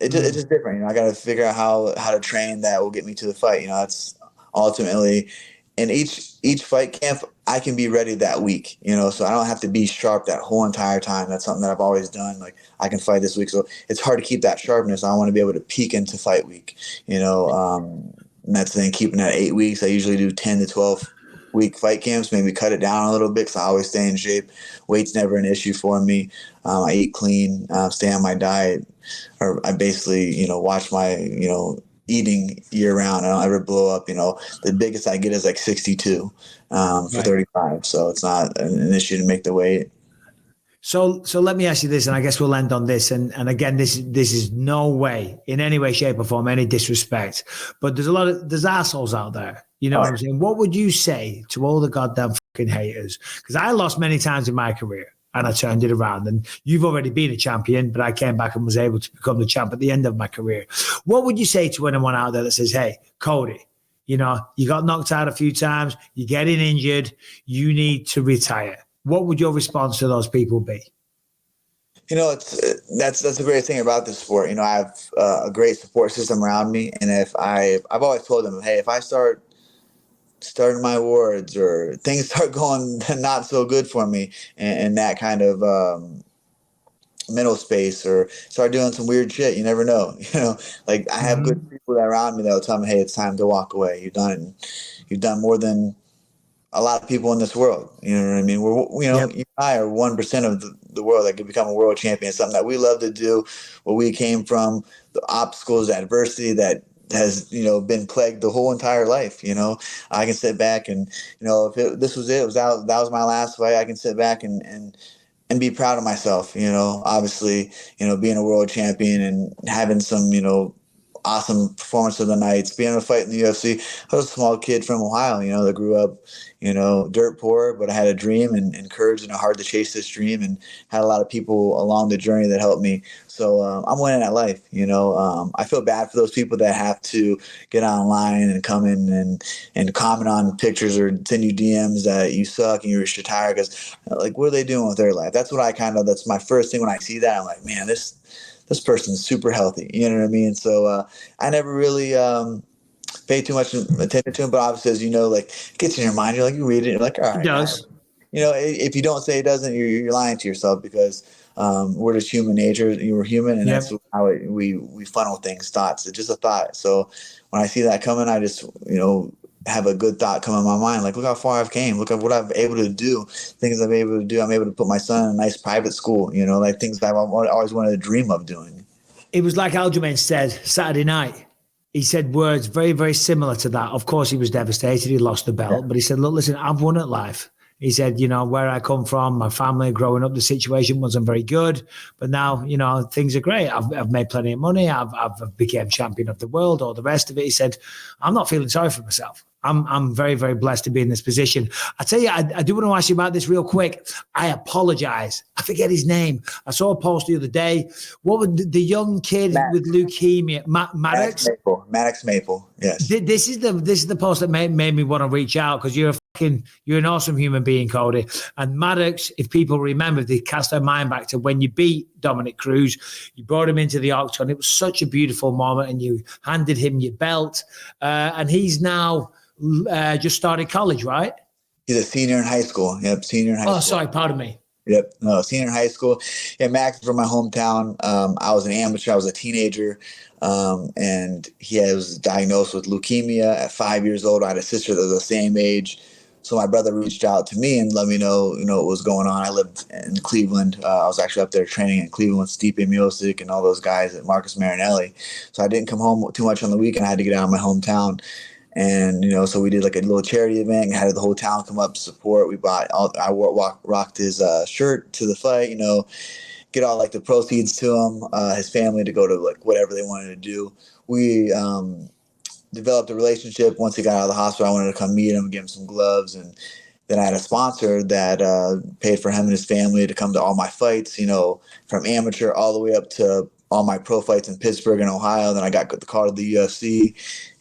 it's just different. I got to figure out how to train that will get me to the fight. That's ultimately in each fight camp, I can be ready that week. So I don't have to be sharp that whole entire time. That's something that I've always done. Like I can fight this week, so it's hard to keep that sharpness. I want to be able to peak into fight week. And that's the thing. Keeping that 8 weeks, I usually do 10 to 12 week fight camps, maybe cut it down a little bit because I always stay in shape. Weight's never an issue for me. I eat clean, stay on my diet, or I basically, watch my, eating year round. I don't ever blow up. The biggest I get is like 62 for 35. So it's not an issue to make the weight. So let me ask you this, and I guess we'll end on this. And again, this is no way, in any way, shape, or form, any disrespect. But there's assholes out there. You know what I'm saying? What would you say to all the goddamn fucking haters? Because I lost many times in my career and I turned it around. And you've already been a champion, but I came back and was able to become the champ at the end of my career. What would you say to anyone out there that says, hey, Cody, you got knocked out a few times, you're getting injured, you need to retire? What would your response to those people be? That's a great thing about this sport. I have a great support system around me. And I've always told them, hey, if I start starting my awards or things start going not so good for me and that kind of mental space, or start doing some weird shit, you never know. I have good people that are around me that'll tell me, hey, it's time to walk away. You've done more than a lot of people in this world. You know what I mean? You and I are 1% of the world that could become a world champion. It's something that we love to do, where we came from, the obstacles, the adversity that has, been plagued the whole entire life. I can sit back and, if this was it, that was my last fight, I can sit back and be proud of myself. Obviously, being a world champion and having some, awesome performance of the nights, being able to fight in the UFC. I was a small kid from Ohio, that grew up, dirt poor, but I had a dream and courage and a heart to chase this dream, and had a lot of people along the journey that helped me. So I'm winning at life. I feel bad for those people that have to get online and come in and comment on pictures or send you DMs that you suck and you should retire, because what are they doing with their life? That's what that's my first thing when I see that. I'm like, man, this person's super healthy. You know what I mean? So I never really pay too much attention to him, but obviously, as it gets in your mind. You read it, you're like, all right. It does. If you don't say it doesn't, you're lying to yourself, because we're just human nature. We're human, and that's how we funnel things, thoughts. It's just a thought. So when I see that coming, I just, have a good thought come in my mind. Look how far I've came. Look at what I've able to do. Things I'm able to do. I'm able to put my son in a nice private school. Things I've always wanted to dream of doing. It was like Aljamain said Saturday night. He said words very, very similar to that. Of course, he was devastated. He lost the belt. But he said, look, listen, I've won at life. He said, where I come from, my family growing up, the situation wasn't very good. But now, things are great. I've made plenty of money. I've become champion of the world, all the rest of it. He said, I'm not feeling sorry for myself. I'm very, very blessed to be in this position. I tell you, I do want to ask you about this real quick. I apologize. I forget his name. I saw a post the other day. What was the young kid with leukemia? Maddox? Maddox Maple. Yes. This is the post that made me want to reach out, because you're an awesome human being, Cody. And Maddox, if people remember, they cast their mind back to when you beat Dominic Cruz. You brought him into the octagon. It was such a beautiful moment, and you handed him your belt. And he's now just started college, right? He's a senior in high school. Yep, senior in high school. Oh, sorry, pardon me. Yep, no, senior in high school. Yeah, Max is from my hometown. I was an amateur. I was a teenager, and he was diagnosed with leukemia at 5 years old. I had a sister that was the same age. So my brother reached out to me and let me know, what was going on. I lived in Cleveland. I was actually up there training in Cleveland with Stipe Miocic and all those guys at Marcus Marinelli. So I didn't come home too much on the weekend. I had to get out of my hometown. And, so we did a little charity event and had the whole town come up to support. I rocked his shirt to the fight, get all the proceeds to him, his family, to go to whatever they wanted to do. We developed a relationship. Once he got out of the hospital, I wanted to come meet him and give him some gloves. And then I had a sponsor that paid for him and his family to come to all my fights, from amateur all the way up to all my pro fights in Pittsburgh and Ohio. Then I got the call to the UFC.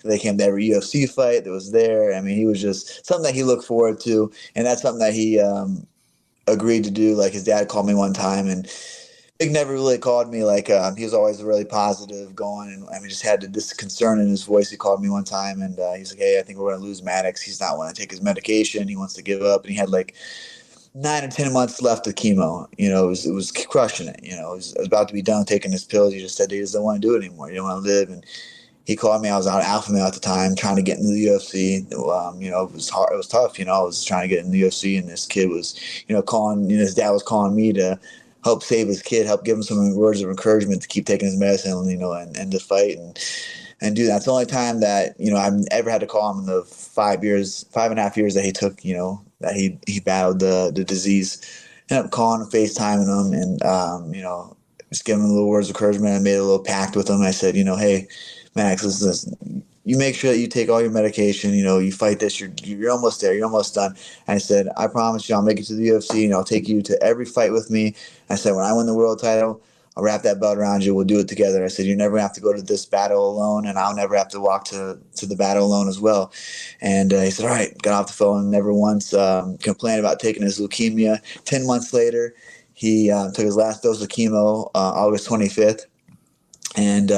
They came to every UFC fight that was there. I mean, he was just something that he looked forward to. And that's something that he agreed to do. His dad called me one time, and Big never really called me. He was always really positive going. And just had this concern in his voice. He called me one time, and he's like, hey, I think we're going to lose Maddox. He's not wanting to take his medication. He wants to give up. And he had 9 or 10 months left of chemo. It was crushing it. It was about to be done taking his pills. He just said he doesn't want to do it anymore. He didn't want to live. And he called me. I was out of Alpha Male at the time, trying to get into the UFC. You know, it was hard. It was tough. You know, I was trying to get in the UFC, and this kid was, you know, calling. You know, his dad was calling me to help save his kid, help give him some words of encouragement to keep taking his medicine, you know, and to fight and do that. It's the only time that, you know, I've ever had to call him in the 5.5 years that he took, you know, that he battled the disease. Ended up calling him, FaceTiming him, and you know, just giving him little words of encouragement. I made a little pact with him. I said, you know, hey, Max, listen, you make sure that you take all your medication. You know, you fight this. You're almost there. You're almost done. And I said, I promise you, I'll make it to the UFC, and I'll take you to every fight with me. I said, when I win the world title, I'll wrap that belt around you. We'll do it together. I said, you never have to go to this battle alone, and I'll never have to walk to the battle alone as well. And he said, all right, got off the phone, never once complained about taking his leukemia. 10 months later, he took his last dose of chemo August 25th. And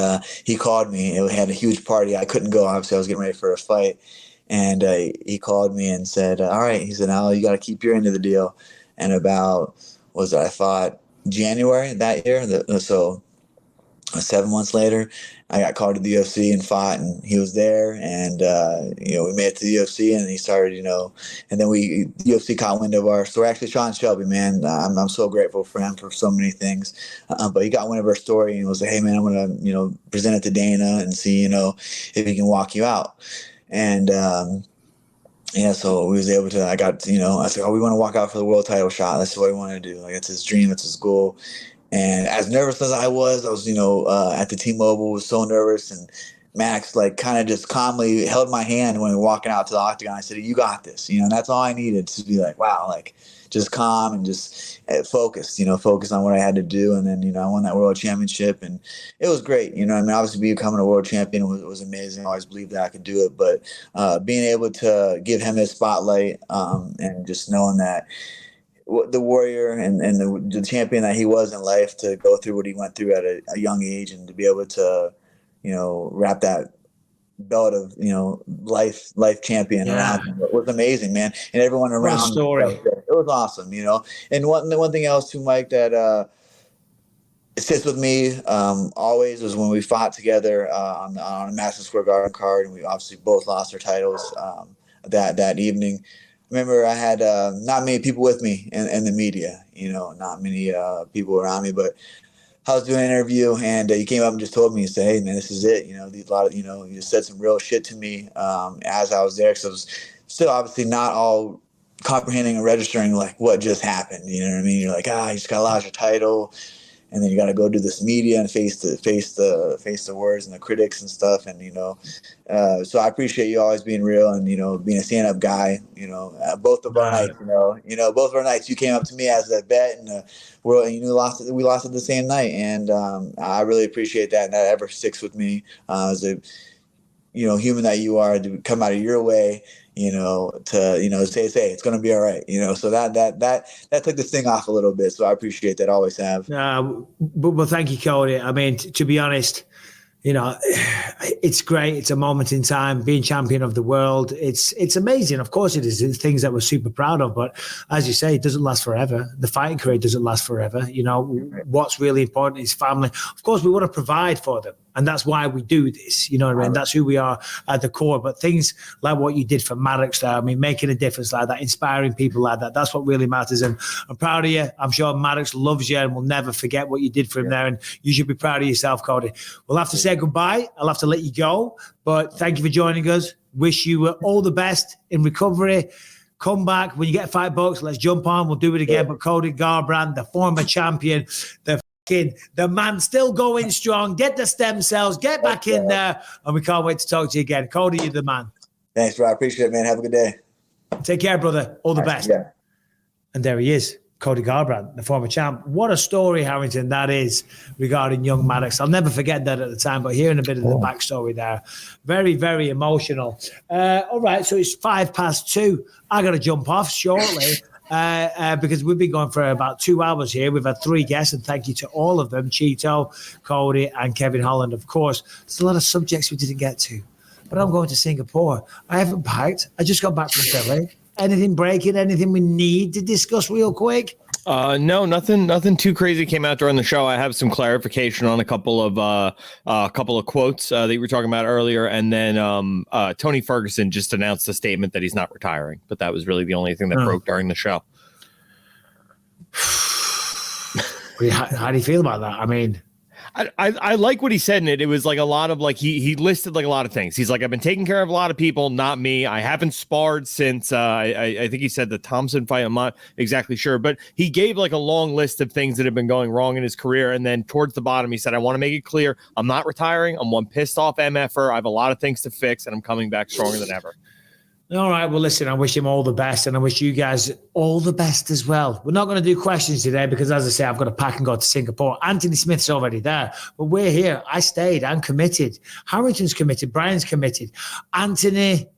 he called me. We had a huge party. I couldn't go. Obviously, I was getting ready for a fight. And he called me and said, all right. He said, now you got to keep your end of the deal. And about, I fought January that year. So 7 months later, I got called to the UFC and fought, and he was there. And, you know, we made it to the UFC, and he started, you know, and then the UFC caught wind of our story. Actually, Sean Shelby, man, I'm so grateful for him for so many things. But he got wind of our story and was like, hey, man, I'm going to, you know, present it to Dana and see, you know, if he can walk you out. And, yeah, so we was able to, I got, you know, I said, we want to walk out for the world title shot. That's what we want to do. Like, it's his dream. It's his goal. And as nervous as I was, you know, at the T-Mobile, was so nervous. And Max, like, kind of just calmly held my hand when we were walking out to the octagon. I said, you got this. You know, and that's all I needed to be like, wow, like, just calm and just focused, you know, focus on what I had to do. And then, you know, I won that world championship, and it was great. You know, I mean, obviously becoming a world champion was amazing. I always believed that I could do it. But being able to give him his spotlight and just knowing that the warrior and the champion that he was in life, to go through what he went through at a young age, and to be able to, you know, wrap that belt of, you know, life champion around him was amazing, man. And everyone around what a story. It was awesome, you know. And one thing else too, Mike, that it sits with me always was when we fought together on a Madison Square Garden card, and we obviously both lost our titles that evening. Remember, I had not many people with me in the media, you know, not many people around me, but I was doing an interview, and he came up and just told me, he said, hey, man, this is it. You know, you just said some real shit to me as I was there, because I was still obviously not all comprehending and registering like what just happened. You know what I mean? You're like, you just got lost your title, and then you got to go do this media and face the words and the critics and stuff. And, you know, so I appreciate you always being real and, you know, being a stand-up guy. You know, both of our nights, both of our nights, you came up to me as a vet, and we lost it the same night. And I really appreciate that. And that ever sticks with me as a, you know, human that you are, to come out of your way, you know, to, you know, say it's going to be all right, you know. So that took the sting off a little bit. So I appreciate that. Always have. Well, thank you, Cody. I mean, to be honest, you know, it's great. It's a moment in time, being champion of the world. It's amazing. Of course it is. It's things that we're super proud of. But as you say, it doesn't last forever. The fighting career doesn't last forever. You know, what's really important is family. Of course, we want to provide for them. And that's why we do this, you know what I mean? That's who we are at the core. But things like what you did for Maddox there, I mean, making a difference like that, inspiring people like that, that's what really matters. And I'm proud of you. I'm sure Maddox loves you and will never forget what you did for him there. And you should be proud of yourself, Cody. We'll have to say goodbye. I'll have to let you go. But thank you for joining us. Wish you all the best in recovery. Come back when you get $5. Let's jump on. We'll do it again. But Cody Garbrandt, the former champion, the man still going strong. Get the stem cells, get back in there, and we can't wait to talk to you again. Cody, you're the man. Thanks, bro. I appreciate it, man. Have a good day. Take care, brother. All the best. Yeah. And there he is, Cody Garbrandt, the former champ. What a story, Harrington, that is regarding young Maddox. I'll never forget that at the time, but hearing a bit of the backstory there, very, very emotional. All right, so it's 2:05. I got to jump off shortly. Because we've been going for about 2 hours here. We've had 3 guests, and thank you to all of them, Chito, Cody, and Kevin Holland, of course. There's a lot of subjects we didn't get to. But I'm going to Singapore. I haven't packed. I just got back from Philly. Anything breaking? Anything we need to discuss real quick? No, nothing too crazy came out during the show. I have some clarification on a couple of quotes that you were talking about earlier, and then Tony Ferguson just announced a statement that he's not retiring, but that was really the only thing that broke during the show. How do you feel about that? I mean, I like what he said in it. It was like a lot of like he listed like a lot of things. He's like, I've been taking care of a lot of people, not me. I haven't sparred since I think he said the Thompson fight. I'm not exactly sure, but he gave like a long list of things that have been going wrong in his career. And then towards the bottom, he said, I want to make it clear, I'm not retiring. I'm one pissed off MFer. I have a lot of things to fix, and I'm coming back stronger than ever. All right. Well, listen, I wish him all the best, and I wish you guys all the best as well. We're not going to do questions today because, as I say, I've got to pack and go to Singapore. Anthony Smith's already there, but we're here. I stayed. I'm committed. Harrington's committed. Brian's committed. Anthony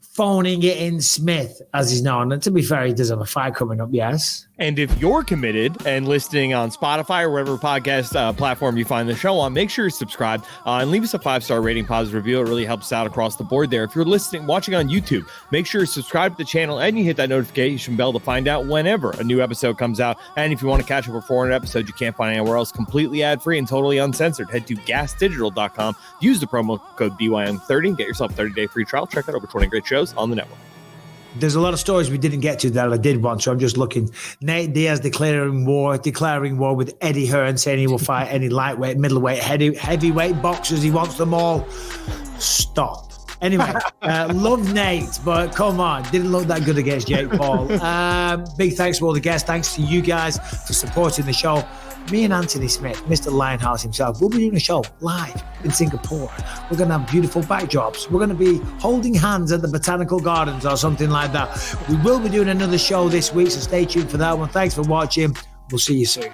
phoning it in Smith, as he's known. And to be fair, he does have a fight coming up, yes. And if you're committed and listening on Spotify or whatever podcast platform you find the show on, make sure you're subscribed and leave us a 5-star rating, positive review. It really helps us out across the board there. If you're watching on YouTube, make sure you subscribe to the channel and you hit that notification bell to find out whenever a new episode comes out. And if you want to catch up with 400 episodes you can't find anywhere else, completely ad-free and totally uncensored, head to gasdigital.com. Use the promo code BYM30 and get yourself a 30-day free trial. Check out over 20 great shows on the network. There's a lot of stories we didn't get to that I did want, so I'm just looking. Nate Diaz declaring war with Eddie Hearn, saying he will fight any lightweight, middleweight, heavyweight boxers. He wants them all. Stop. Anyway, love Nate, but come on, didn't look that good against Jake Paul. Big thanks to all the guests. Thanks to you guys for supporting the show. Me and Anthony Smith, Mr. Lionhouse himself, we'll be doing a show live in Singapore. We're going to have beautiful backdrops. We're going to be holding hands at the Botanical Gardens or something like that. We will be doing another show this week, so stay tuned for that one. Thanks for watching. We'll see you soon.